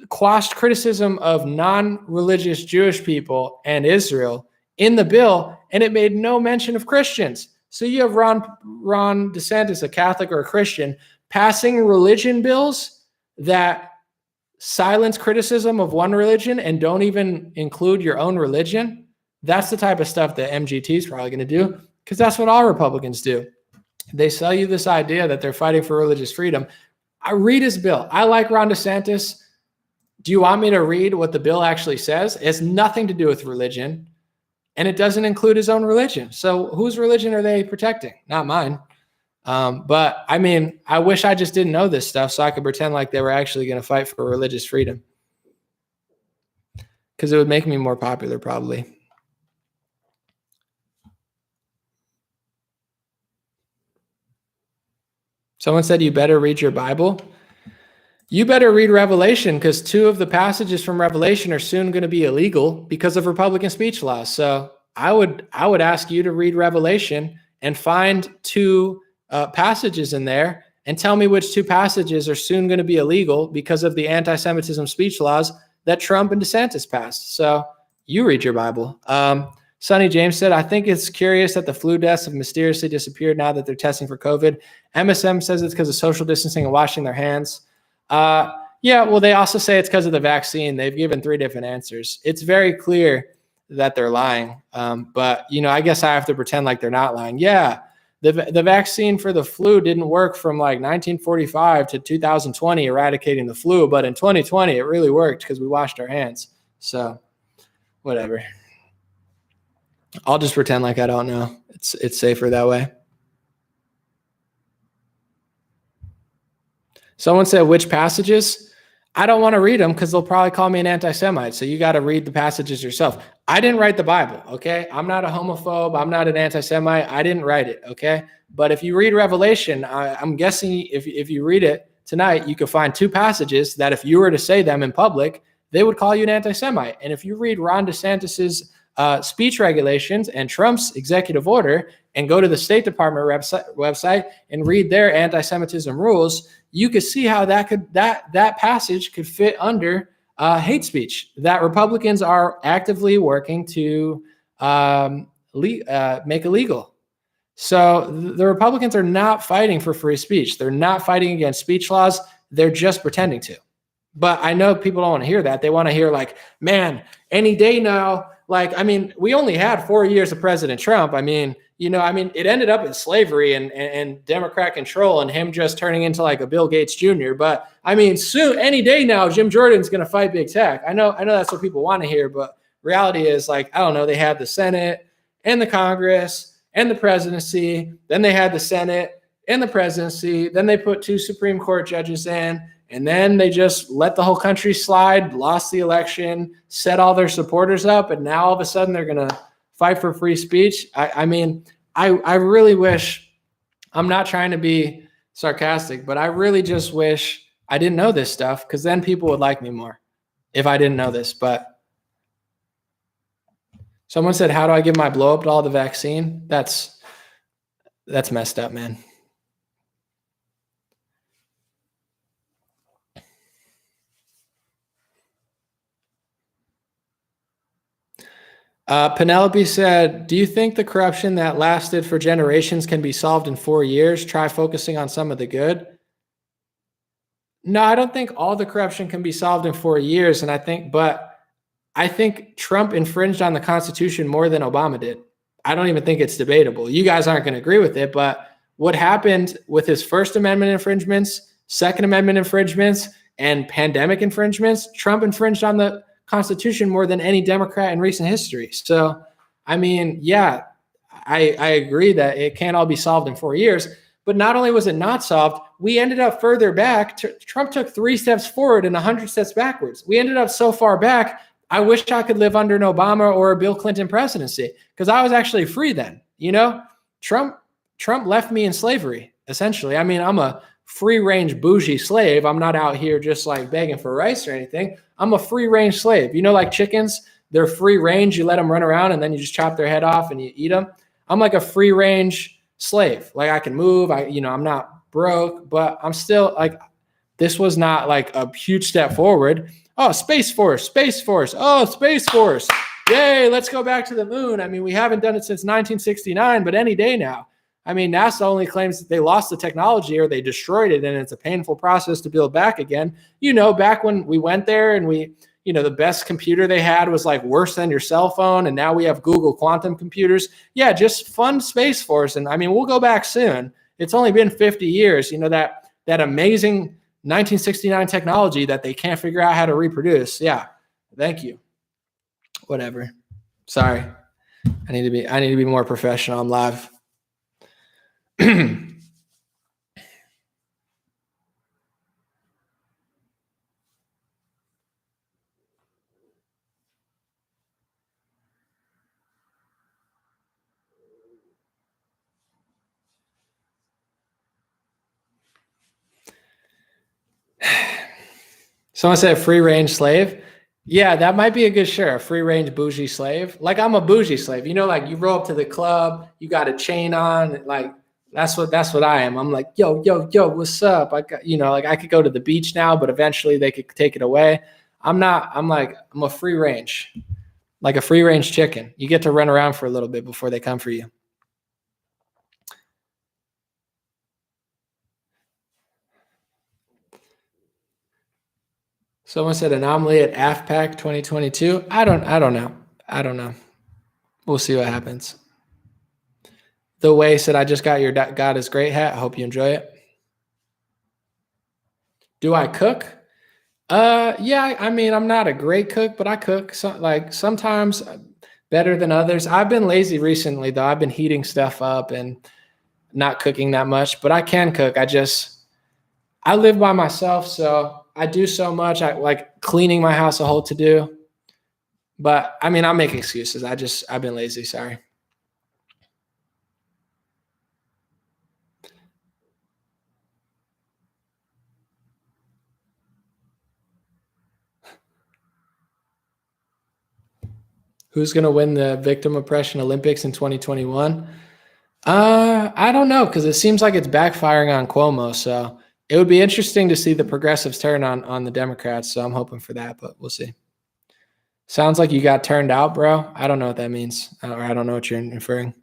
quashed criticism of non-religious Jewish people and Israel in the bill, and it made no mention of Christians. So you have Ron DeSantis, a Catholic or a Christian, passing religion bills that silence criticism of one religion and don't even include your own religion. That's the type of stuff that MGT is probably going to do, because that's what all Republicans do. They sell you this idea that they're fighting for religious freedom. I read his bill. I like Ron DeSantis. Do you want me to read what the bill actually says? It has nothing to do with religion, and it doesn't include his own religion. So whose religion are they protecting? Not mine. But I mean, I wish I just didn't know this stuff so I could pretend like they were actually going to fight for religious freedom, because it would make me more popular probably. Someone said you better read your Bible. You better read Revelation, because 2 of the passages from Revelation are soon going to be illegal because of Republican speech laws. So I would ask you to read Revelation and find 2 passages in there and tell me which 2 passages are soon going to be illegal because of the anti-Semitism speech laws that Trump and DeSantis passed. So you read your Bible. Sonny James said, I think it's curious that the flu deaths have mysteriously disappeared now that they're testing for COVID. MSM says it's because of social distancing and washing their hands. Yeah, well, they also say it's because of the vaccine. They've given 3 different answers. It's very clear that they're lying. But, I guess I have to pretend like they're not lying. Yeah, the vaccine for the flu didn't work from like 1945 to 2020, eradicating the flu. But in 2020, it really worked because we washed our hands. So whatever. I'll just pretend like I don't know. It's safer that way. Someone said, which passages? I don't want to read them because they'll probably call me an anti-Semite. So you got to read the passages yourself. I didn't write the Bible, okay? I'm not a homophobe. I'm not an anti-Semite. I didn't write it, okay? But if you read Revelation, I'm guessing if you read it tonight, you could find 2 passages that if you were to say them in public, they would call you an anti-Semite. And if you read Ron DeSantis's speech regulations and Trump's executive order and go to the State Department website and read their anti-Semitism rules, you could see how that passage could fit under hate speech that Republicans are actively working to make illegal. So the Republicans are not fighting for free speech. They're not fighting against speech laws. They're just pretending to. But I know people don't want to hear that. They want to hear like, man, any day now. Like, I mean, we only had 4 years of President Trump. I mean, it ended up in slavery and Democrat control and him just turning into like a Bill Gates Jr. But I mean, soon, any day now, Jim Jordan's going to fight big tech. I know that's what people want to hear, but reality is like, I don't know. They had the Senate and the Congress and the presidency. Then they had the Senate and the presidency. Then they put 2 Supreme Court judges in. And then they just let the whole country slide, lost the election, set all their supporters up, and now all of a sudden they're going to fight for free speech. I mean, I really wish, I'm not trying to be sarcastic, but I really just wish I didn't know this stuff, because then people would like me more if I didn't know this. But someone said, how do I give my blow up to all the vaccine? That's messed up, man. Penelope said, do you think the corruption that lasted for generations can be solved in 4 years? Try focusing on some of the good. No, I don't think all the corruption can be solved in 4 years. And I think Trump infringed on the Constitution more than Obama did. I don't even think it's debatable. You guys aren't going to agree with it, but what happened with his First Amendment infringements, Second Amendment infringements, and pandemic infringements, Trump infringed on the Constitution more than any Democrat in recent history. So, I mean, yeah, I agree that it can't all be solved in 4 years, but not only was it not solved, we ended up further back. Trump took 3 steps forward and 100 steps backwards. We ended up so far back. I wish I could live under an Obama or a Bill Clinton presidency, because I was actually free then. Trump left me in slavery, essentially. I mean, I'm a free-range bougie slave. I'm not out here just like begging for rice or anything. I'm a free-range slave. Like chickens, they're free-range. You let them run around and then you just chop their head off and you eat them. I'm like a free-range slave. Like I can move. I'm not broke, but I'm still like, this was not like a huge step forward. Oh, Space Force. Oh, Space Force. Yay, let's go back to the moon. I mean, we haven't done it since 1969, but any day now. I mean, NASA only claims that they lost the technology or they destroyed it, and it's a painful process to build back again. Back when we went there and we, the best computer they had was like worse than your cell phone. And now we have Google quantum computers. Yeah, just fund Space Force. And I mean, we'll go back soon. It's only been 50 years, that amazing 1969 technology that they can't figure out how to reproduce. Yeah. Thank you. Whatever. Sorry. I need to be more professional. I'm live. Someone said free range slave. Yeah, that might be a good shirt. A free range bougie slave. Like I'm a bougie slave. Like you roll up to the club, you got a chain on. Like that's what I am. I'm like, yo, what's up? I got, like I could go to the beach now, but eventually they could take it away. I'm a free range, like a free range chicken. You get to run around for a little bit before they come for you. Someone said anomaly at AFPAC 2022. I don't know. We'll see what happens. The Way said, I just got your God is Great hat. I hope you enjoy it. Do I cook? Yeah, I mean, I'm not a great cook, but I cook. Sometimes better than others. I've been lazy recently, though. I've been heating stuff up and not cooking that much, but I can cook. I live by myself, so I do so much. I like cleaning my house a whole to do. But I mean, I'll make excuses. I've been lazy. Sorry. Who's going to win the victim oppression Olympics in 2021? I don't know, because it seems like it's backfiring on Cuomo. So it would be interesting to see the progressives turn on the Democrats. So I'm hoping for that, but we'll see. Sounds like you got turned out, bro. I don't know what that means, or I don't know what you're inferring.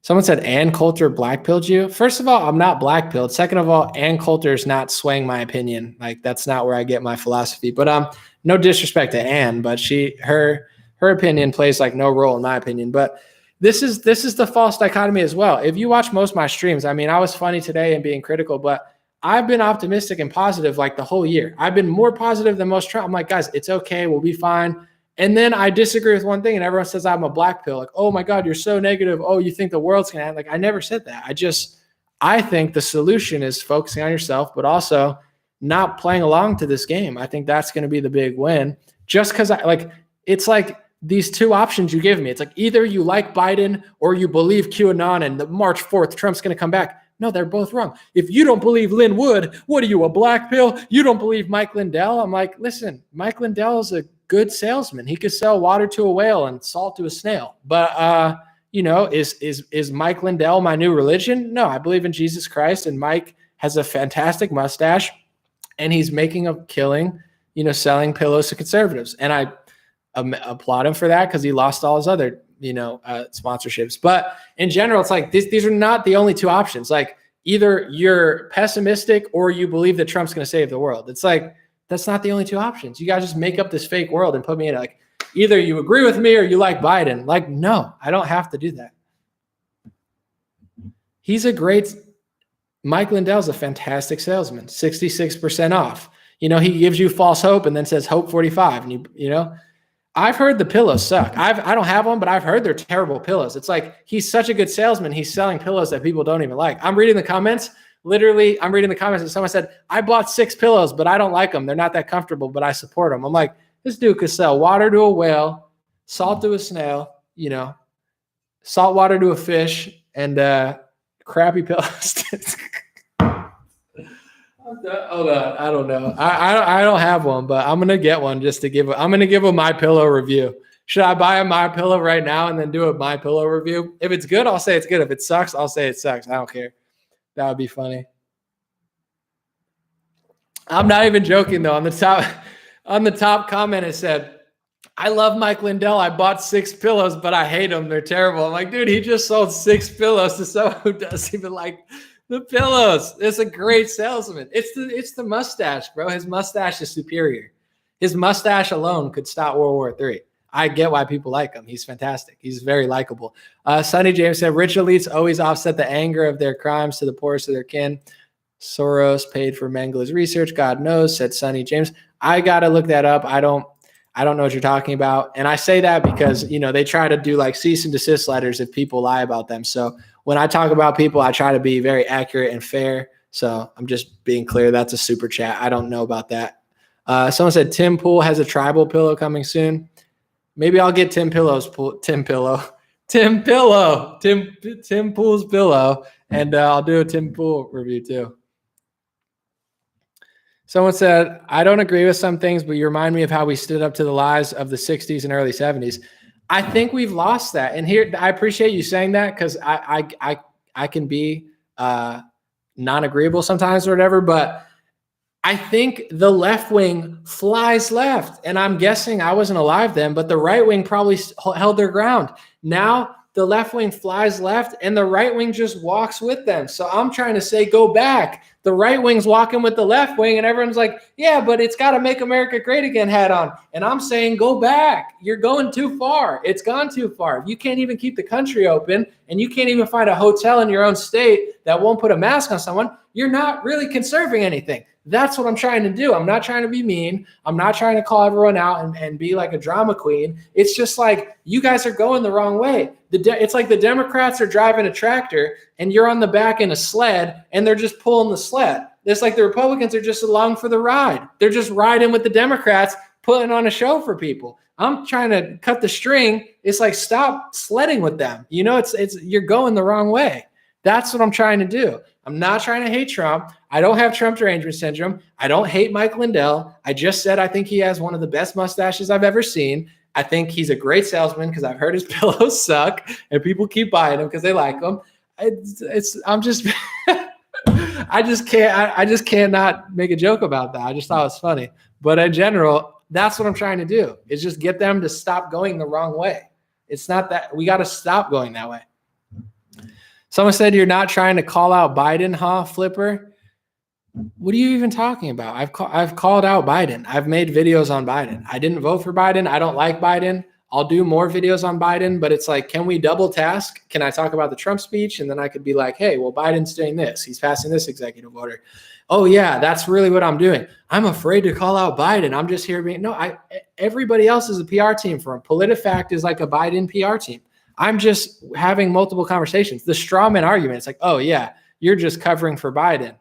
Someone said Ann Coulter blackpilled you. First of all, I'm not blackpilled. Second of all, Ann Coulter is not swaying my opinion. Like that's not where I get my philosophy. But no disrespect to Ann, but her opinion plays like no role in my opinion. But this is the false dichotomy as well. If you watch most of my streams, I mean, I was funny today and being critical, but I've been optimistic and positive like the whole year. I've been more positive than most Trump. I'm like, guys, it's okay. We'll be fine. And then I disagree with one thing and everyone says I'm a black pill. Like, oh my God, you're so negative. Oh, you think the world's going to end. Like, I never said that. I think the solution is focusing on yourself, but also not playing along to this game. I think that's going to be the big win. Just because it's like these two options you give me. It's like either you like Biden or you believe QAnon and the March 4th, Trump's going to come back. No, they're both wrong. If you don't believe Lynn Wood, what are you, a black pill? You don't believe Mike Lindell? I'm like, listen, Mike Lindell is a good salesman. He could sell water to a whale and salt to a snail. But, is Mike Lindell my new religion? No, I believe in Jesus Christ. And Mike has a fantastic mustache and he's making a killing, selling pillows to conservatives. And I applaud him for that because he lost all his other sponsorships. But in general, it's like these are not the only two options. Like either you're pessimistic or you believe that Trump's going to save the world. It's like, that's not the only two options. You guys just make up this fake world and put me in like, either you agree with me or you like Biden. Like, no, I don't have to do that. Mike Lindell's a fantastic salesman, 66% off. He gives you false hope and then says hope 45. And I've heard the pillows suck. I don't have one, but I've heard they're terrible pillows. It's like, he's such a good salesman. He's selling pillows that people don't even like. I'm reading the comments. Literally, I'm reading the comments and someone said, I bought 6 pillows, but I don't like them. They're not that comfortable, but I support them. I'm like, this dude could sell water to a whale, salt to a snail, salt water to a fish, and crappy pillows. Hold on. I don't know. I don't have one, but I'm gonna get one just to I'm gonna give a My Pillow review. Should I buy a My Pillow right now and then do a My Pillow review? If it's good, I'll say it's good. If it sucks, I'll say it sucks. I don't care. That would be funny. I'm not even joking though. On the top comment, it said, I love Mike Lindell. I bought 6 pillows, but I hate them. They're terrible. I'm like, dude, he just sold 6 pillows to someone who doesn't even like the pillows. It's a great salesman. It's the mustache, bro. His mustache is superior. His mustache alone could stop World War III. I get why people like him. He's fantastic. He's very likable. Sonny James said, rich elites always offset the anger of their crimes to the poorest of their kin. Soros paid for Mengele's research. God knows, said Sonny James. I got to look that up. I don't know what you're talking about. And I say that because, they try to do like cease and desist letters if people lie about them. So when I talk about people, I try to be very accurate and fair. So I'm just being clear. That's a super chat. I don't know about that. Someone said Tim Pool has a tribal pillow coming soon. Maybe I'll get Tim Pool's pillow, and I'll do a Tim Pool review too. Someone said, I don't agree with some things, but you remind me of how we stood up to the lies of the 60s and early 70s. I think we've lost that. And here, I appreciate you saying that because I can be non-agreeable sometimes or whatever, but I think the left wing flies left. And I'm guessing I wasn't alive then, but the right wing probably held their ground. Now the left wing flies left and the right wing just walks with them. So I'm trying to say, go back. The right wing's walking with the left wing and everyone's like, yeah, but it's got to make America great again hat on. And I'm saying, go back. You're going too far. It's gone too far. If you can't even keep the country open and you can't even find a hotel in your own state that won't put a mask on someone, you're not really conserving anything. That's what I'm trying to do. I'm not trying to be mean. I'm not trying to call everyone out and be like a drama queen. It's just like you guys are going the wrong way. It's like the Democrats are driving a tractor and you're on the back in a sled and they're just pulling the sled. It's like the Republicans are just along for the ride. They're just riding with the Democrats, putting on a show for people. I'm trying to cut the string. It's like, stop sledding with them. You're going the wrong way. That's what I'm trying to do. I'm not trying to hate Trump. I don't have Trump derangement syndrome. I don't hate Mike Lindell. I just said I think he has one of the best mustaches I've ever seen. I think he's a great salesman because I've heard his pillows suck and people keep buying them because they like them. I just cannot make a joke about that. I just thought it was funny. But in general, that's what I'm trying to do is just get them to stop going the wrong way. It's not that we got to stop going that way. Someone said you're not trying to call out Biden, huh, Flipper? What are you even talking about? I've called out Biden. I've made videos on Biden. I didn't vote for Biden. I don't like Biden. I'll do more videos on Biden, but it's like, can we double task? Can I talk about the Trump speech? And then I could be like, hey, well, Biden's doing this. He's passing this executive order. Oh yeah, that's really what I'm doing. I'm afraid to call out Biden. I'm just here being, everybody else is a PR team for him. PolitiFact is like a Biden PR team. I'm just having multiple conversations. The straw man argument, it's like, oh yeah, you're just covering for Biden.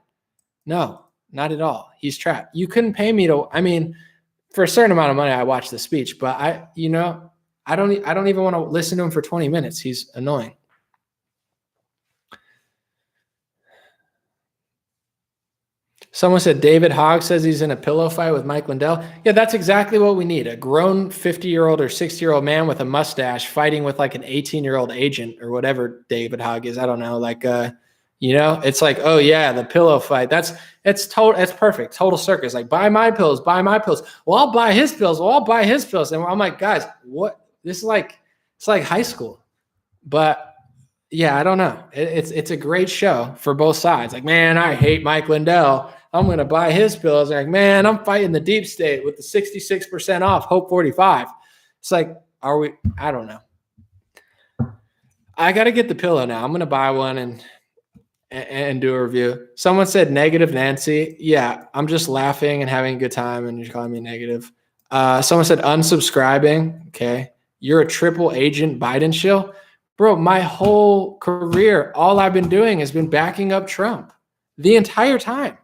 No, not at all. He's trapped. You couldn't pay me for a certain amount of money, I watched the speech, but I don't even want to listen to him for 20 minutes. He's annoying. Someone said David Hogg says he's in a pillow fight with Mike Lindell. Yeah, that's exactly what we need. A grown 50-year-old or 60-year-old man with a mustache fighting with like an 18-year-old agent or whatever David Hogg is. I don't know. Like, it's like, oh yeah, the pillow fight. It's perfect. Total circus. Like, buy my pills, buy my pills. Well, I'll buy his pills. Well, I'll buy his pills. And I'm like, guys, what? This is like, it's like high school. But yeah, I don't know. It's a great show for both sides. Like, man, I hate Mike Lindell. I'm going to buy his pills. Like, man, I'm fighting the deep state with the 66% off Hope 45. It's like, I don't know. I got to get the pillow now. I'm going to buy one and do a review. Someone said negative Nancy. Yeah, I'm just laughing and having a good time and you're calling me negative. Someone said unsubscribing. Okay. You're a triple agent Biden shill. Bro, my whole career, all I've been doing has been backing up Trump the entire time.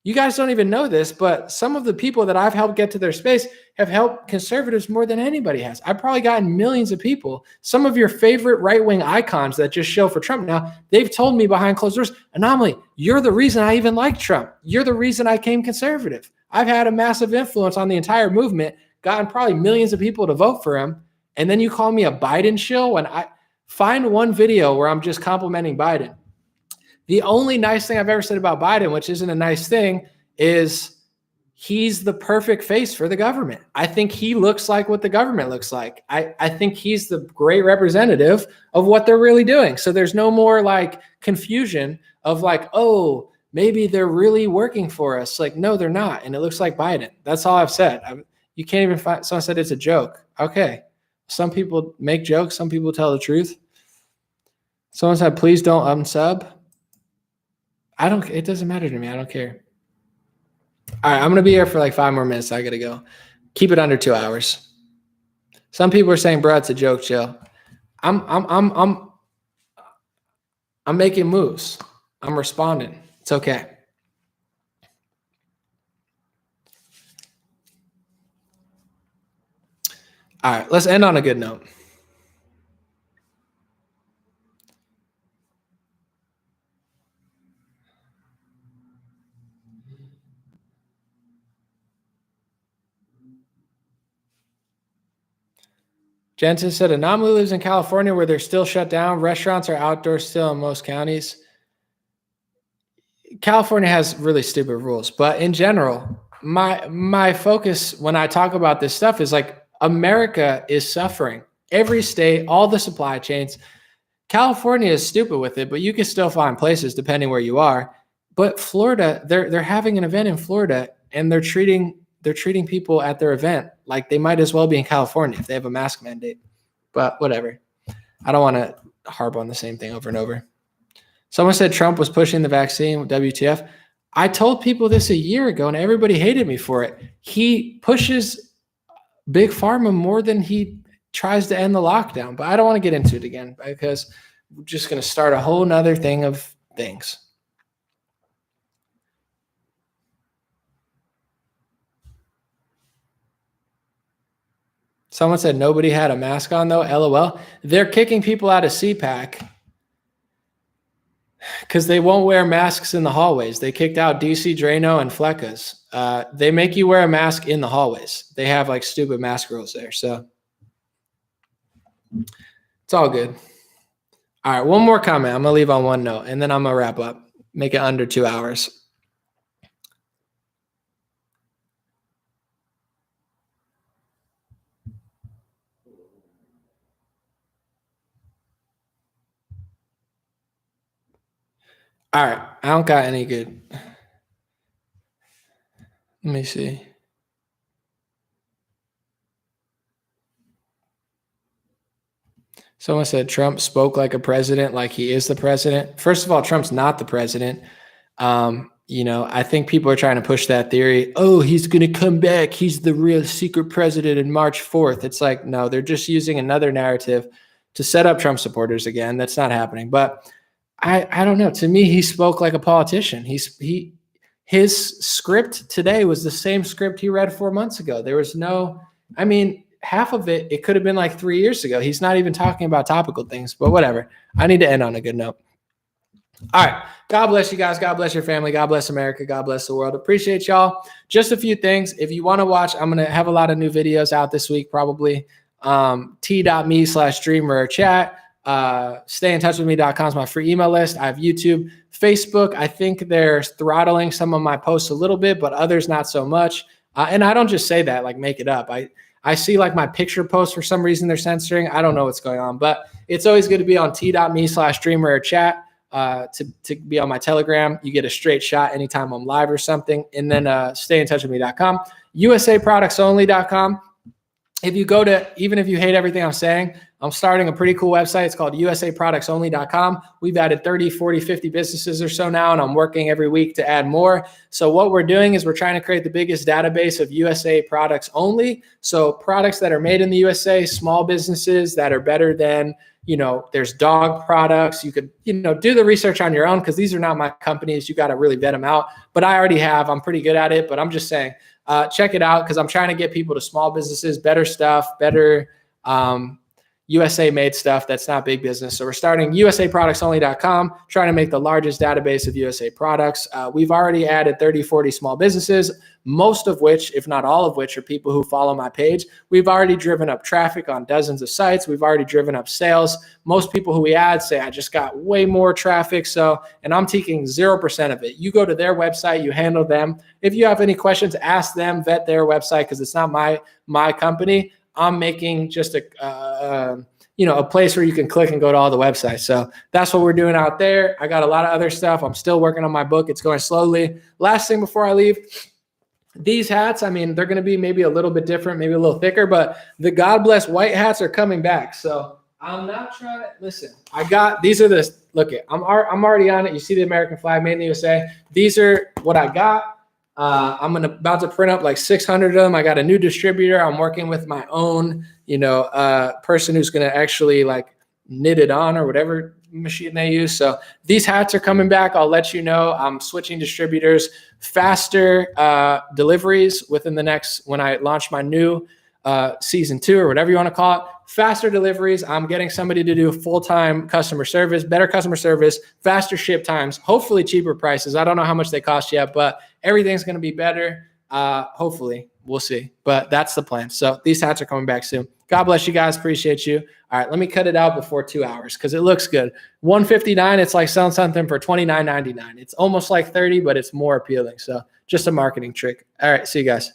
You guys don't even know this, but some of the people that I've helped get to their space have helped conservatives more than anybody has. I've probably gotten millions of people. Some of your favorite right-wing icons that just show for Trump now, they've told me behind closed doors, Anomaly, you're the reason I even like Trump. You're the reason I came conservative. I've had a massive influence on the entire movement, gotten probably millions of people to vote for him, and then you call me a Biden shill when I find one video where I'm just complimenting Biden. The only nice thing I've ever said about Biden, which isn't a nice thing, is he's the perfect face for the government. I think he looks like what the government looks like. I think he's the great representative of what they're really doing. So there's no more like confusion of like, oh, maybe they're really working for us. Like, no, they're not. And it looks like Biden. That's all I've said. You can't even find, someone said it's a joke. Okay. Some people make jokes. Some people tell the truth. Someone said, please don't unsub. It doesn't matter to me. I don't care. All right. I'm going to be here for like 5 more minutes. I got to go. Keep it under 2 hours. Some people are saying, bro, it's a joke, chill. I'm making moves. I'm responding. It's okay. All right, let's end on a good note. Jensen said, Anomaly lives in California where they're still shut down. Restaurants are outdoors still in most counties. California has really stupid rules, but in general, my focus when I talk about this stuff is like America is suffering. Every state, all the supply chains. California is stupid with it, but you can still find places depending where you are. But Florida, they're having an event in Florida, and they're treating people at their event like they might as well be in California if they have a mask mandate. But whatever. I don't want to harp on the same thing over and over. Someone said Trump was pushing the vaccine. WTF? I told people this a year ago, and everybody hated me for it. He pushes Big Pharma more than he tries to end the lockdown. But I don't want to get into it again because we're just going to start a whole nother thing of things. Someone said nobody had a mask on, though. LOL. They're kicking people out of CPAC because they won't wear masks in the hallways. They kicked out DC, Drano, and Fleckas. They make you wear a mask in the hallways. They have like stupid mask rules there. So it's all good. All right, one more comment. I'm going to leave on one note, and then I'm going to wrap up. Make it under 2 hours. All right, I don't got any good. Let me see. Someone said Trump spoke like a president, like he is the president. First of all, Trump's not the president. I think people are trying to push that theory. Oh, he's going to come back. He's the real secret president in March 4th. It's like, no, they're just using another narrative to set up Trump supporters again. That's not happening. But I don't know. To me, he spoke like a politician. His script today was the same script he read 4 months ago. There was half of it could have been like 3 years ago. He's not even talking about topical things, but whatever. I need to end on a good note. All right. God bless you guys. God bless your family. God bless America. God bless the world. Appreciate y'all. Just a few things. If you want to watch, I'm going to have a lot of new videos out this week, probably. t.me/streamer/chat. Stayintouchwithme.com is my free email list. I have YouTube, Facebook. I think they're throttling some of my posts a little bit, but others not so much. And I don't just say that, like make it up. I see like my picture posts for some reason they're censoring. I don't know what's going on, but it's always good to be on t.me/streamer/chat. To be on my Telegram. You get a straight shot anytime I'm live or something. And then stayintouchwithme.com, usaproductsonly.com. If you go to, even if you hate everything I'm saying, I'm starting a pretty cool website. It's called usaproductsonly.com. We've added 30, 40, 50 businesses or so now, and I'm working every week to add more. So what we're doing is we're trying to create the biggest database of USA products only. So products that are made in the USA, small businesses that are better than, there's dog products. You could, do the research on your own because these are not my companies. You got to really vet them out. But I already have. I'm pretty good at it. But I'm just saying, check it out because I'm trying to get people to small businesses, better stuff, better USA made stuff that's not big business. So we're starting usaproductsonly.com, trying to make the largest database of USA products. We've already added 30, 40 small businesses, most of which, if not all of which, are people who follow my page. We've already driven up traffic on dozens of sites. We've already driven up sales. Most people who we add say, I just got way more traffic. And I'm taking 0% of it. You go to their website, you handle them. If you have any questions, ask them, vet their website because it's not my company. I'm making just a place where you can click and go to all the websites. So that's what we're doing out there. I got a lot of other stuff. I'm still working on my book. It's going slowly. Last thing before I leave, These hats, I mean, they're going to be maybe a little bit different, maybe a little thicker, but the God Bless white hats are coming back. So I'm not trying to listen. I got these are the look at. I'm already on it. You see the American flag made in the USA. These are what I got. I'm about to print up like 600 of them. I got a new distributor. I'm working with my own, person who's going to actually like knit it on or whatever machine they use. So these hats are coming back. I'll let you know. I'm switching distributors, faster deliveries within the next, when I launch my new season 2 or whatever you want to call it, faster deliveries. I'm getting somebody to do full-time customer service, better customer service, faster ship times, hopefully cheaper prices. I don't know how much they cost yet, but everything's going to be better. Hopefully we'll see, but that's the plan. So these hats are coming back soon. God bless you guys. Appreciate you. All right, let me cut it out before 2 hours because it looks good. $159. It's like selling something for $29.99. It's almost like $30, but it's more appealing. So just a marketing trick. All right, see you guys.